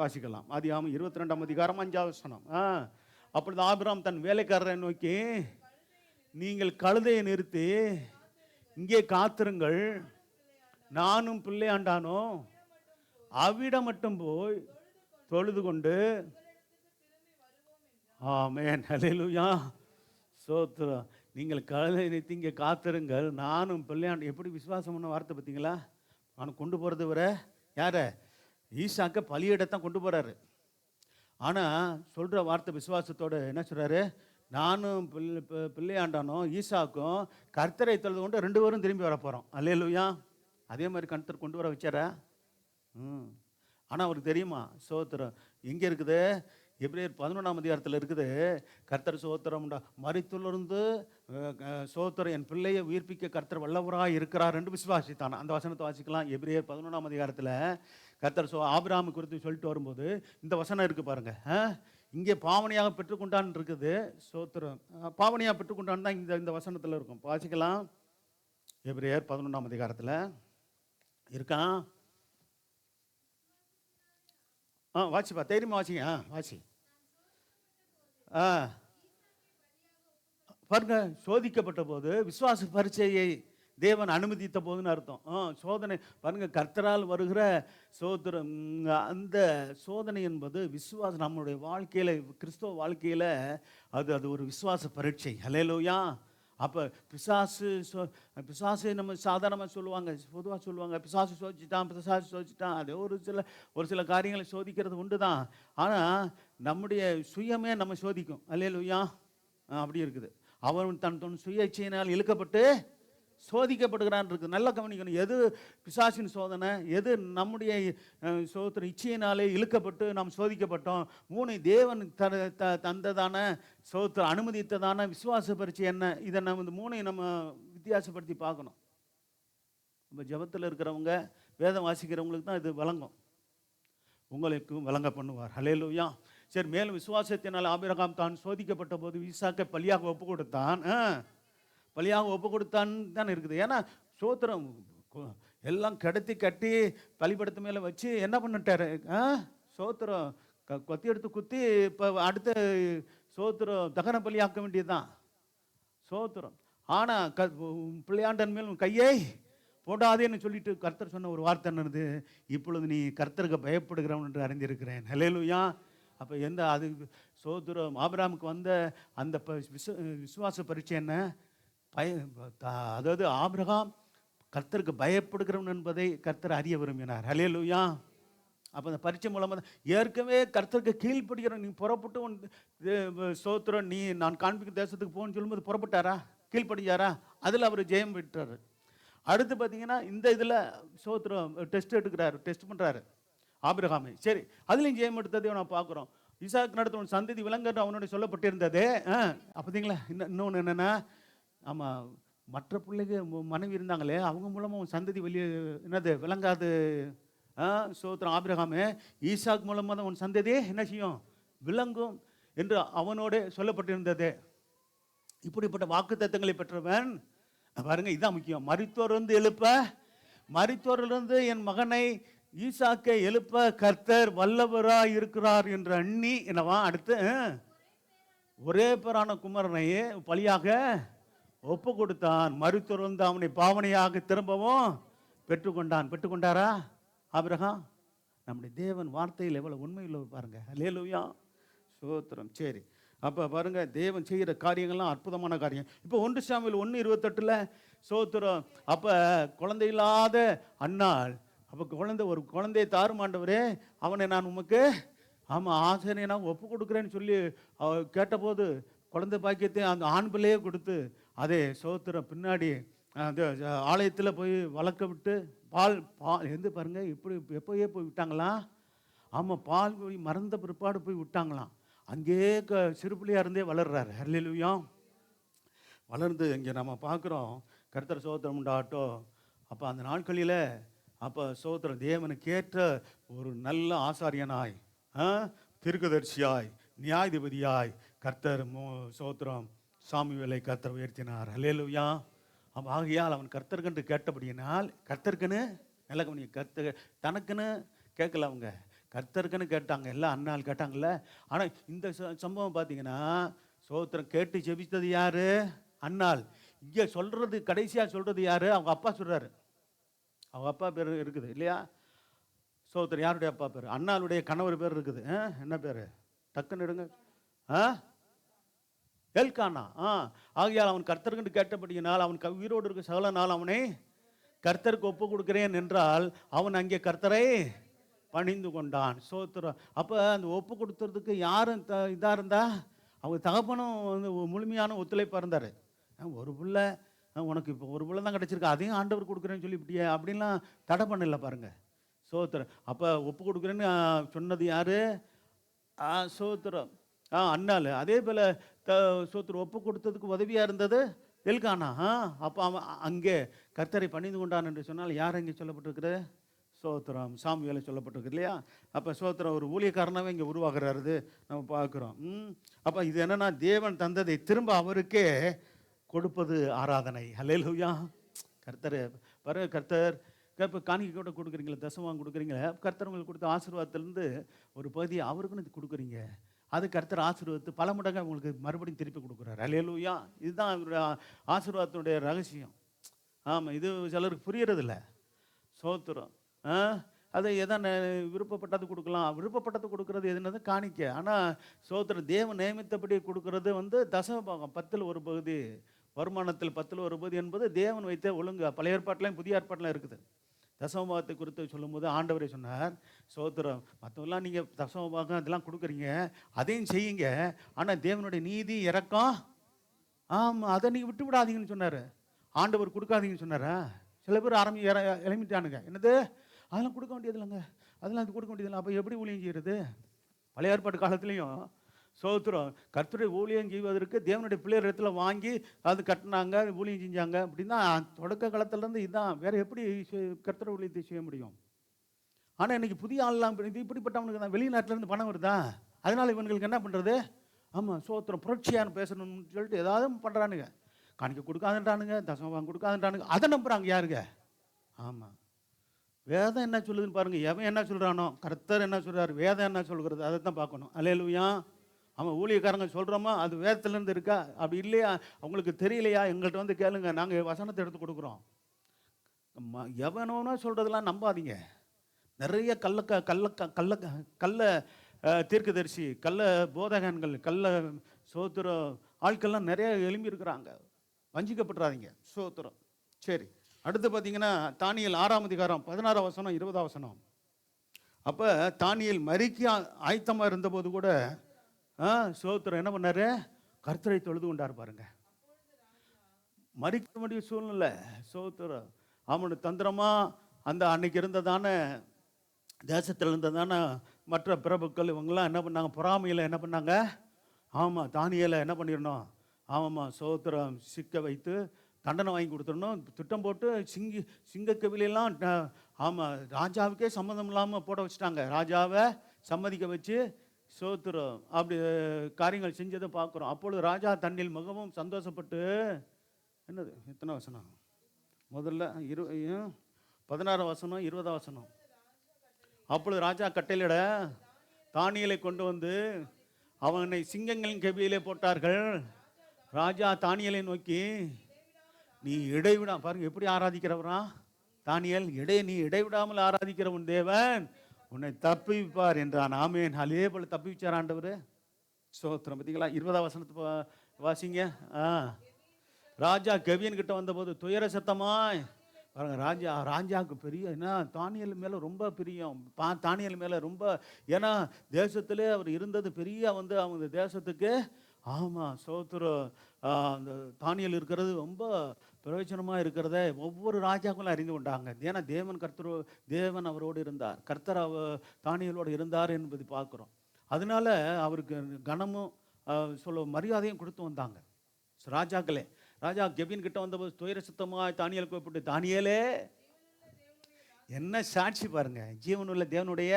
வாசிக்கலாம். ஆதியாகமம் 22ஆம் அதிகாரம் 5வது வசனம். அப்பொழுது ஆபிரகாம் தன் வேலைக்காரரை நோக்கி, நீங்கள் கழுதையை நிறுத்தி இங்கே காத்திருங்கள், நானும் பிள்ளையாண்டானோ அவ்விடம் மட்டும் போய் தொழுது கொண்டு. ஆமென். அல்லேலூயா. சோத்திரம். நீங்கள் கழுதை நிறுத்தி இங்கே காத்திருங்கள், நானும் பிள்ளையாண்டு. எப்படி விசுவாசம் பண்ண வார்த்தை பார்த்தீங்களா? அவனை கொண்டு போகிறது வர யார? ஈசாக்க பலியிடத்தான் கொண்டு போகிறாரு. ஆனால் சொல்கிற வார்த்தை விசுவாசத்தோடு என்ன சொல்கிறாரு? நானும் பிள்ளையாண்டானோ ஈசாக்கும் கர்த்தரை தொழுது கொண்டு 2 பேரும் திரும்பி வர போகிறோம். அல்லேலூயா. அதே மாதிரி கர்த்தர் கொண்டு வர வச்சாரா? ஆனால் அவருக்கு தெரியுமா? சோத்திரம். எங்கே இருக்குது? எபிரேயர் 11ஆம் அதிகாரத்தில் இருக்குது. கர்த்தர் சோத்திரம் மரித்துள்ளிருந்து சோத்திரம் என் பிள்ளையை உயிர்ப்பிக்க கர்த்தர் வல்லவராக இருக்கிறார் என்று விசுவாசித்தான். அந்த வசனத்தை வாசிக்கலாம். எபிரேயர் 11ஆம் அதிகாரத்தில் கர்த்தர் ஆபிரகாம் குறித்து சொல்லிட்டு வரும்போது இந்த வசனம் இருக்குது பாருங்க. இங்கே பாவனையாக பெற்றுக்கொண்டான் இருக்குது. சோத்திரம். பாவனையாக பெற்றுக்கொண்டான் தான் இந்த வசனத்தில் இருக்கும். வாசிக்கலாம். எபிரேயர் 11ஆம் அதிகாரத்தில் இருக்கான். வாசிப்பா, தைரியமா வாசிங்க. வாசி. பாருங்க, சோதிக்கப்பட்ட போது விசுவாச பரீட்சையை தேவன் அனுமதித்த போதுன்னு அர்த்தம். சோதனை பாருங்க, கர்த்தரால் வருகிற சோதரம். அந்த சோதனை என்பது விசுவாசம். நம்மளுடைய வாழ்க்கையில், கிறிஸ்தவ வாழ்க்கையில் அது ஒரு விசுவாச பரீட்சை. அல்லேலூயா. அப்போ பிசாசு நம்ம சாதாரணமாக சொல்லுவாங்க, பொதுவாக சொல்லுவாங்க, பிசாசு சோதிச்சிட்டான். அது ஒரு சில காரியங்களை சோதிக்கிறது உண்டு தான். ஆனால் நம்முடைய சுயமே நம்ம சோதிக்கும். அல்லேலூயா. அப்படி இருக்குது. அவன் தன் சுய இச்சையினால் இழுக்கப்பட்டு சோதிக்கப்படுகிறான் இருக்குது. நல்லா கவனிக்கணும். எது பிசாசின் சோதனை, எது நம்முடைய சோதனை இச்சையினாலே இழுக்கப்பட்டு நாம் சோதிக்கப்பட்டோம். 3 தேவன் தந்ததான சோத்திர அனுமதித்ததான விசுவாச பரீட்சை என்ன? இதை நம்ம இந்த 3ஐயும் நம்ம வித்தியாசப்படுத்தி பார்க்கணும். இப்போ ஜெபத்தில் இருக்கிறவங்க, வேதம் வாசிக்கிறவங்களுக்கு தான் இது வழங்கும், உங்களுக்கும் வழங்க பண்ணுவார். அல்லேலூயா. சரி, மேலும் விசுவாசத்தினால் ஆபிரகாம் தான் சோதிக்கப்பட்ட போது ஈசாக்கை பலியாக ஒப்பு கொடுத்தான் தான் இருக்குது. ஏன்னா சோத்திரம் எல்லாம் கட்டி பலிபடத்து மேலே வச்சு என்ன பண்ணிட்டாரு? சோத்திரம் கொத்தி எடுத்து குத்தி இப்போ அடுத்த சோத்திரம் தகன பலியாக்க வேண்டியதுதான். சோத்திரம். ஆனால் பிள்ளையாண்டன் மேல் கையை போடாதேன்னு சொல்லிட்டு கர்த்தர் சொன்ன ஒரு வார்த்தை என்னது? இப்பொழுது நீ கர்த்தருக்கு பயப்படுகிறவன் என்று அறிந்திருக்கிறேன். அல்லேலூயா. அப்போ அது சோத்திரம் ஆபிரகாமுக்கு வந்த அந்த விசுவாச பரீட்சை என்ன? அதாவது ஆபிரகாம் கர்த்தருக்கு பயப்படுகிறவன் என்பதை கர்த்தர் அறிய விரும்பினார். அல்லேலூயா. அப்போ அந்த பரீட்சை மூலமாக ஏற்கனவே கர்த்தருக்கு கீழ்ப்படுகிறவன். நீ புறப்பட்டு சோத்திரம் நீ நான் காண்பிக்கும் தேசத்துக்கு போகணும்னு சொல்லும்போது புறப்பட்டாரா? கீழ்படியாரா? அதில் அவர் ஜெயம் விட்டார். அடுத்து பார்த்தீங்கன்னா இந்த இதில் சோத்திரம் டெஸ்ட் பண்ணுறாரு ஆபிரகாமை. சரி, அதுலேயும் ஜெயம் எடுத்ததையும் நான் பார்க்குறோம். ஈசாக்கு நடத்த உன் சந்ததி விளங்கன்னு அவனுடைய சொல்லப்பட்டிருந்தது. பார்த்தீங்களா? இன்னொன்று என்னென்னா, ஆமாம், மற்ற பிள்ளைங்க மனைவி இருந்தாங்களே, அவங்க மூலமாக உன் சந்ததி வெளியே என்னது விளங்காது. சோத்திரம். ஆபிரகாமே, ஈசாக் மூலமாக தான் உன் சந்ததி என்ன செய்யும், விளங்கும் என்று அவனோட சொல்லப்பட்டிருந்தது. இப்படிப்பட்ட வாக்கு தத்தங்களை பெற்றவன் பாருங்க, இதுதான் முக்கியம். மரித்தோர் வந்து எழுப்ப, மரித்தோரிலிருந்து என் மகனை ஈசாக்கை எழுப்ப கர்த்தர் வல்லவராய் இருக்கிறார் என்று எண்ணி என்னவா அடுத்து ஒரே பேரான குமரனை பலியாக ஒப்பு கொடுத்தான். மரித்தோர் வந்து அவனை பாவனையாக திரும்பவும் பெற்றுக்கொண்டான். பெற்றுக்கொண்டாரா ஆபிரகாம்? நம்முடைய தேவன் வார்த்தையில் எவ்வளவு உண்மையில் பாருங்க. அல்லேலூயா, ஸ்தோத்திரம். சரி, அப்போ பாருங்க, தேவன் செய்கிற காரியங்கள்லாம் அற்புதமான காரியம். இப்போ 1 சாமுவேல் 1:28 ஸ்தோத்திரம். அப்போ குழந்தை இல்லாத அன்னாள், அப்போ ஒரு குழந்தையை தாருமாண்டவரே, அவனை நான் உமக்கு ஆசிரியனாக ஒப்பு கொடுக்குறேன்னு சொல்லி கேட்டபோது குழந்தை பாக்கியத்தை அந்த ஆண் பிள்ளையே கொடுத்து அதே ஸ்தோத்திரம் பின்னாடி அந்த ஆலயத்தில் போய் வளர்க்க விட்டு பால் பாருங்க, இப்படி எப்போயே போய் விட்டாங்களாம். பால் போய் மறந்த பிற்பாடு போய் விட்டாங்களாம். அங்கேயே சிறுபிள்ளையாக இருந்தே வளர்றாரு. அல்லேலூயா. வளர்ந்து இங்கே நம்ம பார்க்குறோம். கர்த்தர் ஸ்தோத்திரம் உண்டாகட்டும். அப்போ அந்த நாட்களில் அப்போ ஸ்தோத்திரம் தேவனுக்கு ஏற்ற ஒரு நல்ல ஆசாரியனாய், தீர்க்கதரிசியாய், நியாயாதிபதியாய் கர்த்தர் ஸ்தோத்திரம் சாமுவேலை கர்த்தர் உயர்த்தினார். அல்லேலூயா. ஆகையால் அவன் கர்த்தர்கன்று கேட்டபடியினால், கர்த்தருக்குன்னு நல்ல கவனி, தனக்குன்னு கேட்கல, அவங்க கர்த்தருக்குன்னு கேட்டாங்க. எல்லாம் அண்ணாள் கேட்டாங்கல்ல. ஆனால் இந்த சம்பவம் பார்த்தீங்கன்னா, ஸ்தோத்திரம் கேட்டு ஜெபித்தது யாரு? அண்ணாள். இங்கே சொல்கிறது, கடைசியாக சொல்கிறது யாரு? அவங்க அப்பா சொல்கிறாரு. அவங்க அப்பா பேர் இருக்குது இல்லையா? ஸ்தோத்திரம். யாருடைய அப்பா பேர்? அண்ணாளுடைய கணவர் பேர் இருக்குது. என்ன பேர்? டக்குன்னு எடுங்க. எல்கானா. ஆகையால் அவன் கர்த்தருக்கு கேட்டபடியினால் அவன் உயிரோடு இருக்க சகல நாள் அவனை கர்த்தருக்கு ஒப்பு கொடுக்கிறேன் என்றால் அவன் அங்கே கர்த்தரை பணிந்து கொண்டான். ஸ்தோத்திரம். அப்போ அந்த ஒப்பு கொடுத்துறதுக்கு யாரும் இதாக இருந்தா, அவங்க தகப்பனும் வந்து முழுமையான ஒத்துழைப்பாக இருந்தார். ஒரு பிள்ளை உனக்கு இப்போ ஒரு பிள்ளை தான் கிடச்சிருக்கு, அதையும் ஆண்டவர் கொடுக்குறேன்னு சொல்லி இப்படியே அப்படின்லாம் தடை பண்ணல பாருங்க. ஸ்தோத்திரம். அப்போ ஒப்பு கொடுக்குறேன்னு சொன்னது யாரு? ஸ்தோத்திரம் அண்ணாள். அதே போல் ஸ்தோத்திரம் ஒப்பு கொடுத்ததுக்கு உதவியாக இருந்தது எல்கானா. அப்போ அவன் அங்கே கர்த்தரை பணிந்து கொண்டான் என்று சொன்னால் யார் இங்கே சொல்லப்பட்டிருக்குது? ஸ்தோத்திரம் சாமுவேலை சொல்லப்பட்டிருக்கு இல்லையா? அப்போ ஸ்தோத்திரம் ஒரு ஊழியக்காரனாகவே இங்கே உருவாகிறாரு நம்ம பார்க்குறோம். அப்போ இது என்னென்னா, தேவன் தந்ததை திரும்ப அவருக்கே கொடுப்பது ஆராதனை. அல்லேலூயா. கர்த்தர் பாருங்க, கர்த்தர் இப்போ காணிக்கை கூட கொடுக்குறீங்களா, தசமம் கொடுக்குறீங்களா, கர்த்தர் உங்களுக்கு கொடுத்த ஆசீர்வாதத்திலேருந்து ஒரு பகுதியை அவருக்குன்னு கொடுக்குறீங்க. அது கர்த்தர் ஆசீர்வாதத்து பல மடங்கு உங்களுக்கு மறுபடியும் திருப்பி கொடுக்குறாரு. அல்லேலூயா. இதுதான் அவருடைய ஆசீர்வாதத்தினுடைய ரகசியம். ஆமாம், இது சிலருக்கு புரியறதில்ல. ஸ்தோத்திரம். அதை எதை விருப்பப்பட்டது கொடுக்கலாம், விருப்பப்பட்டது கொடுக்கறது எதுனது காணிக்க. ஆனால் ஸ்தோத்திரம் தேவன் நியமித்தபடி கொடுக்கறது வந்து தசமபாகம், 10ல் ஒரு பகுதி, வருமானத்தில் 10ல் ஒரு பகுதி என்பது தேவன் வைத்த ஒழுங்கு. பழைய ஏற்பாட்டிலையும் புதிய ஏற்பாட்டிலும் இருக்குது. தசமபாகத்தை குறித்து சொல்லும்போது ஆண்டவரே சொன்னார், ஸ்தோத்திரம் மற்றவெல்லாம் நீங்கள் தசமபாகம் அதெல்லாம் கொடுக்குறீங்க, அதையும் செய்யுங்க, ஆனால் தேவனுடைய நீதி இறக்கம் அதை நீங்கள் விட்டு விடாதீங்கன்னு சொன்னார். ஆண்டவர் கொடுக்காதீங்கன்னு சொன்னாரா? சில பேர் எழுமிட்டானுங்க. என்னது அதெல்லாம் கொடுக்க வேண்டியது இல்லைங்க, அதெல்லாம் அது கொடுக்க வேண்டியதில்லை. அப்போ எப்படி ஊழியம் செய்கிறது? பழைய ஏற்பாட்டு காலத்துலேயும் ஸ்தோத்திரம் கர்த்தருடைய ஊழியம் செய்வதற்கு தேவனுடைய பிள்ளையர் இடத்துல வாங்கி அது கட்டினாங்க, ஊழியம் செஞ்சாங்க. அப்படின்னா தொடக்க காலத்துலேருந்து இதுதான். வேறு எப்படி கர்த்தர் ஊழியத்தை செய்ய முடியும்? ஆனால் இன்றைக்கி புதிய ஆள்லாம் இது இப்படிப்பட்டவனுக்கு தான் வெளிநாட்டிலேருந்து பணம் வருதா, அதனால் இவங்களுக்கு என்ன பண்ணுறது? ஆமாம், ஸ்தோத்திரம் புரட்சியான பேசணும்னு சொல்லிட்டு ஏதாவது பண்ணுறானுங்க. காணிக்க கொடுக்காதுன்றானுங்க, தசமபாகம் கொடுக்காதுன்றானுங்க. அதை நம்புகிறாங்க யாருங்க? ஆமாம், வேதம் என்ன சொல்லுதுன்னு பாருங்கள். எவன் என்ன சொல்கிறானோ, கர்த்தர் என்ன சொல்கிறார், வேதம் என்ன சொல்கிறது, அதை தான் பார்க்கணும். அல்லேலூயா. ஆமாம், ஊழியக்காரங்க சொல்கிறோமா அது வேதத்துலேருந்து இருக்கா? அப்படி இல்லையா, அவங்களுக்கு தெரியலையா, எங்கள்கிட்ட வந்து கேளுங்க, நாங்கள் வசனத்தை எடுத்து கொடுக்குறோம். எவனோனா சொல்கிறதெல்லாம் நம்பாதீங்க. நிறைய கள்ள தீர்க்கதரிசி, கள்ள போதகன்கள், கள்ள ஸ்தோத்திர ஆட்கள்லாம் நிறைய எழும்பி இருக்கிறாங்க. வஞ்சிக்கப்பட்டுறாதீங்க. ஸ்தோத்திரம். சரி, அடுத்து பார்த்தீங்கன்னா தானியேல் 6ஆம் அதிகாரம் 16ஆம் வசனம் 20ஆம் வசனம். அப்போ தானியேல் மரிக்க ஆயத்தமாக இருந்தபோது கூட ஸ்தோத்திரம் என்ன பண்ணார்? கர்த்தரை தொழுது கொண்டார் பாருங்க. மரிக்க வேண்டிய சூழ்நிலை. ஸ்தோத்திரம் அவனு தந்திரமாக அந்த அன்னைக்கு இருந்ததான தேசத்தில் இருந்ததான மற்ற பிரபுக்கள் இவங்கெல்லாம் என்ன பண்ணாங்க, பொறாமையில் என்ன பண்ணாங்க, ஆமாம் தானியேலை என்ன பண்ணிடணும், ஆமாம் சோத்திரம் சிக்க வைத்து தண்டனை வாங்கி கொடுத்துடணும் திட்டம் போட்டு சிங்கக்கவிலாம் ஆமாம் ராஜாவுக்கே சம்மந்தம் இல்லாமல் போட வச்சுட்டாங்க. ராஜாவை சம்மதிக்க வச்சு சோத்திரம் அப்படி காரியங்கள் செஞ்சதை பார்க்குறோம். அப்பொழுது ராஜா தன்னில் மிகவும் சந்தோஷப்பட்டு, என்னது எத்தனை வசனம் முதல்ல 16 வசனம் 20 வசனம். அப்பொழுது ராஜா கட்டளையிட தானியேலை கொண்டு வந்து அவனை சிங்கங்களின் கெபியிலே போட்டார்கள். ராஜா தானியேலை நோக்கி, நீ இடைவிடா பாருங்க எப்படி ஆராதிக்கிறவரா தானியேல், நீ இடைவிடாமல் ஆராதிக்கிற உன் தேவன் உன்னை தப்பிப்பார் என்றான். ஆமேன். அதே போல தப்பிச்சார் ஆண்டவர். ஸ்தோத்திரம். பார்த்தீங்களா 20 வசனத்தை வாசிங்க. ராஜா கெவியன் கிட்ட வந்தபோது துயர சத்தமாய் பாருங்க, ராஜாவுக்கு பெரிய என்ன தானியேல் மேலே ரொம்ப பிரியம், தானியேல் மேலே ரொம்ப, ஏன்னா தேசத்திலே அவர் இருந்தது பெரிய அவங்க தேசத்துக்கு ஆமாம் சோத்திரம் அந்த தானியேல் இருக்கிறது ரொம்ப பிரயோஜனமாக இருக்கிறத ஒவ்வொரு ராஜாக்களும் அறிந்து கொண்டாங்க. ஏன்னா தேவன் அவரோடு இருந்தார், கர்த்தர் தானியேலோடு இருந்தார் என்பது பார்க்குறோம். அதனால அவருக்கு கனமும் மரியாதையும் கொடுத்து வந்தாங்க ராஜாக்களே. ராஜா கெபின் கிட்ட வந்தபோது துயர சுத்தமாக தானியேல் கூப்பிட்டு, தானியேலே, என்ன சாட்சி பாருங்க, ஜீவனுள்ள தேவனுடைய,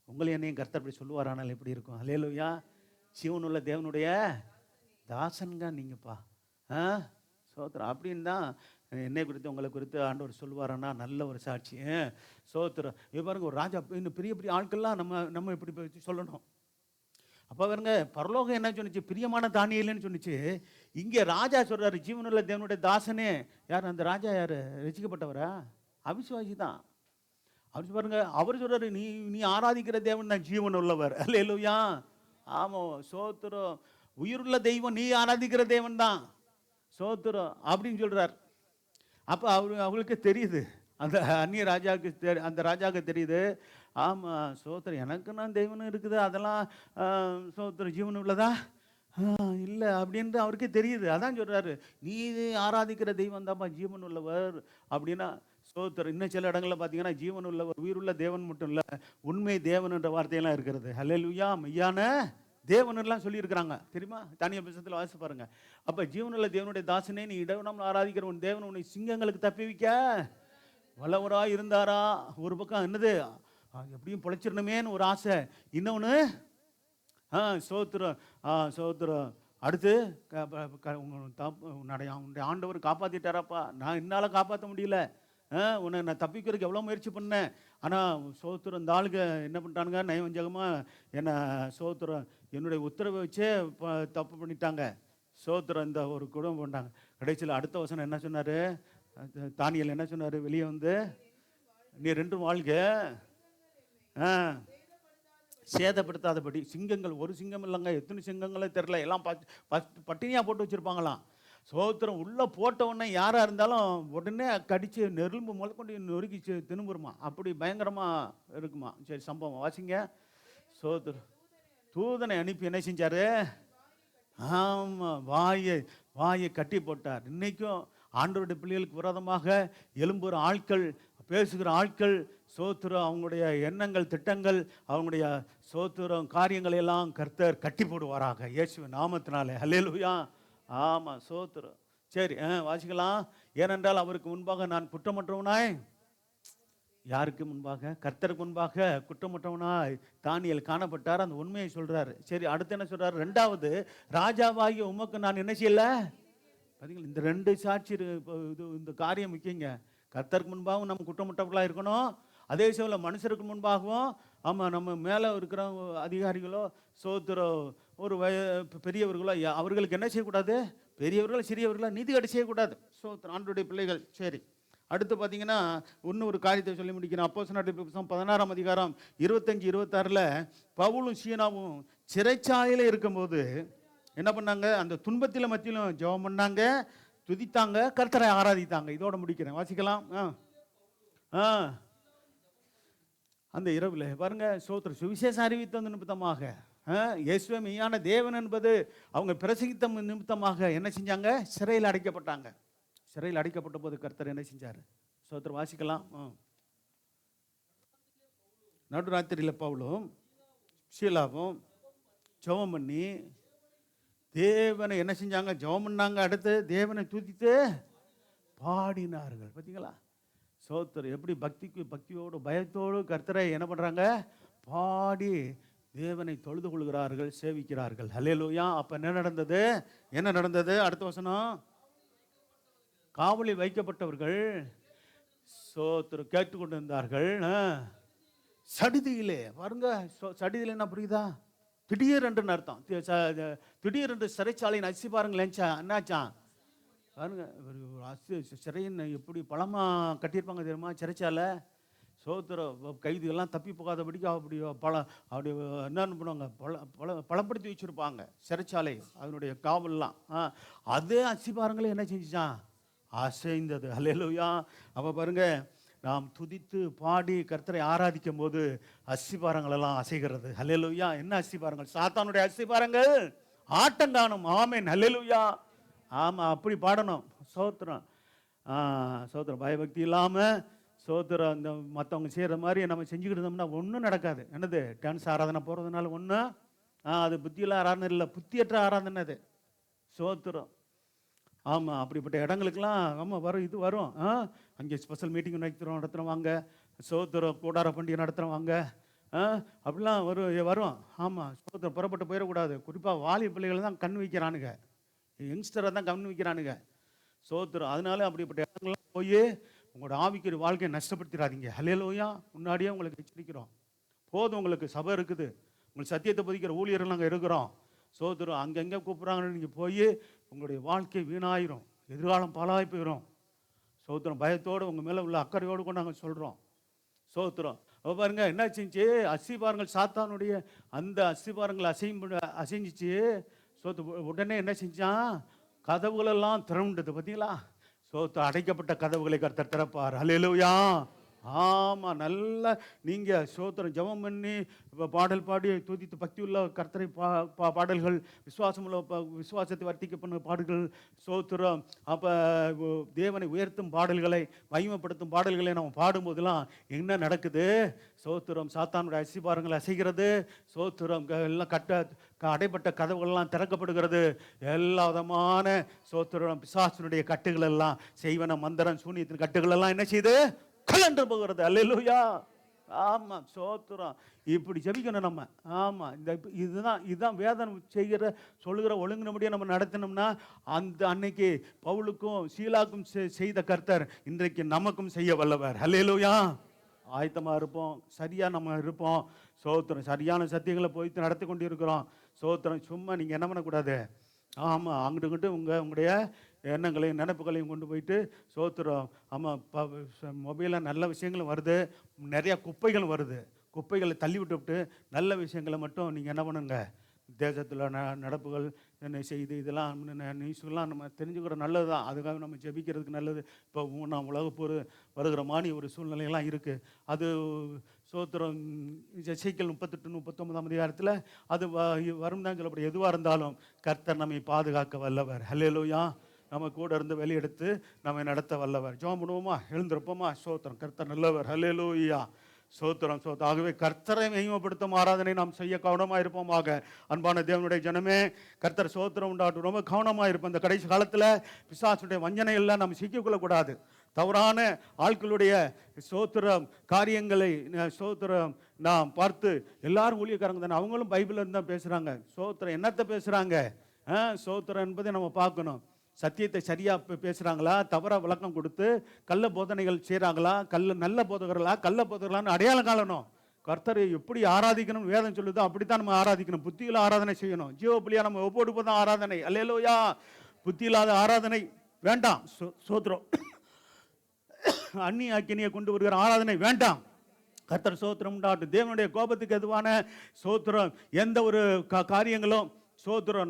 உங்களை என்னையும் கர்த்தர் அப்படி சொல்லுவார், ஆனால் எப்படி இருக்கும், அல்லேலூயா, ஜீவனுள்ள தேவனுடைய தாசன்க நீங்கப்பா சோத்திரம் அப்படின்னு தான் என்னை குறித்து உங்களை குறித்து ஆண்டவர் சொல்லுவாரானா, நல்ல ஒரு சாட்சி சோத்திரம். இது பாருங்க, ஒரு ராஜா இன்னும் பெரிய பெரிய ஆட்கள்லாம் நம்ம இப்படி சொல்லணும். அப்போ பாருங்க, பரலோகம் என்ன சொன்னிச்சு, பிரியமான தானியேலுன்னு சொன்னிச்சு. இங்கே ராஜா சொல்றாரு, ஜீவனுள்ள தேவனுடைய தாசனே. யார் அந்த ராஜா? யார்? ரசிக்கப்பட்டவரா? அவிசுவாசி தான். அவர் பாருங்க, அவர் சொல்றாரு, நீ ஆராதிக்கிற தேவன் தான் ஜீவன் உள்ளவர், அல்லேலூயா, ஆமாம் சோத்திரம், உயிருள்ள தெய்வம் நீ ஆராதிக்கிற தேவன் தான் சோத்திரம் அப்படின்னு சொல்றார். அப்போ அவங்களுக்கு தெரியுது, அந்த அந்நிய ராஜாவுக்கு அந்த ராஜாவுக்கு தெரியுது, ஆமாம் சோத்திரம், எனக்கு நான் தெய்வனும் இருக்குது, அதெல்லாம் சோத்திரம் ஜீவன் உள்ளதா இல்லை அப்படின்ட்டு அவருக்கே தெரியுது. அதான் சொல்கிறாரு, நீ ஆராதிக்கிற தெய்வம் தான்ப்பா ஜீவன் உள்ளவர் அப்படின்னா சோத்திரம். இன்னும் சில இடங்களில் பார்த்தீங்கன்னா ஜீவன் உள்ளவர், உயிருள்ள தேவன் மட்டும் இல்லை, உண்மை தேவன் என்ற வார்த்தையெல்லாம் இருக்கிறது. அல்லேலூயா, மெய்யான தேவனெல்லாம் சொல்லியிருக்கிறாங்க தெரியுமா, தனியார் புத்தகத்தில் வாசிச்சு பாருங்க. அப்போ ஜீவனுள்ள தேவனுடைய தாசனே, நீ இடவிடாமல் ஆராதிக்கிற உன் தேவன் உன்னை சிங்கங்களுக்கு தப்பிவிக்க வல்லவராக இருந்தாரா. ஒரு பக்கம் என்னது, எப்படியும் பொழைச்சிடணுமேன்னு ஒரு ஆசை, இன்னொன்று சோத்திரம் சோத்திரம். அடுத்து உன்னுடைய ஆண்டவர் காப்பாற்றிட்டாராப்பா, நான் என்னால் காப்பாற்ற முடியல, உன்னை நான் தப்பிக்கிறதுக்கு எவ்வளோ முயற்சி பண்ணேன், ஆனால் சோத்திரம் இந்த ஆளுங்க என்ன பண்ணிட்டானுங்க, நயவஞ்சகமாக என்னை சோத்திரம் என்னுடைய உத்தரவை வச்சே தப்பு பண்ணிட்டாங்க சோத்திரம், இந்த ஒரு குடும்பம் பண்ணிட்டாங்க. கடைசியில் அடுத்த வசனம் என்ன சொன்னார், தானியேல் என்ன சொன்னார், வெளியே வந்து, நீ ரெண்டும் வாழ்க சேதப்படுத்தாதபடி. சிங்கங்கள் ஒரு சிங்கம் இல்லைங்க, எத்தனை சிங்கங்களே தெரில, எல்லாம் பட்டினியாக போட்டு வச்சுருப்பாங்களாம் சோத்திரம். உள்ளே போட்டவுடனே யாராக இருந்தாலும் உடனே கடித்து நெரும்பு முதற்கொண்டு நொறுக்கி திணும்புருமா, அப்படி பயங்கரமாக இருக்குமா. சரி, சம்பவம் வாசிங்க. சோத்திரம் தூதனை அனுப்பி என்ன செஞ்சார், ஆமாம் வாயை கட்டி போட்டார். இன்றைக்கும் ஆண்டவருடைய பிள்ளைகளுக்கு விரோதமாக எழும்புகிற ஆட்கள், பேசுகிற ஆட்கள் சோத்திரம், அவங்களுடைய எண்ணங்கள் திட்டங்கள், அவங்களுடைய சோத்திரம் காரியங்களை எல்லாம் கர்த்தர் கட்டி போடுவாராக இயேசுவின் நாமத்தினாலே, அல்லேலூயா, ஆமாம் சோத்திரம். சரி, வாசிக்கலாம். ஏனென்றால் அவருக்கு முன்பாக நான் குற்றமற்றவனாய், யாருக்கு முன்பாக, கர்த்தருக்கு முன்பாக குற்றமற்றவனாய் தானியேல் காணப்பட்டார். அந்த உண்மையை சொல்றாரு. சரி, அடுத்து என்ன சொல்றாரு, ரெண்டாவது, ராஜாவாகிய உமக்கு நான் என்ன செய்யல. பார்த்தீங்களா, இந்த ரெண்டு சாட்சி இந்த காரியம் முக்கியங்க. கர்த்தருக்கு முன்பாகவும் நம்ம குற்றமற்றவர்களாக இருக்கணும், அதே சமயம் மனுஷருக்கு முன்பாகவும். ஆமாம், நம்ம மேலே இருக்கிற அதிகாரிகளோ சோத்திரோ ஒரு பெரியவர்களோ அவர்களுக்கு என்ன செய்யக்கூடாது, பெரியவர்களோ சிறியவர்களோ நீதி கட்டி செய்யக்கூடாது சோத்திரம், ஆண்டவருடைய பிள்ளைகள். சரி, அடுத்து பார்த்தீங்கன்னா இன்னும் ஒரு காரியத்தை சொல்லி முடிக்கிறேன். அப்போஸ்தலர் புத்தகம் 16ஆம் அதிகாரம் 25-26 பவுலும் சீனாவும் சிறைச்சாலையில் இருக்கும்போது என்ன பண்ணாங்க, அந்த துன்பத்தில் மத்தியிலும் ஜெபம் பண்ணாங்க, துதித்தாங்க, கர்த்தரை ஆராதித்தாங்க. இதோட முடிக்கிறேன், வாசிக்கலாம். அந்த இரவில் பாருங்க சோத்திர சுவிசேஷம் அறிவித்த நிமித்தமாக, இயேசுவே மெய்யான தேவன் என்பது அவங்க பிரசங்கித்த நிமித்தமாக என்ன செஞ்சாங்க, சிறையில் அடைக்கப்பட்டாங்க. சிறையில் அடைக்கப்பட்ட போது கர்த்தர் என்ன செஞ்சார், சோத்திர வாசிக்கலாம். நடுராத்திரியில் பவுலும் சீலாவும் ஜெபம் பண்ணி தேவனை என்ன செஞ்சாங்க? ஜெபம் பண்ணாங்க. அடுத்து தேவனை துதித்து பாடினார்கள். பார்த்தீங்களா? சோத்திரம் எப்படி பக்தியோடு பயத்தோடு கர்த்தரை என்ன பண்ணுறாங்க? பாடி தேவனை தொழுது கொள்கிறார்கள், சேவிக்கிறார்கள். ஹல்லேலூயா. அப்போ என்ன நடந்தது? என்ன நடந்தது? அடுத்த வசனம், காவலில் வைக்கப்பட்டவர்கள் சோத்திரம் கேட்டுக்கொண்டு இருந்தார்கள். சடிதியிலே பாருங்க, சடிதியில் என்ன புரியுதா? திடீரென்று அர்த்தம். திடீரென்று சிறைச்சாலையின் அசி பாருங்களேன், என்னாச்சான் பாருங்க. சிறையின் எப்படி பழமாக கட்டியிருப்பாங்க தெரியுமா? சிறைச்சாலை சோத்திர கைதிகள்லாம் தப்பி போகாதபடிக்கு அப்படி அப்படி என்னென்னு பண்ணுவாங்க, பலப்படுத்தி வச்சுருப்பாங்க சிறைச்சாலை, அதனுடைய காவல்லாம். அதே அசிபாரங்களே என்ன செஞ்சுச்சான்? அசைந்தது. ஹல்லேலூயா. அப்போ பாருங்க, நாம் துதித்து பாடி கர்த்தரை ஆராதிக்கும் போது அசிபாரங்களெல்லாம் அசைகிறது. ஹல்லேலூயா. என்ன அசிபாரங்கள்? சாத்தானுடைய அசிபாரங்கள் ஆட்டங்காணும். ஆமென். ஹல்லேலூயா. ஆமாம், அப்படி பாடணும். சோத்திரம் சோத்திரம் பயபக்தி இல்லாமல் சோத்திரம் இந்த மற்றவங்க செய்கிற மாதிரி நம்ம செஞ்சுக்கிட்டு இருந்தோம்னா ஒன்றும் நடக்காது. என்னது? டான்ஸ் ஆராதனை போகிறதுனால ஒன்றும் அது புத்தியில் ஆராதனை இல்லை, புத்தியற்ற ஆராதனை அது. சோத்திரம். ஆமாம், அப்படிப்பட்ட இடங்களுக்கெல்லாம் ஆமாம் வரும், இது வரும். அங்கே ஸ்பெஷல் மீட்டிங் நடத்துகிறோம் வாங்க, சோத்திரம் கூடார பண்டிகை நடத்துகிறோம் வாங்க, அப்படிலாம் வரும். ஆமாம், சோத்திரம் புறப்பட்டு போயிடக்கூடாது. குறிப்பாக வாலி பிள்ளைகள் தான் கண் வைக்கிறானுங்க, யங்ஸ்டரை தான் கண் வைக்கிறானுங்க. சோத்திரம். அதனால அப்படிப்பட்ட இடங்கள்லாம் போய் உங்களோட ஆவிக்குரிய வாழ்க்கையை நஷ்டப்படுத்திடாதீங்க. ஹல்லேலூயா. முன்னாடியே உங்களுக்கு எச்சரிக்கிறோம். போதும், உங்களுக்கு சபை இருக்குது, உங்களுக்கு சத்தியத்தை பதிக்கிற ஊழியர்கள் நாங்கள் இருக்கிறோம். சோத்திரம். அங்கங்கே கூப்பிட்றாங்கன்னு நீங்கள் போய் உங்களுடைய வாழ்க்கை வீணாயிரும், எதிர்காலம் பாழாகி போயிடும். சோத்திரம். பயத்தோடு உங்கள் மேலே உள்ள அக்கறையோடு கூட நாங்கள் சொல்கிறோம். சோத்திரம். அப்போ பாருங்க என்ன செஞ்சு, அஸ்திபாரங்கள் சாத்தானுடைய அந்த அஸ்திபாரங்கள் அசைஞ்சிச்சு. உடனே என்ன செஞ்சான்? கதவுகளெல்லாம் திறவுண்டது. பார்த்தீங்களா? அடைக்கப்பட்ட கதவுகளை கர்த்தர் திறப்பார். ஹல்லேலூயா. ஆமாம், நல்லா நீங்கள் சோத்திரம் ஜெபம் பண்ணி பாடல் பாடி துதித்து பக்தி உள்ள கர்த்தரை பாடல்கள், விசுவாசத்தை வர்த்திக்க பண்ண பாடல்கள், சோத்திரம். அப்போ தேவனை உயர்த்தும் பாடல்களை, மகிமைப்படுத்தும் பாடல்களை நம்ம பாடும்போதெல்லாம் என்ன நடக்குது? சோத்திரம். சாத்தானுடைய அசிபாரங்கள் அசைகிறது. சோத்திரம். எல்லாம் அடைப்பட்ட கதவுகள்லாம் திறக்கப்படுகிறது. எல்லா விதமான சோத்திரம் பிசாசனுடைய கட்டுகள் எல்லாம், செய்வன மந்திரம் சூனியத்தின் கட்டுகள் எல்லாம் என்ன செய்து கலண்டு போகிறது. அல்லேலூயா. ஆமாம், சோத்திரம். இப்படி ஜெபிக்கணும் நம்ம. ஆமாம், இதுதான் வேதனை சொல்லுகிற ஒழுங்கினபடியே நம்ம நடத்தினோம்னா அந்த அன்னைக்கு பவுலுக்கும் சீலாக்கும் செய்த கர்த்தர் இன்றைக்கு நமக்கும் செய்ய வல்லவர். அல்லேலூயா. ஆயத்தமாக இருப்போம், சரியாக நம்ம இருப்போம். சோத்திரம். சரியான சத்தியங்களை போய் நடத்தி கொண்டு இருக்கிறோம். சோத்திரம். சும்மா நீங்கள் என்ன பண்ணக்கூடாது? ஆமாம், அங்கிட்டு உங்களுடைய எண்ணங்களையும் நினைப்புகளையும் கொண்டு போயிட்டு சோத்திரம். ஆமாம், மொபைலில் நல்ல விஷயங்களும் வருது, நிறையா குப்பைகளும் வருது. குப்பைகளை தள்ளி விட்டு நல்ல விஷயங்களை மட்டும் நீங்கள் என்ன பண்ணுங்க? தேசத்தில் நடப்புகள் என்ன செய்து இதெல்லாம் நியூஸ்லாம் நம்ம தெரிஞ்சுக்கிற நல்லது தான். அதுக்காக நம்ம ஜெபிக்கிறதுக்கு நல்லது. இப்போ நான் உலகப்போர் வருகிற மாதிரி ஒரு சூழ்நிலையெல்லாம் இருக்குது. அது சோத்திரம். எசேக்கியேல் 38-39 அதிகாரத்தில் அது வரும் தான் சொல்லப்படும். எதுவாக இருந்தாலும் கர்த்தர் நம்மை பாதுகாக்க வல்லவர். ஹல்லேலூயா. நம்ம கூட இருந்து வெளியெடுத்து நம்மை நடத்த வல்லவர். ஜெபம் பண்ணுவோமா? எழுந்திருப்போமா? சோத்திரம். கர்த்தர் நல்லவர். ஹல்லேலூயா. சோத்திரம். ஆகவே கர்த்தரை மகிமைப்படுத்தும் ஆராதனை நாம் செய்ய கவனமாக இருப்போமாக. அன்பான தேவனுடைய ஜனமே, கர்த்தர் சோத்திரம் உண்டாட்டும். ரொம்ப கவனமாக இருப்போம். இந்த கடைசி காலத்தில் பிசாசுடைய வஞ்சனை எல்லாம் நம்ம சிக்கிக்கொள்ளக்கூடாது. தவறான ஆட்களுடைய சோத்திரம் காரியங்களை சோத்திரம் நாம் பார்த்து, எல்லாரும் ஊழியக்காரங்க தானே, அவங்களும் பைபிளில் இருந்து தான் பேசுகிறாங்க. சோத்திரம். என்னத்தை பேசுகிறாங்க? சோத்திரம் என்பதை நம்ம பார்க்கணும். சத்தியத்தை சரியாக பேசுகிறாங்களா, தவறாக விளக்கம் கொடுத்து கள்ள போதனைகள் செய்கிறாங்களா, நல்ல போதகர்களா, கள்ள போதகர்களான்னு அடையாளம் காணணும். கர்த்தரை எப்படி ஆராதிக்கணும் வேதம் சொல்லுதோ அப்படித்தான் நம்ம ஆராதிக்கணும். புத்தியில் ஆராதனை செய்யணும். ஜீவபலியா நம்ம ஒவ்வொரு தான் ஆராதனை. அல்லேலூயா. புத்தி இல்லாத ஆராதனை வேண்டாம். சோத்திரம். அந்நிய அக்கினியை கொண்டு வருகிற ஆராதனை வேண்டாம். கர்த்தர் சோத்திரம் உண்டாட்டும். தேவனுடைய கோபத்துக்கு எதுவான சோத்திரம் எந்த ஒரு காரியங்களும் சோத்திரம்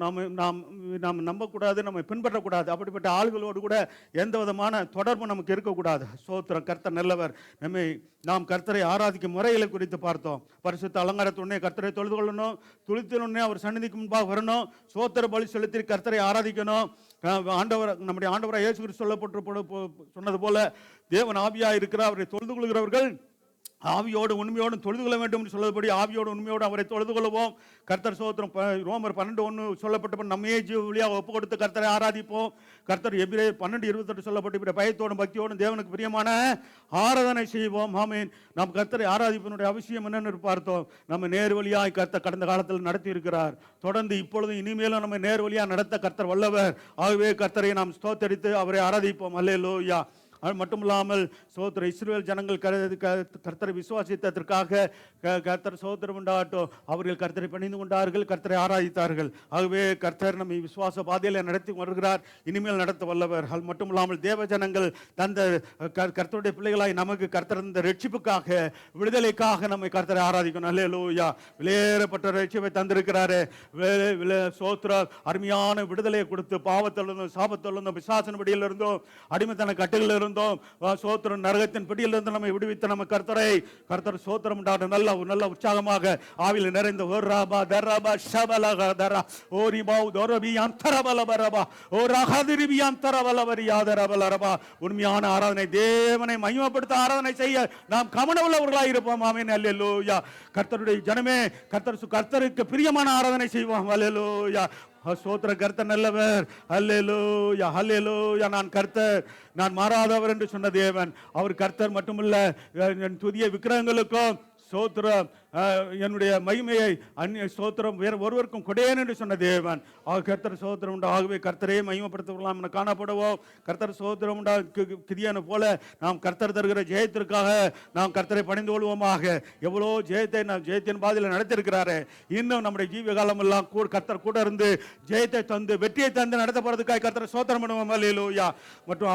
நாம் நம்பக்கூடாது, நம்ம பின்பற்றக்கூடாது. அப்படிப்பட்ட ஆள்களோடு கூட எந்த விதமான தொடர்பு நமக்கு இருக்கக்கூடாது. சோத்திரம். கர்த்தர் நல்லவர். நாம் கர்த்தரை ஆராதிக்கும் முறைகளை குறித்து பார்த்தோம். பரிசுத்த அலங்காரத்துடனே கர்த்தரை தொழுது கொள்ளணும். துளித்திலுடனே அவர் சந்நிதிக்கு முன்பாக வரணும். சோத்திர பலி செலுத்தி கர்த்தரை ஆராதிக்கணும். நம்முடைய ஆண்டவராக இயேசு கிறிஸ்து சொன்னது போல தேவன் ஆவியாக இருக்கிறார். அவரை தொழுது கொள்கிறவர்கள் ஆவியோடு உண்மையோடும் தொழுது கொள்ள வேண்டும் என்று சொல்லபடி ஆவியோடு உண்மையோடு அவரை தொழுது கொள்வோம். கர்த்தர் ஸ்தோத்திரம். ரோமர் 12:1 சொல்லப்பட்ட நம்மையே ஜீவ வழியாக ஒப்பு கொடுத்து கர்த்தரை ஆராதிப்போம். கர்த்தர் எபிரேயர் 12:28 சொல்லப்பட்டு பயத்தோடும் பக்தியோடும் தேவனுக்கு பிரியமான ஆராதனை செய்வோம். ஆமென். நாம் கர்த்தரை ஆராதிப்பதனுடைய அவசியம் என்னன்னு பார்த்தோம். நம்ம நேர் வழியாய் கர்த்தர் கடந்த காலத்தில் நடத்தி இருக்கிறார். தொடர்ந்து இப்பொழுதும் இனிமேலும் நம்ம நேர் வழியாக நடத்த கர்த்தர் வல்லவர். ஆகவே கர்த்தரை நாம் ஸ்தோத்தரித்து அவரை ஆராதிப்போம். அல்லேலூயா. அது மட்டுமில்லாமல் சோத்திர இஸ்ரவேல் ஜனங்கள் கர்த்தரை விசுவாசித்ததற்காக கர்த்தர் சோத்திரம் உண்டாகட்டும். அவர்கள் கர்த்தரை பணிந்து கொண்டார்கள், கர்த்தரை ஆராதித்தார்கள். ஆகவே கர்த்தர் நம்மை விசுவாச பாதையில் நடத்தி வருகிறார், இனிமேல் நடத்த வல்லவர். அது மட்டுமில்லாமல் தேவ ஜனங்கள் தந்த கர்த்தருடைய பிள்ளைகளாய் நமக்கு கர்த்தர் இந்த ரட்சிப்புக்காக விடுதலைக்காக நம்மை கர்த்தரை ஆராதிக்கணும். அல்லேலூயா. விலையேறப்பட்ட ரட்சிப்பை தந்திருக்கிறாரு. சோத்திர அருமையான விடுதலையை கொடுத்து பாவத்திலிருந்தும் சாபத்திலிருந்தும் பிசாசின் பிடியிலிருந்தும் அடிமைத்தன கட்டுகளில் இருந்தும் சோத்திரம் நரகத்தின் பிடியிலிருந்து நம்மை விடுவித்த நம்ம கர்த்தர் சோத்திரம் உண்டான நல்ல உற்சாகமாக ஆவியில் நிறைந்த உண்மையான ஆராதனை தேவனை மகிமைப்படுத்த ஆராதனை செய்ய நாம் கவனமுள்ளவர்களாக இருப்போம். ஆமென். அல்லேலூயா. கர்த்தருடைய ஜனமே கர்த்தருக்கு பிரியமான ஆராதனை செய்வோம். அல்லேலூயா. சோத்திர கர்த்தர் நல்லவர். அல்லேலூயா. அல்லேலூயா. நான் கர்த்தர், நான் மாறாதவர் என்று சொன்ன தேவன். அவர் கர்த்தர் மட்டுமல்ல, என் துதிய விக்கிரகங்களுக்கும் சோத்திரம் என்னுடைய மகிமையை அந்நிய சோத்திரம் வேறு ஒருவருக்கும் கொடேன் என்று சொன்ன தேவன். கர்த்தர் சோத்திரம் உண்டு. ஆகவே கர்த்தரையே மகிமைப்படுத்தலாம் என காணப்படுவோம். கர்த்தர் சோத்திரம் உண்டா கிதியானை போல நாம் கர்த்தர் தருகிற ஜெயத்திற்காக நாம் கர்த்தரை பணிந்து கொள்வோமாக. எவ்வளோ ஜெயத்தை நாம் ஜெயத்தின் பாதையில் நடத்திருக்கிறாரு. இன்னும் நம்முடைய ஜீவ காலம் எல்லாம் கர்த்தர் கூட இருந்து ஜெயத்தை தந்து வெற்றியை தந்து நடத்தப்படுறதுக்காக கர்த்தரை சோத்திரம் பண்ணுவோம். அல்லேலூயா. மற்றும்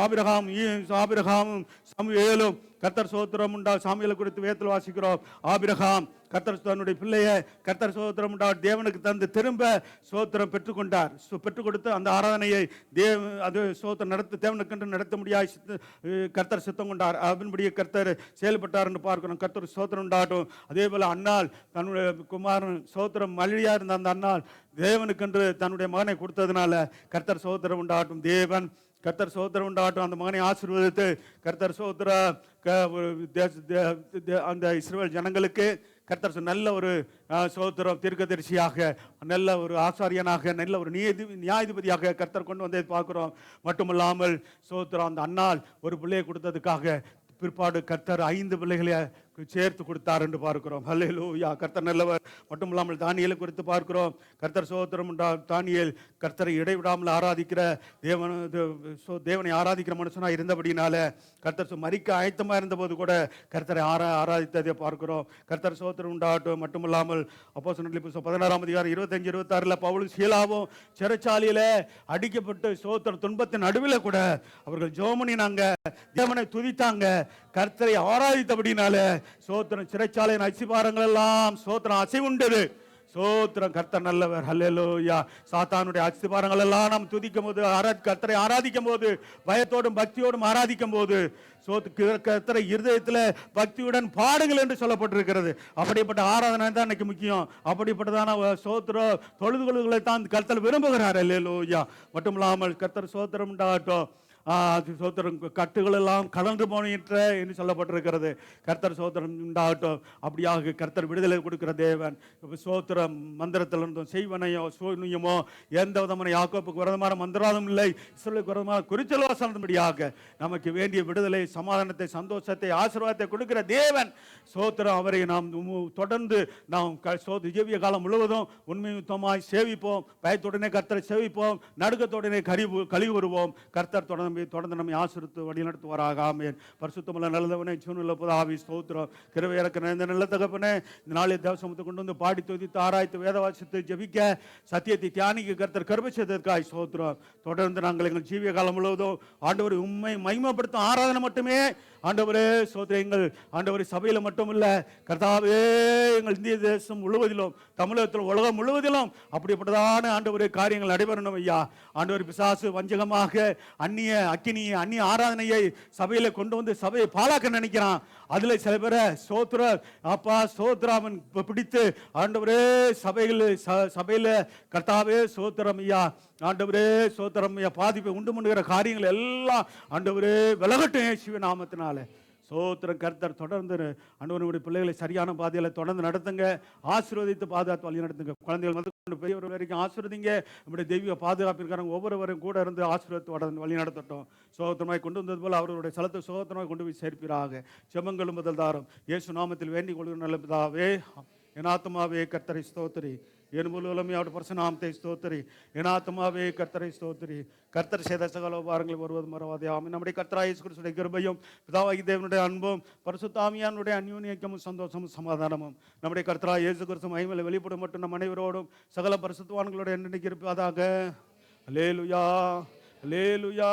ஆபிரகாமும் சாமுவேலும் கர்த்தர் சோத்திரம் உண்டா சாமியலை குறித்து வேதத்தில் வாசிக்கிறோம். ஆபிரகாம் கர்த்தர் தன்னுடைய பிள்ளையை கர்த்தர் சோத்திரம் உண்டா தேவனுக்கு தந்து திரும்ப சோத்திரம் பெற்றுக்கொண்டார். பெற்றுக் கொடுத்து அந்த ஆராதனையை அது சோத்திரம் தேவனுக்கு நடத்த முடியாது கர்த்தர் சித்தம் கொண்டார். அதன்படியே கர்த்தர் செயல்பட்டார் என்று பார்க்கிறோம். கர்த்தர் சோத்திரம் உண்டாகட்டும். அதே போல அன்னாள் தன்னுடைய குமாரன் சோத்திரம் மழியா இருந்த அந்த அன்னாள் தேவனுக்கென்று தன்னுடைய மகனை கொடுத்ததுனால கர்த்தர் சோத்திரம் உண்டாகட்டும். தேவன் கர்த்தர் சோத்திரம் உண்டாகட்டும். அந்த மகனை ஆசீர்வதித்து கர்த்தர் சோத்திர அந்த இஸ்ரவேல் ஜனங்களுக்கு கர்த்தர் நல்ல ஒரு சோத்திரம் தீர்க்கதரிசியாக, நல்ல ஒரு ஆசாரியனாக, நல்ல ஒரு நியாயாதிபதியாக கர்த்தர் கொண்டு வந்ததை பார்க்கிறோம். மட்டுமில்லாமல் சோத்திரம் அந்த அன்னாள் ஒரு பிள்ளையை கொடுத்ததுக்காக பிற்பாடு கர்த்தர் 5 பிள்ளைகளை சேர்த்து கொடுத்தார் என்று பார்க்கிறோம். அல்லேலூயா. கர்த்தர் நல்லவர். மட்டும் இல்லாமல் தானியேலை குறித்து பார்க்கிறோம். கர்த்தர் சோத்திரம் தானியேல் கர்த்தரை இடைவிடாமல் ஆராதிக்கிற தேவனை ஆராதிக்கிற மனுஷனாக இருந்தபடினால கர்த்தர் மரிக்க ஆயத்தமாக இருந்தபோது கூட கர்த்தரை ஆராதித்ததை பார்க்கிறோம். கர்த்தர் சோத்திரம் உண்டாகட்டும். மட்டுமில்லாமல் அப்போஸ்தலர் 16ஆம் அதிகாரம் 25-26 பவுலும் சீலாவும் சிறைச்சாலையில அடிக்கப்பட்டு சோத்திரம் துன்பத்தின் நடுவில் கூட அவர்கள் ஜெபமணினாங்க, தேவனை துதித்தாங்க, கர்த்தரை ஆராதித்தபடினால சோத்திரம் சிறைச்சாலையின் அசிபாரங்கள் எல்லாம் சோத்திரம் அசைவுண்டது. சோத்திரம் கர்த்தர் நல்லவர். அல்லேலூயா. சாத்தானுடைய அஸ்திபாரங்கள் எல்லாம் நாம் துதிக்கும் போது கர்த்தரை ஆராதிக்கும் போது பயத்தோடும் பக்தியோடும் ஆராதிக்கும் போது கர்த்தரை இருதயத்தில் பக்தியுடன் பாடுங்கள் என்று சொல்லப்பட்டிருக்கிறது. அப்படிப்பட்ட ஆராதனை தான் இன்னைக்கு முக்கியம். அப்படிப்பட்டதான சோத்திர தொழுதுகளை தான் கர்த்தர் விரும்புகிறார். அல்லேலூயா. மட்டும் இல்லாமல் கர்த்தர் சோத்திரம் உண்டாகட்டும். சோத்திரம் கட்டுகள் எல்லாம் கலந்து போனிற்ற என்று சொல்லப்பட்டிருக்கிறது. கர்த்தர் சோத்திரம் உண்டாகட்டும். அப்படியாக கர்த்தர் விடுதலை கொடுக்கிற தேவன். சோத்திரம் மந்திரத்திலிருந்தும் செய்வனையோ சூன்யமோ எந்த விதமான யாக்கோப்புக்கு விரதமான மந்திராலும் இல்லை, இஸ்ரவேலுக்கு விரதமான குறிச்சல் வாசனபடியாக நமக்கு வேண்டிய விடுதலை, சமாதானத்தை, சந்தோஷத்தை, ஆசீர்வாதத்தை கொடுக்கிற தேவன். சோத்திரம் அவரை நாம் தொடர்ந்து நாம் ஜீவிய காலம் முழுவதும் உண்மையுத்தமாய் சேவிப்போம். பயத்துடனே கர்த்தரை சேவிப்போம். நடுக்கத்துடனே கழிவு வருவோம். கர்த்தர் தொடர்ந்து நம்மை ஆசீர்வதித்து வழிநடத்துவாராக. ஆமென். பரிசுத்தமுள்ள நல்லதவனே, ஜீவனுள்ள ஆவி ஸ்தோத்திரம். கிருபை இறக்க நிறைந்த நல்ல தகப்பனே, இந்த நாளை தேவசமத்தை கொண்டு வந்து பாடி துதித்து ஆராய்த்து வேதவாசித்து ஜெபிக்க சத்தியத்தை தியானிக்க கர்த்தர் கிருபை செய்ததற்காய் ஸ்தோத்திரம். தொடர்ந்து நாங்கள் எங்கள் ஜீவிய காலம் முழுவதும் ஆண்டவரை உண்மை மகிமைப்படுத்தும் ஆராதனை மட்டுமே ஆண்டவரே சோத்திரங்கள். ஆண்டவரை சபையில் மட்டும் இல்ல கர்த்தாவே, எங்கள் இந்திய தேசம் முழுவதிலும், தமிழகத்தில், உலகம் முழுவதிலும் அப்படிப்பட்டதான ஆண்டவரே காரியங்கள் நடைபெறணும் ஐயா. ஆண்டவர் பிசாசு வஞ்சகமாக அந்நிய ஆராதனையை சபையில கொண்டு வந்து சபையை பாழாக்க நினைக்கிறான். அதுல சில பேரை சோத்ர அப்பா சோத்ராமன் பிடித்து ஆண்டவரே சபையில கர்த்தாவே சோத்திரம் ஐயா, ஆண்டவரே சோத்திரம் ஐயா, பாதிப்பை உண்டு பண்ணுகிற காரியங்கள் எல்லாம் ஆண்டவரே விலகட்டும் இயேசுவின் நாமத்தினால. சோத்திரம். கர்த்தர் தொடர்ந்து ஆண்டவருடைய பிள்ளைகளை சரியான பாதையில் தொடர்ந்து நடத்துங்க. ஆசீர்வதித்து பாதுகாத்து வழி நடத்துங்க. குழந்தைகள் வந்து பெரியவர்கள் வரைக்கும் ஆசீர்வதிங்க. நம்முடைய தெய்வீக பாதுகாப்பிற்காரங்க ஒவ்வொருவரும் கூட இருந்து ஆசீர்வாதத்து வழி நடத்தட்டும். சோத்திரமாய் கொண்டு வந்தது போல அவருடைய ஸ்தலத்தை சோத்திரமாய் கொண்டு போய் சேர்ப்பீராக. செபங்களும் முதல் தாரும் இயேசு நாமத்தில் வேண்டிக் கொள்கிற நல்ல பிதாவே. என் ஆத்துமாவே கர்த்தரை ஸ்தோத்திரி, என் முழு உலகமே அவருடைய பரிசுநாமத்தை ஸ்தோத்திரி. என் ஆத்துமாவே கர்த்தரை ஸ்தோத்திரி. கர்த்தர் செய்த சகல உபகாரங்கள் வருவது மறவாதே. ஆமென். நம்முடைய கர்த்தராகிய இயேசு கிறிஸ்துவின் கிருபையும் பிதாவாகிய தேவனுடைய அன்பும் பரிசுத்த ஆவியானவருடைய அந்யோன்யமும் சந்தோஷமும் சமாதானமும் நம்முடைய கர்த்தராகிய இயேசு கிறிஸ்து மகிமையில் வெளிப்படும் மட்டும் நம் அனைவரோடும் சகல பரிசுத்தவான்களோடு என்னென்னைக்கு இருப்பதாக. அல்லேலூயா, அல்லேலூயா.